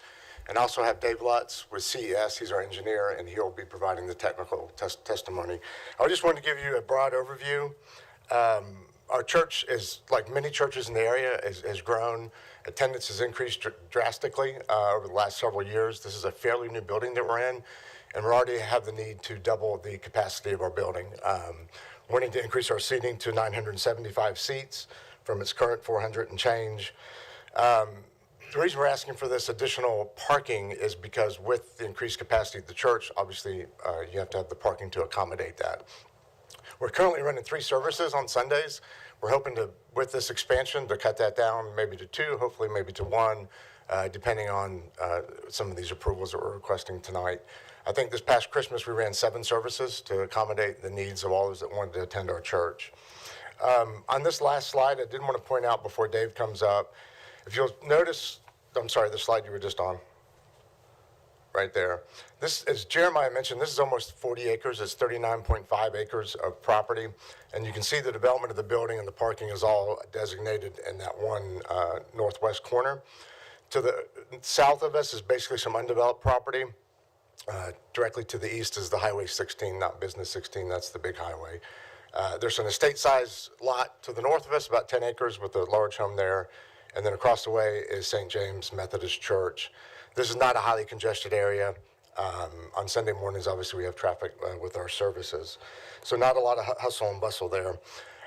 and also have Dave Lutz with CES. He's our engineer, and he'll be providing the technical testimony. I just wanted to give you a broad overview. Our church is, like many churches in the area, has grown. Attendance has increased drastically over the last several years. This is a fairly new building that we're in, and we already have the need to double the capacity of our building. Wanting to increase our seating to 975 seats from its current 400 and change. The reason we're asking for this additional parking is because with the increased capacity of the church, obviously you have to have the parking to accommodate that. We're currently running 3 services on Sundays. We're hoping to, with this expansion, to cut that down maybe to 2, hopefully maybe to 1, depending on some of these approvals that we're requesting tonight. I think this past Christmas we ran 7 services to accommodate the needs of all those that wanted to attend our church. On this last slide, I did want to point out before Dave comes up, if you'll notice, I'm sorry, the slide you were just on, right there. This, as Jeremiah mentioned, this is almost 40 acres. It's 39.5 acres of property. And you can see the development of the building and the parking is all designated in that one northwest corner. To the south of us is basically some undeveloped property. Directly to the east is the Highway 16, not Business 16. That's the big highway. There's an estate-size lot to the north of us, about 10 acres with a large home there. And then across the way is St. James Methodist Church. This is not a highly congested area. On Sunday mornings, obviously, we have traffic with our services. So not a lot of hustle and bustle there.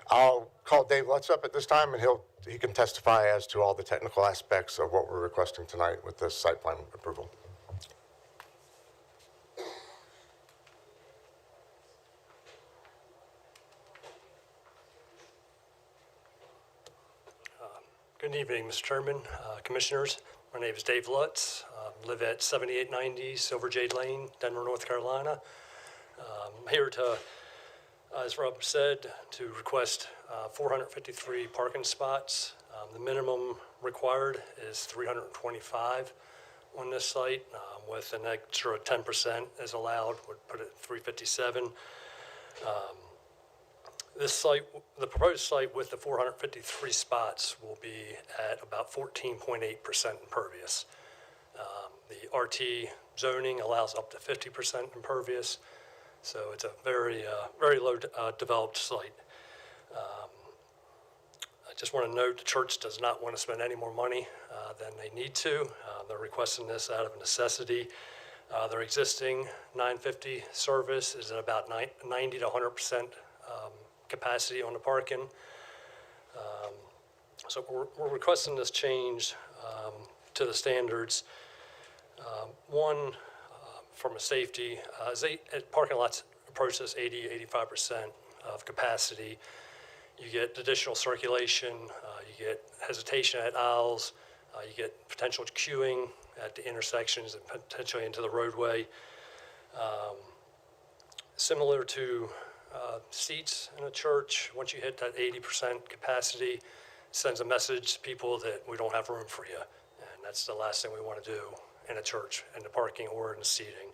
I'll call Dave Lutz up at this time, and he can testify as to all the technical aspects of what we're requesting tonight with this site plan approval. Good evening, Mr. Chairman, Commissioners. My name is Dave Lutz. Live at 7890 Silver Jade Lane, Denver, North Carolina. I'm here to, as Rob said, to request 453 parking spots. The minimum required is 325 on this site, with an extra 10% is allowed, would put it at 357. This site, the proposed site with the 453 spots will be at about 14.8% impervious. The RT zoning allows up to 50% impervious, so it's a very low developed site. I just want to note the church does not want to spend any more money than they need to. They're requesting this out of necessity. Their existing 950 service is at about 90 to 100% capacity on the parking. So we're requesting this change to the standards. One, from a safety, parking lots approach this 80, 85% of capacity. You get additional circulation, you get hesitation at aisles, you get potential queuing at the intersections and potentially into the roadway. Similar to seats in a church, once you hit that 80% capacity, it sends a message to people that we don't have room for you. And that's the last thing we want to do in a church, in the parking or in the seating.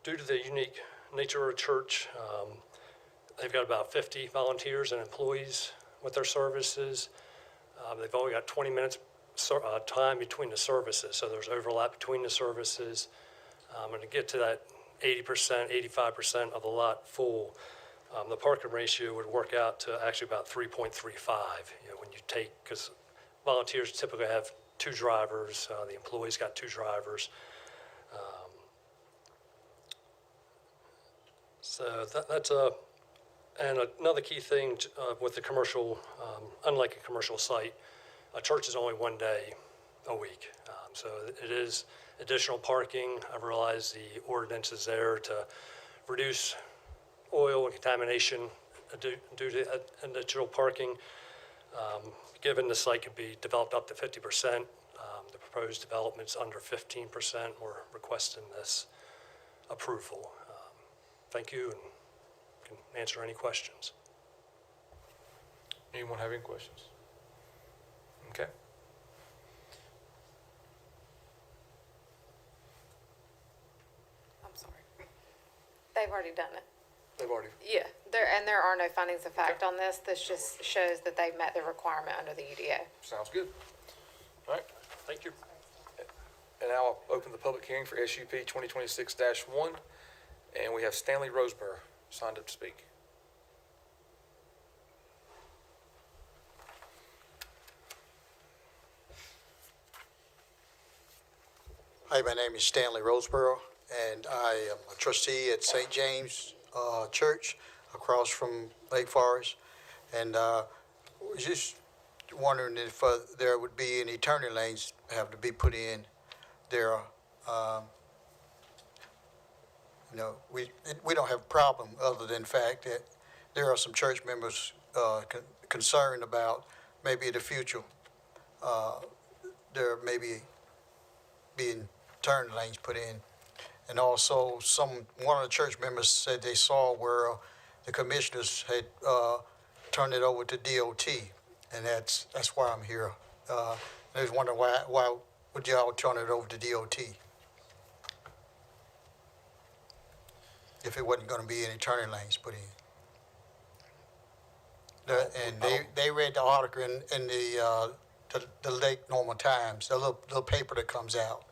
Due to the unique nature of a church, they've got about 50 volunteers and employees with their services. They've only got 20 minutes time between the services, so there's overlap between the services. And to get to that 80%, 85% of the lot full, the parking ratio would work out to actually about 3.35. When you take, because volunteers typically have 2 drivers, the employees got 2 drivers. So that's and another key thing with the commercial, unlike a commercial site, a church is only 1 day a week. So it is additional parking. I realize the ordinance is there to reduce oil and contamination due to additional parking. Given the site could be developed up to 50%, the proposed development's under 15%. We're requesting this approval. Thank you, and can answer any questions. Anyone have any questions? Okay. I'm sorry. They've already done it. They've already. Yeah, there are no findings of fact on this. This just shows that they've met the requirement under the UDO. Sounds good. All right. Thank you. And now I'll open the public hearing for SUP 2026-1. And we have Stanley Roseborough signed up to speak. Hi, my name is Stanley Roseborough, and I am a trustee at St. James Church across from Lake Forest. And was just wondering if there would be any turning lanes have to be put in there. We don't have a problem other than the fact that there are some church members concerned about maybe in the future there may be being turn lanes put in. And also one of the church members said they saw where the commissioners had turned it over to DOT, and that's why I'm here. I was wondering why would y'all turn it over to DOT if it wasn't going to be any turning lanes put in? And they read the article in the Lake Norman Times, the little paper that comes out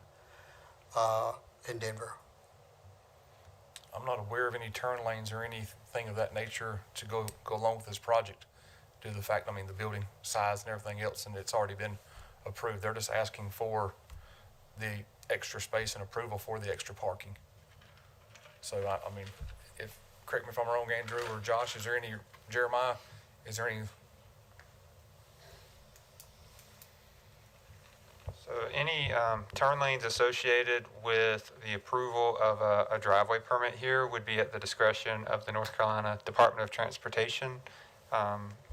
in Denver. I'm not aware of any turn lanes or anything of that nature to go along with this project due to the fact, the building size and everything else, and it's already been approved. They're just asking for the extra space and approval for the extra parking. So, correct me if I'm wrong, Andrew or Josh, Jeremiah, is there any? So any turn lanes associated with the approval of a driveway permit here would be at the discretion of the North Carolina Department of Transportation.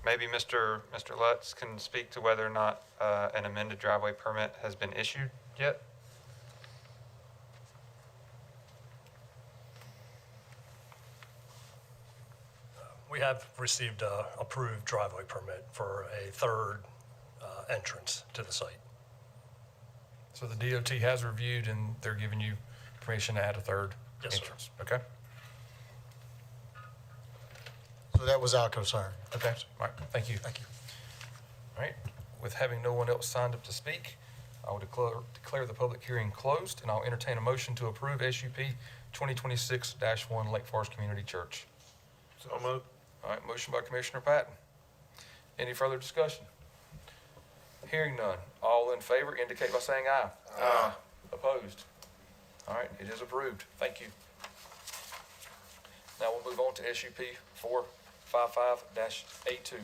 Maybe Mr. Lutz can speak to whether or not an amended driveway permit has been issued yet. We have received an approved driveway permit for a third entrance to the site. So the DOT has reviewed and they're giving you permission to add a third entrance? Okay. So that was our concern. Okay. All right. Thank you. Thank you. All right. With having no one else signed up to speak, I will declare the public hearing closed, and I'll entertain a motion to approve SUP 2026-1 Lake Forest Community Church. So moved. All right, motion by Commissioner Patton. Any further discussion? Hearing none. All in favor indicate by saying aye. Aye. Opposed? All right, it is approved. Thank you. Now we'll move on to SUP 455-A2.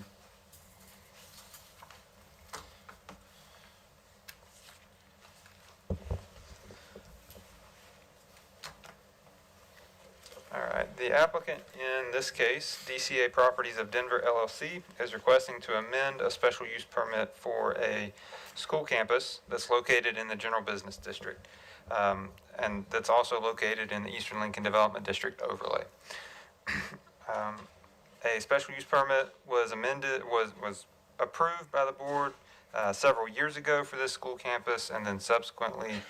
All right, the applicant in this case, DCA Properties of Denver LLC, is requesting to amend a special use permit for a school campus that's located in the General Business District, and that's also located in the Eastern Lincoln Development District overlay. A special use permit was approved by the board several years ago for this school campus, and then subsequently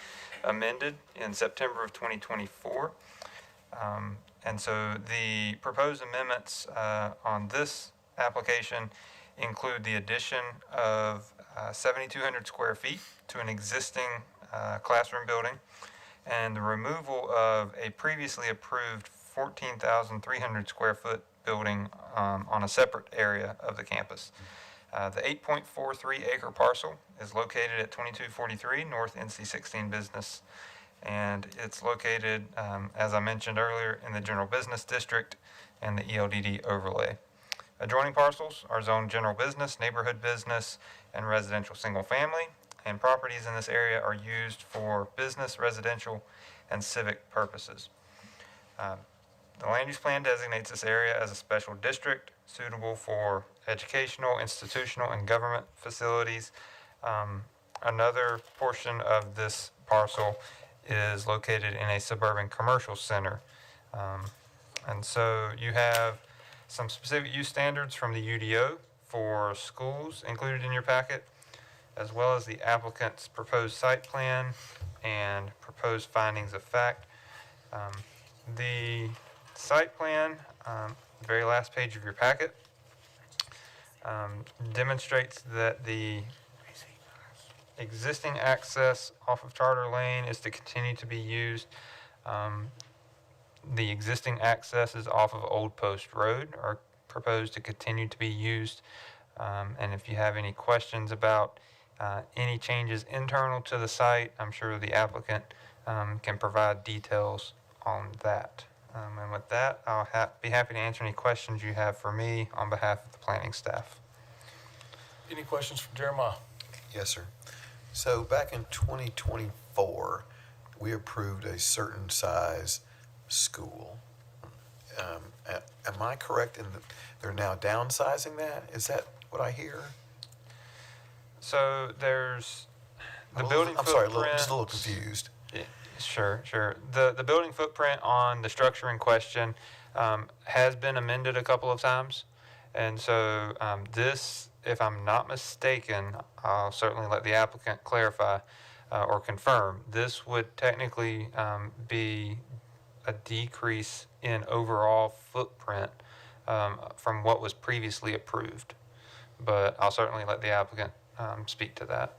amended in September of 2024. And so the proposed amendments on this application include the addition of 7,200 square feet to an existing classroom building, and the removal of a previously approved 14,300 square foot building on a separate area of the campus. The 8.43 acre parcel is located at 2243 North NC 16 Business, and it's located, as I mentioned earlier, in the General Business District and the ELDD overlay. Adjoining parcels are zoned general business, neighborhood business, and residential single family, and properties in this area are used for business, residential, and civic purposes. The land use plan designates this area as a special district suitable for educational, institutional, and government facilities. Another portion of this parcel is located in a suburban commercial center. And so you have some specific use standards from the UDO for schools included in your packet, as well as the applicant's proposed site plan and proposed findings of fact. The site plan, the very last page of your packet, demonstrates that the existing access off of Charter Lane is to continue to be used. The existing accesses off of Old Post Road are proposed to continue to be used. And if you have any questions about any changes internal to the site, I'm sure the applicant can provide details on that. And with that, I'll be happy to answer any questions you have for me on behalf of the planning staff. Any questions from Jeremiah? Yes, sir. So back in 2024, we approved a certain size school. Am I correct in that they're now downsizing that? Is that what I hear? So there's the I'm building sorry, footprint. just a little confused. Yeah, sure. The building footprint on the structure in question has been amended a couple of times. And so this, if I'm not mistaken, I'll certainly let the applicant clarify or confirm, this would technically be a decrease in overall footprint from what was previously approved. But I'll certainly let the applicant speak to that.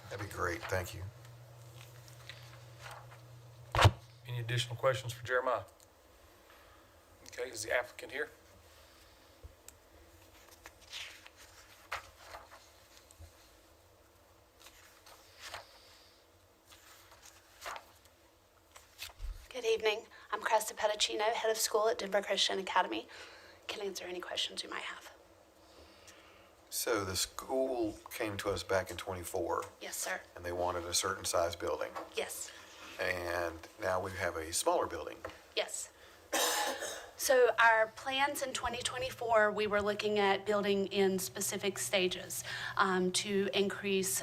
That'd be great. Thank you. Any additional questions for Jeremiah? Okay, is the applicant here? Good evening. I'm Cresta Pedicino, head of school at Denver Christian Academy. Can answer any questions you might have. So the school came to us back in '24, Yes, sir. and they wanted a certain size building. Yes. And now we have a smaller building. Yes. So our plans in 2024, we were looking at building in specific stages to increase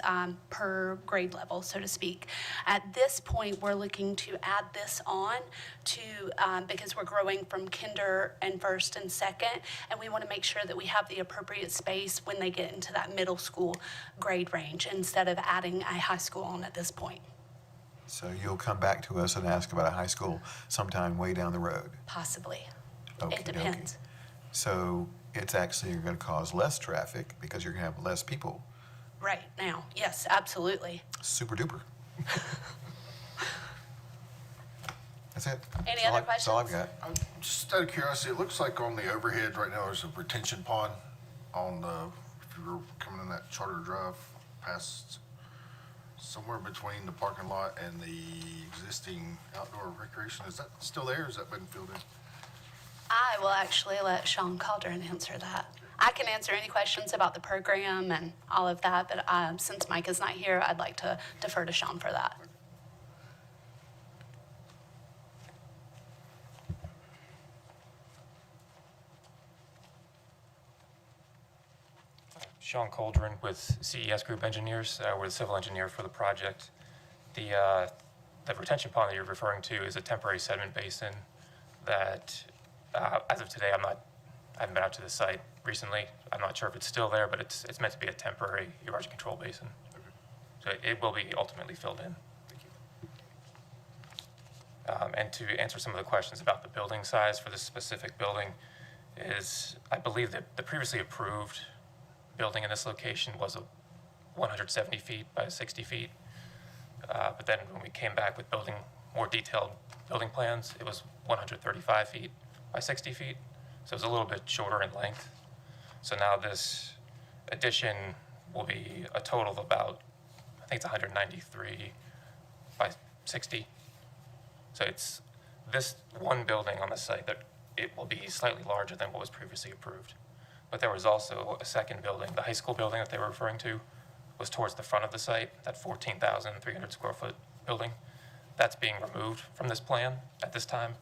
per grade level, so to speak. At this point, we're looking to add this on to, because we're growing from kinder and first and second, and we want to make sure that we have the appropriate space when they get into that middle school grade range instead of adding a high school on at this point. So you'll come back to us and ask about a high school sometime way down the road? Possibly. Okey It depends. dokey. So it's actually going to cause less traffic because you're going to have less people right now. Yes, absolutely. Super duper. That's it. Any That's all other That's all I've questions? got. Just out of curiosity, it looks like on the overhead right now, there's a retention pond on the, if you were coming in that Charter Drive past somewhere between the parking lot and the existing outdoor recreation. Is that still there? Or has that been filled in? I will actually let Sean Calderon answer that. I can answer any questions about the program and all of that, but since Mike is not here, I'd like to defer to Sean for that. Sean Calderon with CES Group Engineers. We're the civil engineer for the project. The retention pond that you're referring to is a temporary sediment basin that, as of today, I haven't been out to the site recently. I'm not sure if it's still there, but it's meant to be a temporary erosion control basin. So it will be ultimately filled in. And to answer some of the questions about the building size for this specific building is, I believe that the previously approved building in this location was 170 feet by 60 feet. But then when we came back with more detailed building plans, it was 135 feet by 60 feet. So it was a little bit shorter in length. So now this addition will be a total of about, I think it's 193 by 60. So it's this one building on the site that it will be slightly larger than what was previously approved. But there was also a second building, the high school building that they were referring to, was towards the front of the site, that 14,300 square foot building. That's being removed from this plan at this time.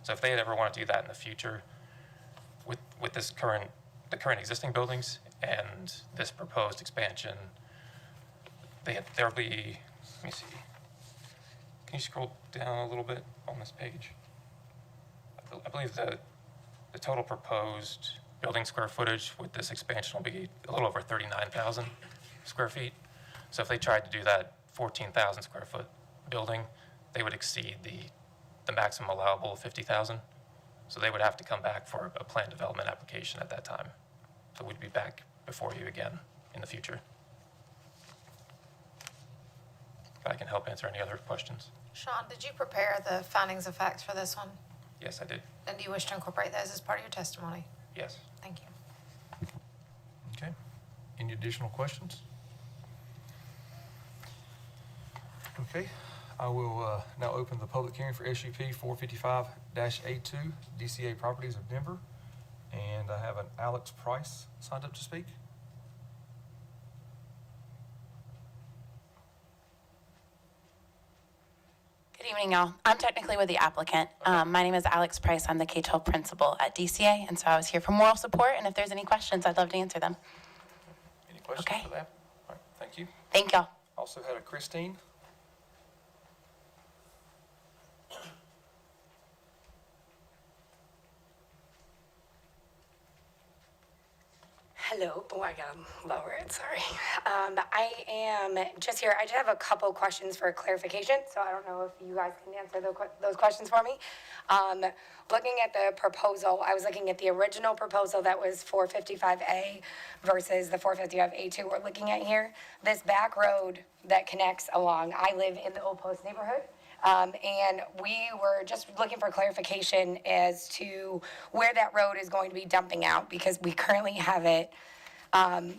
So if they ever want to do that in the future, with the current existing buildings and this proposed expansion, there'll be, let me see. Can you scroll down a little bit on this page? I believe the total proposed building square footage with this expansion will be a little over 39,000 square feet. So if they tried to do that 14,000 square foot building, they would exceed the maximum allowable of 50,000. So they would have to come back for a plan development application at that time. So we'd be back before you again in the future. If I can help answer any other questions. Sean, did you prepare the findings of facts for this one? Yes, I did. And do you wish to incorporate those as part of your testimony? Yes. Thank you. Okay. Any additional questions? Okay. I will now open the public hearing for SUP 455-A2, DCA Properties of Denver. And I have an Alex Price signed up to speak. Good evening, y'all. I'm technically with the applicant. My name is Alex Price. I'm the K-12 principal at DCA, and so I was here for moral support, and if there's any questions, I'd love to answer them. Any questions for that? All right, thank you. Thank y'all. Also had a Christine. Hello. Oh, I gotta lower it, sorry. I am just here, I just have a couple questions for clarification, so I don't know if you guys can answer those questions for me. Looking at the proposal, I was looking at the original proposal that was 455A versus the 455A2 we're looking at here. This back road that connects along, I live in the Old Post neighborhood. And we were just looking for clarification as to where that road is going to be dumping out, because we currently have it,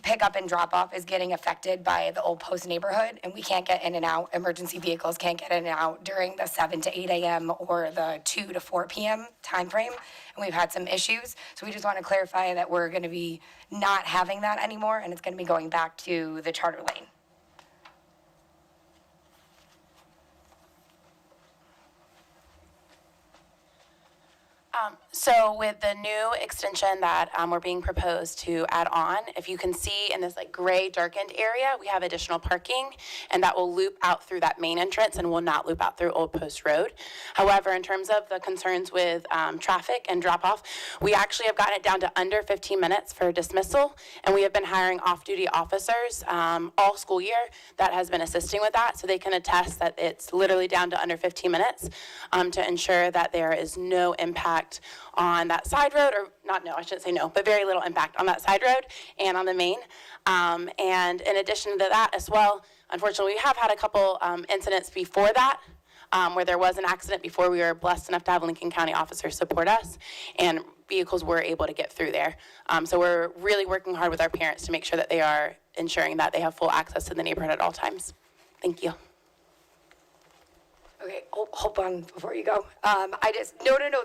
pick up and drop off is getting affected by the Old Post neighborhood, and we can't get in and out. Emergency vehicles can't get in and out during the 7 to 8 a.m. or the 2 to 4 p.m. timeframe, and we've had some issues. So we just want to clarify that we're going to be not having that anymore, and it's going to be going back to the charter lane. So with the new extension that we're being proposed to add on, if you can see in this like gray darkened area, we have additional parking, and that will loop out through that main entrance and will not loop out through Old Post Road. However, in terms of the concerns with traffic and drop off, we actually have gotten it down to under 15 minutes for dismissal, and we have been hiring off-duty officers all school year that has been assisting with that, so they can attest that it's literally down to under 15 minutes to ensure that there is no impact on that side road, or not no, I shouldn't say no, but very little impact on that side road and on the main. And in addition to that as well, unfortunately, we have had a couple incidents before that, where there was an accident before we were blessed enough to have Lincoln County officers support us, and vehicles were able to get through there. So we're really working hard with our parents to make sure that they are ensuring that they have full access to the neighborhood at all times. Thank you. Okay, hold on before you go. No,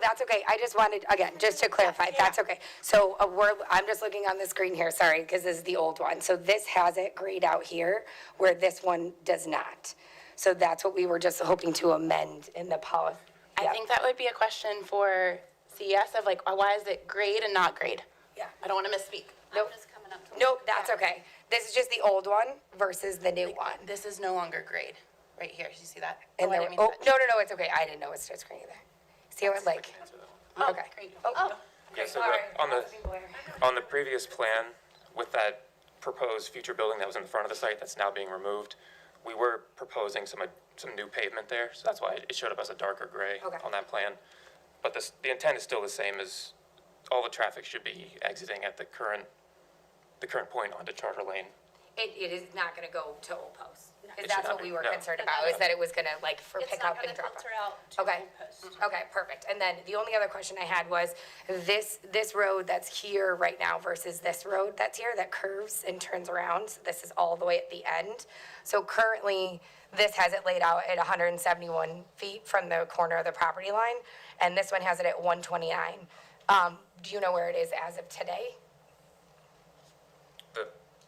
that's okay. I just wanted, again, just to clarify, that's okay. So I'm just looking on the screen here, sorry, because this is the old one. So this has it grayed out here, where this one does not. So that's what we were just hoping to amend in the policy. I think that would be a question for CES of like, why is it grade and not grade? Yeah. I don't want to misspeak. Nope. Nope, that's okay. This is just the old one versus the new one. This is no longer grade, right here. You see that? And I then, didn't mean to touch. no, it's okay. I didn't know it starts green either. See how it like, okay. Great. Yeah, so Sorry. on the previous plan, with that proposed future building that was in the front of the site that's now being removed, we were proposing some new pavement there, so that's why it showed up as a darker gray on that plan. But the intent is still the same, as all the traffic should be exiting at the current point onto Charter Lane. It is not gonna go to Old Post. It That's should not what we be, were no. concerned about, is that it was gonna like for It's pick not up gonna and drop off. filter out to Okay. Old Post. Okay, perfect. And then the only other question I had was this road that's here right now versus this road that's here that curves and turns around. So this is all the way at the end. So currently, this has it laid out at 171 feet from the corner of the property line, and this one has it at 129. Do you know where it is as of today?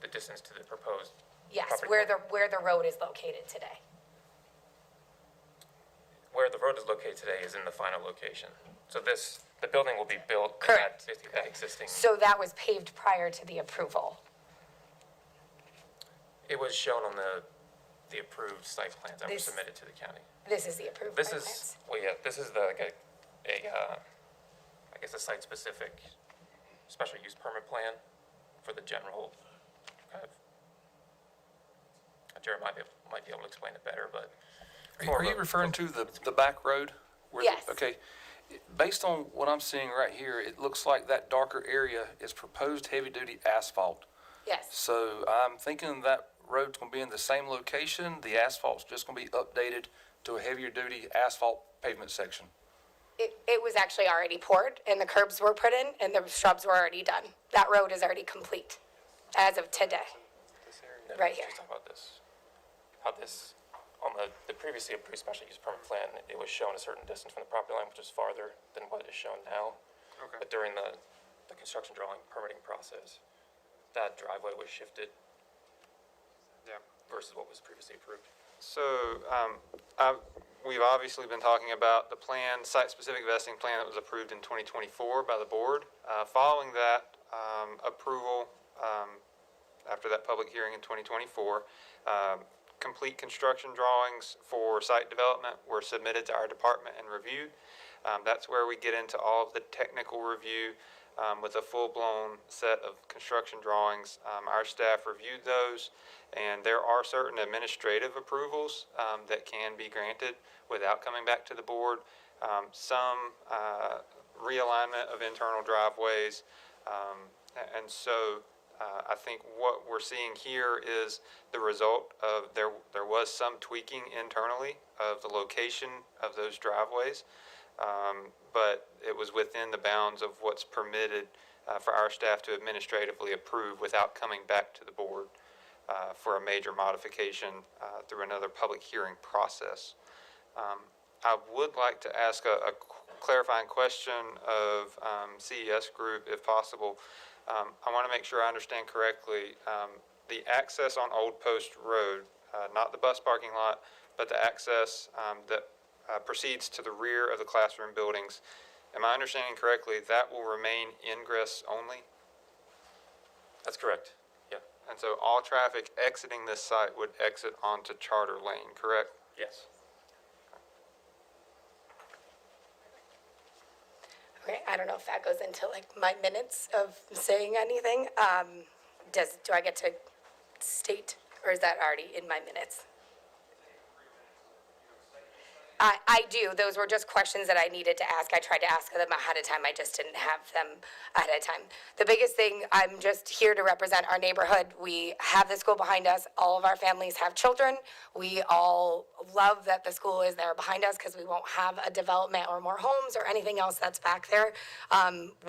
The distance to the proposed Yes, property where line. where the road is located today. Where the road is located today is in the final location. So the building will be built in Correct. that existing. So that was paved prior to the approval. It was shown on the approved site plans that were This- submitted to the county. This is the approved This site is, plans. well, yeah, this is I guess a site-specific special use permit plan for the general kind of, Jared might be able to explain it better, but. it's more Are of you a- referring to the back road? Where Yes. Okay. Based on what I'm seeing right here, it looks like that darker area is proposed heavy-duty asphalt. Yes. So I'm thinking that road's gonna be in the same location, the asphalt's just gonna be updated to a heavier-duty asphalt pavement section. It was actually already poured and the curbs were put in and the shrubs were already done. That road is already complete as of today. No, Right here. Just talk about this. How this, on the previously approved special use permit plan, it was shown a certain distance from the property line, which is farther than what is shown now. Okay. But during the construction drawing permitting process, that driveway was shifted versus what was previously approved. So, we've obviously been talking about the plan, site-specific vesting plan that was approved in 2024 by the board. Following that approval, after that public hearing in 2024, complete construction drawings for site development were submitted to our department and reviewed. That's where we get into all of the technical review with a full-blown set of construction drawings. Our staff reviewed those, and there are certain administrative approvals that can be granted without coming back to the board. Some realignment of internal driveways, and so I think what we're seeing here is the result of there was some tweaking internally of the location of those driveways, but it was within the bounds of what's permitted for our staff to administratively approve without coming back to the board for a major modification through another public hearing process. I would like to ask a clarifying question of CES Group, if possible. I want to make sure I understand correctly. The access on Old Post Road, not the bus parking lot, but the access that proceeds to the rear of the classroom buildings. Am I understanding correctly, that will remain ingress only? That's correct, yeah. And so all traffic exiting this site would exit onto Charter Lane, correct? Yes. Okay, I don't know if that goes into like my minutes of saying anything. Do I get to state, or is that already in my minutes? I do. Those were just questions that I needed to ask. I tried to ask them ahead of time. I just didn't have them ahead of time. The biggest thing, I'm just here to represent our neighborhood. We have the school behind us. All of our families have children. We all love that the school is there behind us because we won't have a development or more homes or anything else that's back there.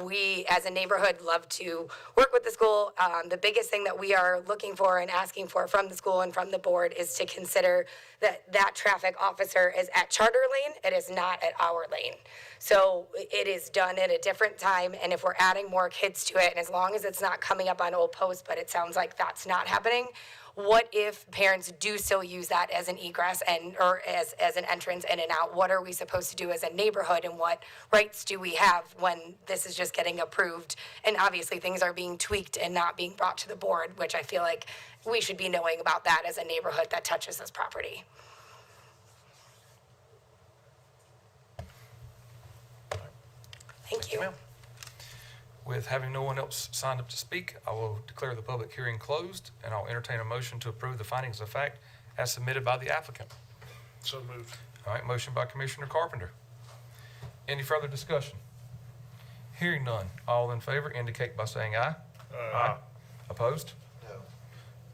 We, as a neighborhood, love to work with the school. The biggest thing that we are looking for and asking for from the school and from the board is to consider that traffic officer is at Charter Lane. It is not at our lane. So it is done at a different time, and if we're adding more kids to it, and as long as it's not coming up on Old Post, but it sounds like that's not happening, what if parents do still use that as an egress or as an entrance in and out? What are we supposed to do as a neighborhood, and what rights do we have when this is just getting approved? And obviously things are being tweaked and not being brought to the board, which I feel like we should be knowing about that as a neighborhood that touches this property. Thank you. Ma'am. With having no one else signed up to speak, I will declare the public hearing closed, and I'll entertain a motion to approve the findings of fact as submitted by the applicant. So moved. All right, motion by Commissioner Carpenter. Any further discussion? Hearing none. All in favor indicate by saying aye. Aye. Opposed? No.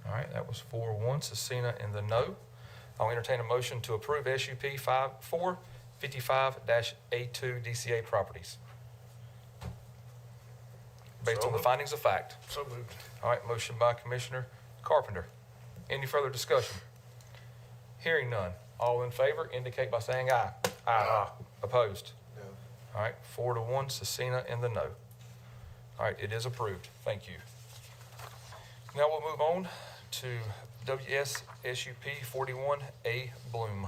All right, that was 4-1. Cecina in the no. I'll entertain a motion to approve SUP 455-A2 DCA properties based on the findings of fact. So moved. All right, motion by Commissioner Carpenter. Any further discussion? Hearing none. All in favor indicate by saying aye. Aye. Opposed? No. All right, 4-1, Cecina in the no. All right, it is approved. Thank you. Now we'll move on to WSSUP 41A Bloom.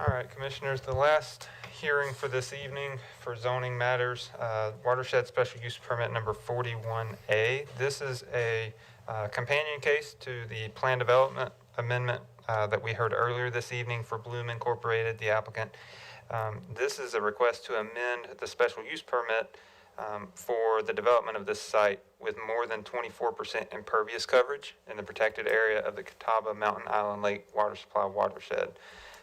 All right, Commissioners, the last hearing for this evening for zoning matters, watershed special use permit number 41A. This is a companion case to the plan development amendment that we heard earlier this evening for Bloom Incorporated, the applicant. This is a request to amend the special use permit for the development of this site with more than 24% impervious coverage in the protected area of the Catawba Mountain Island Lake Water Supply watershed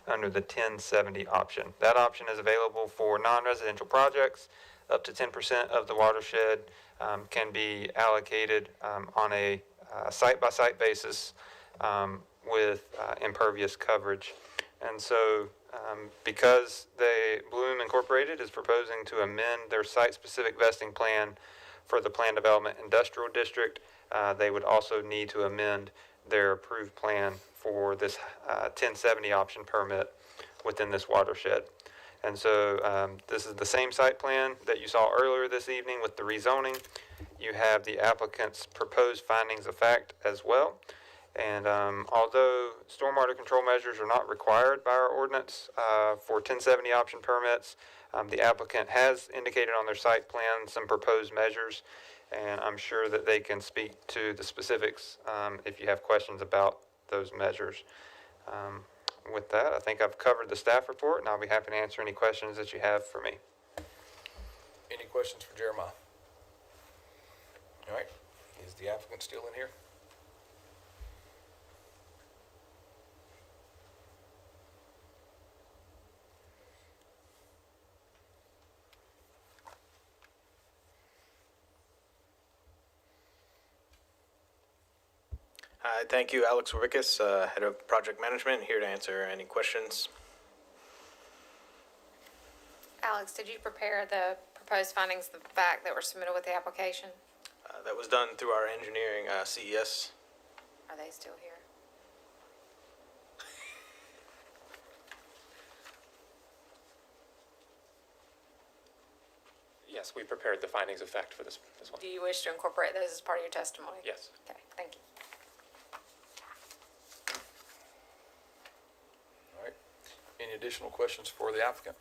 under the 1070 option. That option is available for non-residential projects. Up to 10% of the watershed can be allocated on a site-by-site basis with impervious coverage. And so because Bloom Incorporated is proposing to amend their site-specific vesting plan for the Plan Development Industrial District, they would also need to amend their approved plan for this 1070 option permit within this watershed. And so this is the same site plan that you saw earlier this evening with the rezoning. You have the applicant's proposed findings of fact as well. And although stormwater control measures are not required by our ordinance for 1070 option permits, the applicant has indicated on their site plan some proposed measures, and I'm sure that they can speak to the specifics if you have questions about those measures. With that, I think I've covered the staff report, and I'll be happy to answer any questions that you have for me. Any questions for Jeremiah? All right, is the applicant still in here? Hi, thank you, Alex Warwickis, Head of Project Management, here to answer any questions. Alex, did you prepare the proposed findings of fact that were submitted with the application? That was done through our engineering CES. Are they still here? Yes, we prepared the findings of fact for this one. Do you wish to incorporate those as part of your testimony? Yes. Okay, thank you. All right, any additional questions for the applicant?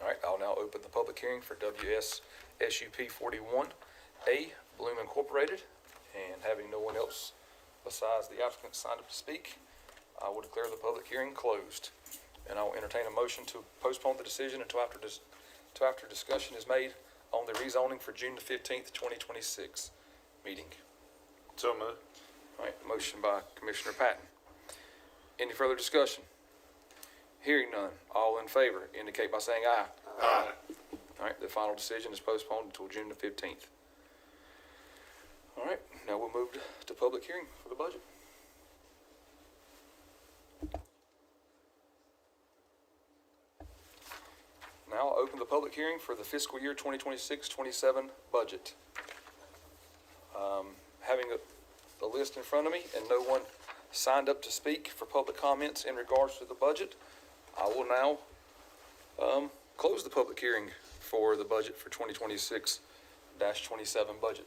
All right, I'll now open the public hearing for WSSUP 41A Bloom Incorporated. And having no one else besides the applicant signed up to speak, I will declare the public hearing closed. And I will entertain a motion to postpone the decision until after discussion is made on the rezoning for June the 15th, 2026 meeting. So moved. All right, motion by Commissioner Patton. Any further discussion? Hearing none, all in favor indicate by saying aye. Aye. All right, the final decision is postponed until June the 15th. All right, now we'll move to public hearing for the budget. Now I'll open the public hearing for the fiscal year 2026-27 budget. Having a list in front of me and no one signed up to speak for public comments in regards to the budget, I will now close the public hearing for the budget for 2026-27 budget.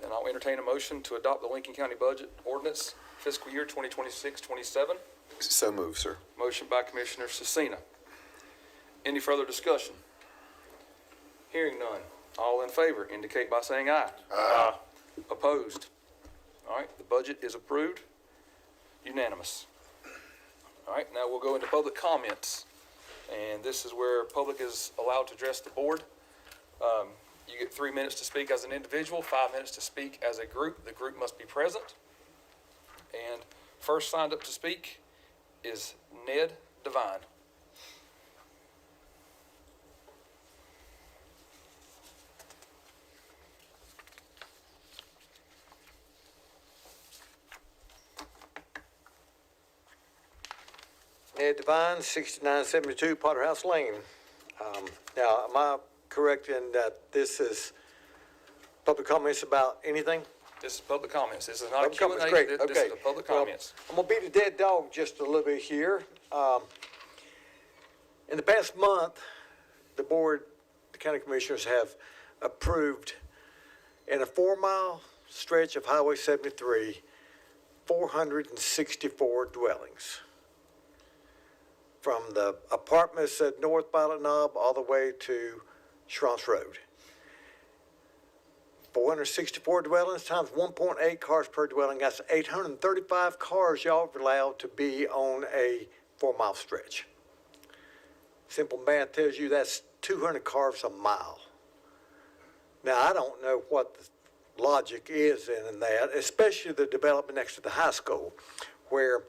And I'll entertain a motion to adopt the Lincoln County Budget Ordinance fiscal year 2026-27. So moved, sir. Motion by Commissioner Cecina. Any further discussion? Hearing none. All in favor indicate by saying aye. Aye. Opposed? All right, the budget is approved. Unanimous. All right, now we'll go into public comments. And this is where public is allowed to address the board. You get 3 minutes to speak as an individual, 5 minutes to speak as a group. The group must be present. And first signed up to speak is Ned Devine. Ned Devine, 6972 Potter House Lane. Now, am I correct in that this is public comments about anything? This is public comments. This is not Public a Q&A. comments, great, This okay. is the public Well, comments. I'm gonna beat a dead dog just a little bit here. In the past month, the board, the county commissioners have approved in a 4-mile stretch of Highway 73, 464 dwellings. From the apartments at North Violet Knob all the way to Schrontz Road. 464 dwellings times 1.8 cars per dwelling, that's 835 cars y'all are allowed to be on a 4-mile stretch. Simple math tells you that's 200 cars a mile. Now, I don't know what the logic is in that, especially the development next to the high school, where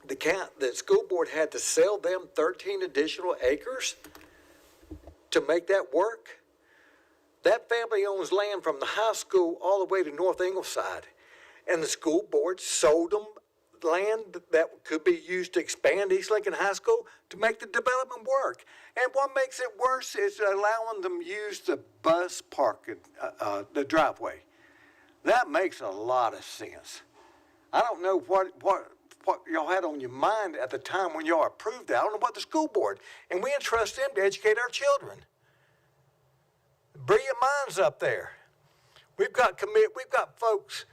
the school board had to sell them 13 additional acres to make that work. That family owns land from the high school all the way to North Ingleside, and the school board sold them land that could be used to expand East Lincoln High School to make the development work. And what makes it worse is allowing them to use the bus parking, the driveway. That makes a lot of sense. I don't know what y'all had on your mind at the time when y'all approved that. I don't know what the school board, and we entrust them to educate our children. Brilliant minds up there. We've got folks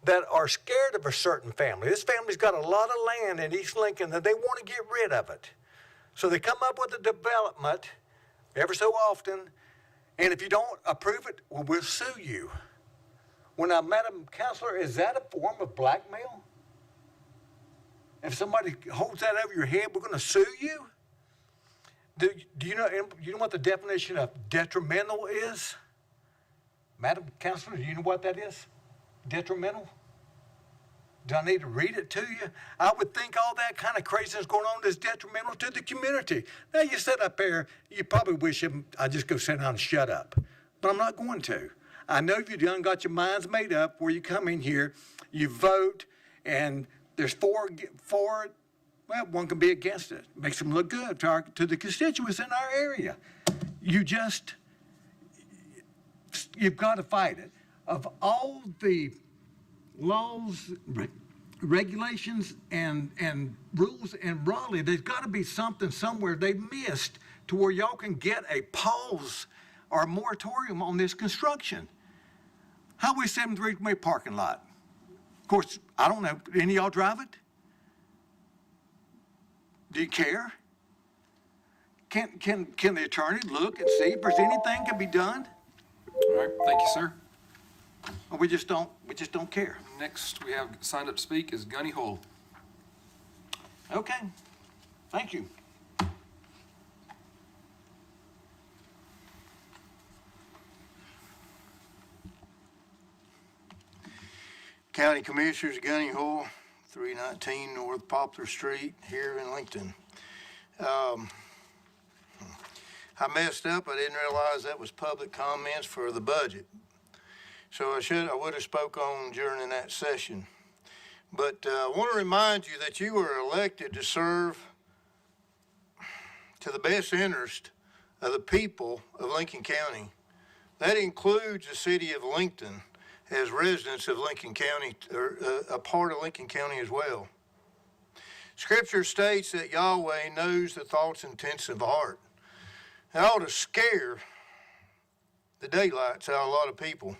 that are scared of a certain family. This family's got a lot of land in East Lincoln and they want to get rid of it. So they come up with a development every so often, and if you don't approve it, well, we'll sue you. Well, now, Madam Counselor, is that a form of blackmail? If somebody holds that over your head, we're going to sue you? Do you know what the definition of detrimental is? Madam Counselor, do you know what that is? Detrimental? Do I need to read it to you? I would think all that kind of craziness going on is detrimental to the community. Now, you sit up there, you probably wish I just go sit down and shut up. But I'm not going to. I know you've done got your minds made up where you come in here, you vote, and there's four, well, one can be against it. Makes them look good to the constituents in our area. You've got to fight it. Of all the laws, regulations, and rules in Raleigh, there's got to be something somewhere they missed to where y'all can get a pause or a moratorium on this construction. Highway 73 parking lot. Of course, I don't know, any of y'all drive it? Do you care? Can the attorney look and see if there's anything can be done? All right, thank you, sir. Or we just don't care. Next, we have signed up to speak is Gunny Hull. Okay, thank you. County Commissioners, Gunny Hole, 319 North Poplar Street here in Lincoln. I messed up. I didn't realize that was public comments for the budget. So I would have spoke on during that session. But I want to remind you that you were elected to serve to the best interest of the people of Lincoln County. That includes the city of Lincoln as residents of Lincoln County, or a part of Lincoln County as well. Scripture states that Yahweh knows the thoughts and intents of the heart. That ought to scare the daylights out of a lot of people.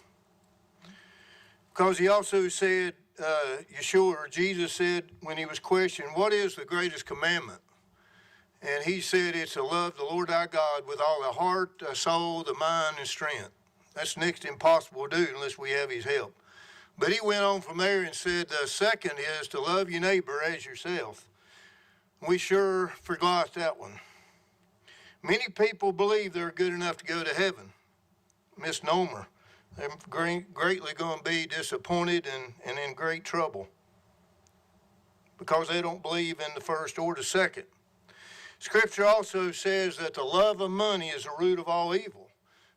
Because he also said, Yeshua, or Jesus said when he was questioned, what is the greatest commandment? And he said it's to love the Lord our God with all the heart, the soul, the mind, and strength. That's next to impossible to do unless we have his help. But he went on from there and said the second is to love your neighbor as yourself. We sure forgot that one. Many people believe they're good enough to go to heaven. Misnomer. They're greatly going to be disappointed and in great trouble because they don't believe in the first or the second. Scripture also says that the love of money is the root of all evil.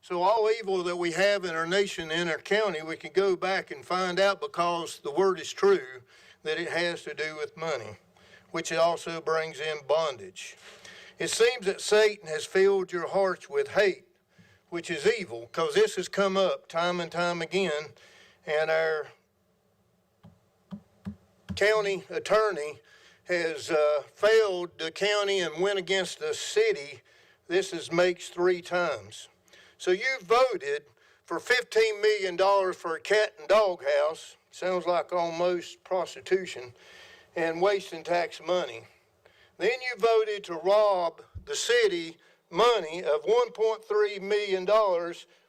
So all evil that we have in our nation, in our county, we can go back and find out because the word is true that it has to do with money, which it also brings in bondage. It seems that Satan has filled your hearts with hate, which is evil, because this has come up time and time again, and our county attorney has failed the county and went against the city. This makes 3 times. So you voted for $15 million for a cat and dog house. Sounds like almost prostitution and wasting tax money. Then you voted to rob the city money of $1.3 million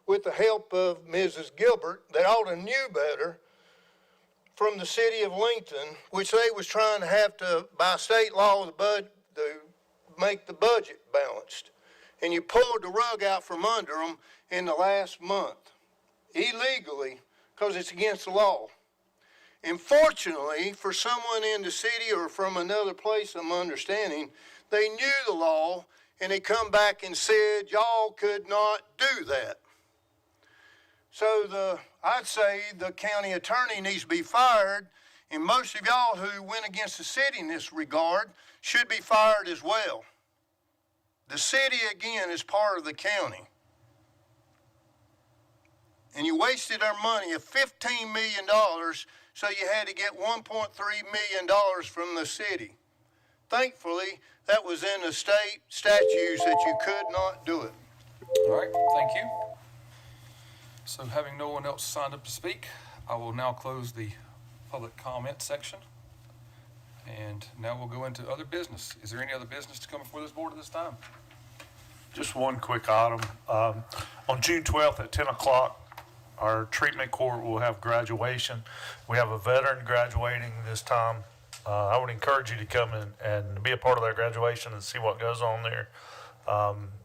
with the help of Mrs. Gilbert that ought to knew better from the city of Lincoln, which they was trying to have to, by state law, to make the budget balanced. And you pulled the rug out from under them in the last month, illegally, because it's against the law. And fortunately, for someone in the city or from another place, I'm understanding, they knew the law, and they come back and said, y'all could not do that. So I'd say the county attorney needs to be fired, and most of y'all who went against the city in this regard should be fired as well. The city, again, is part of the county. And you wasted our money of $15 million, so you had to get $1.3 million from the city. Thankfully, that was in the state statutes that you could not do it. All right, thank you. So having no one else signed up to speak, I will now close the public comment section. And now we'll go into other business. Is there any other business to come before this board at this time? Just one quick item. On June 12th at 10 o'clock, our treatment court will have graduation. We have a veteran graduating this time. I would encourage you to come in and be a part of that graduation and see what goes on there.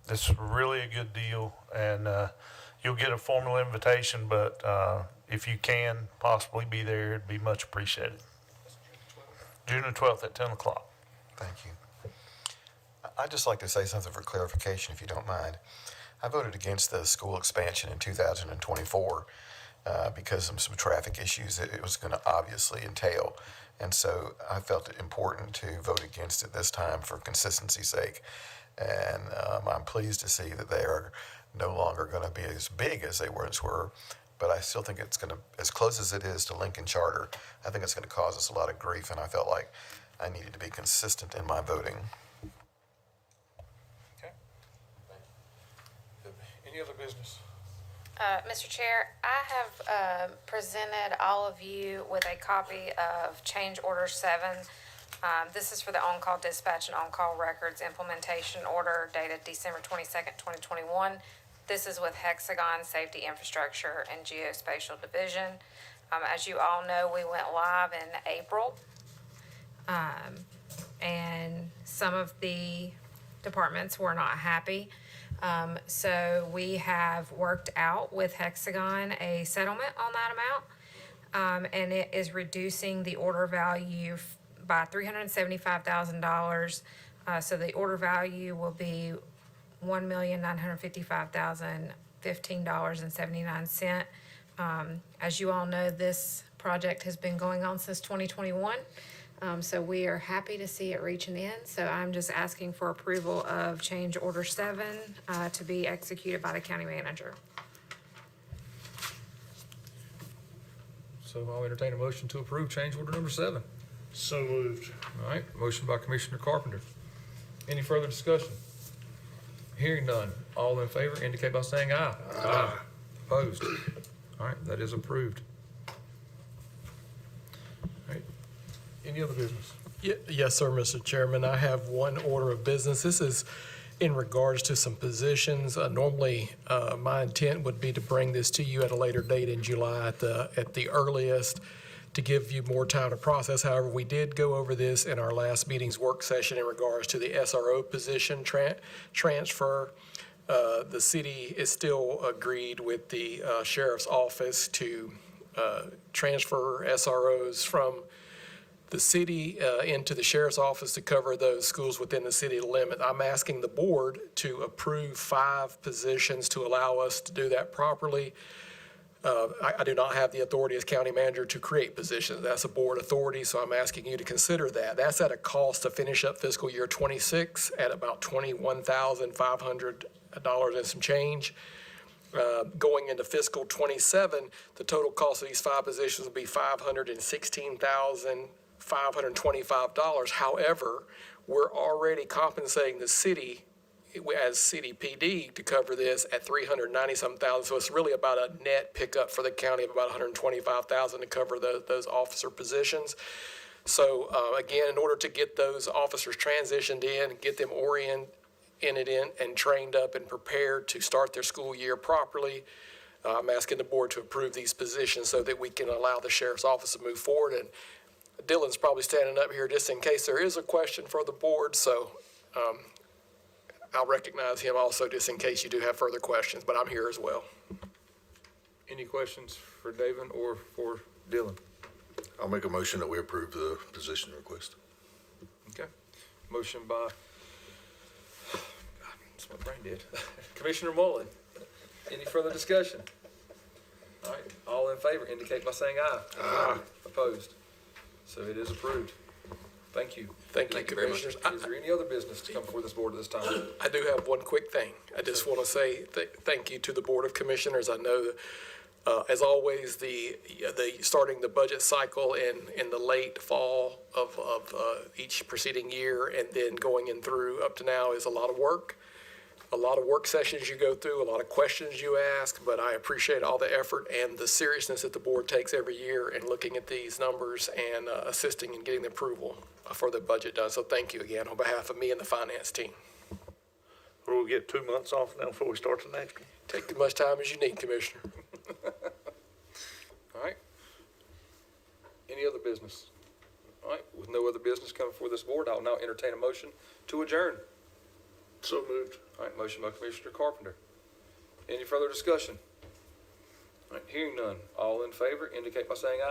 It's really a good deal, and you'll get a formal invitation, but if you can possibly be there, it'd be much appreciated. June the 12th at 10 o'clock. Thank you. I'd just like to say something for clarification, if you don't mind. I voted against the school expansion in 2024 because of some traffic issues that it was going to obviously entail. And so I felt it important to vote against it this time for consistency's sake. And I'm pleased to see that they are no longer going to be as big as they once were. But I still think it's going to, as close as it is to Lincoln Charter, I think it's going to cause us a lot of grief. And I felt like I needed to be consistent in my voting. Okay. Any other business? Mr. Chair, I have presented all of you with a copy of Change Order 7. This is for the on-call dispatch and on-call records implementation order dated December 22nd, 2021. This is with Hexagon Safety Infrastructure and Geospatial Division. As you all know, we went live in April. And some of the departments were not happy. So we have worked out with Hexagon a settlement on that and it is reducing the order value by $375,000. So the order value will be $1,955,015.79. As you all know, this project has been going on since 2021. So we are happy to see it reach an end. So I'm just asking for approval of change order 7 to be executed by the county manager. So I'll entertain a motion to approve change order number 7. So moved. All right, motion by Commissioner Carpenter. Any further discussion? Hearing none. All in favor indicate by saying aye. Aye. Opposed? All right, that is approved. All right, any other business? Yes, sir, Mr. Chairman. I have one order of business. This is in regards to some positions. Normally, my intent would be to bring this to you at a later date in July at the earliest to give you more time to process. However, we did go over this in our last meeting's work session in regards to the SRO position transfer. The city is still agreed with the sheriff's office to transfer SROs from the city into the sheriff's office to cover those schools within the city limit. I'm asking the board to approve 5 positions to allow us to do that properly. I do not have the authority as county manager to create positions. That's a board authority, so I'm asking you to consider that. That's at a cost to finish up fiscal year 26 at about $21,500 and some change. Going into fiscal 27, the total cost of these 5 positions will be $516,525. However, we're already compensating the city as city PD to cover this at $390,000. So it's really about a net pickup for the county of about $125,000 to cover those officer positions. So again, in order to get those officers transitioned in, get them oriented in and trained up and prepared to start their school year properly, I'm asking the board to approve these positions so that we can allow the sheriff's office to move forward. And Dylan's probably standing up here just in case there is a question for the board. So I'll recognize him also just in case you do have further questions, but I'm here as well. Any questions for David or for Dylan? I'll make a motion that we approve the position request. Okay. Motion by, God, that's what my brain did. Commissioner Mullen. Any further discussion? All right, all in favor indicate by saying aye. Aye. Opposed? So it is approved. Thank you. Thank you, Commissioners. Is there any other business to come before this board at this time? I do have one quick thing. I just want to say thank you to the Board of Commissioners. I know, as always, the starting the budget cycle in the late fall of each preceding year and then going in through up to now is a lot of work. A lot of work sessions you go through, a lot of questions you ask, but I appreciate all the effort and the seriousness that the board takes every year in looking at these numbers and assisting in getting the approval for the budget done. So thank you again on behalf of me and the finance team. We'll get 2 months off now before we start the next one. Take as much time as you need, Commissioner. All right. Any other business? All right, with no other business coming before this board, I'll now entertain a motion to adjourn. So moved. All right, motion by Commissioner Carpenter. Any further discussion? All right, hearing none. All in favor indicate by saying aye.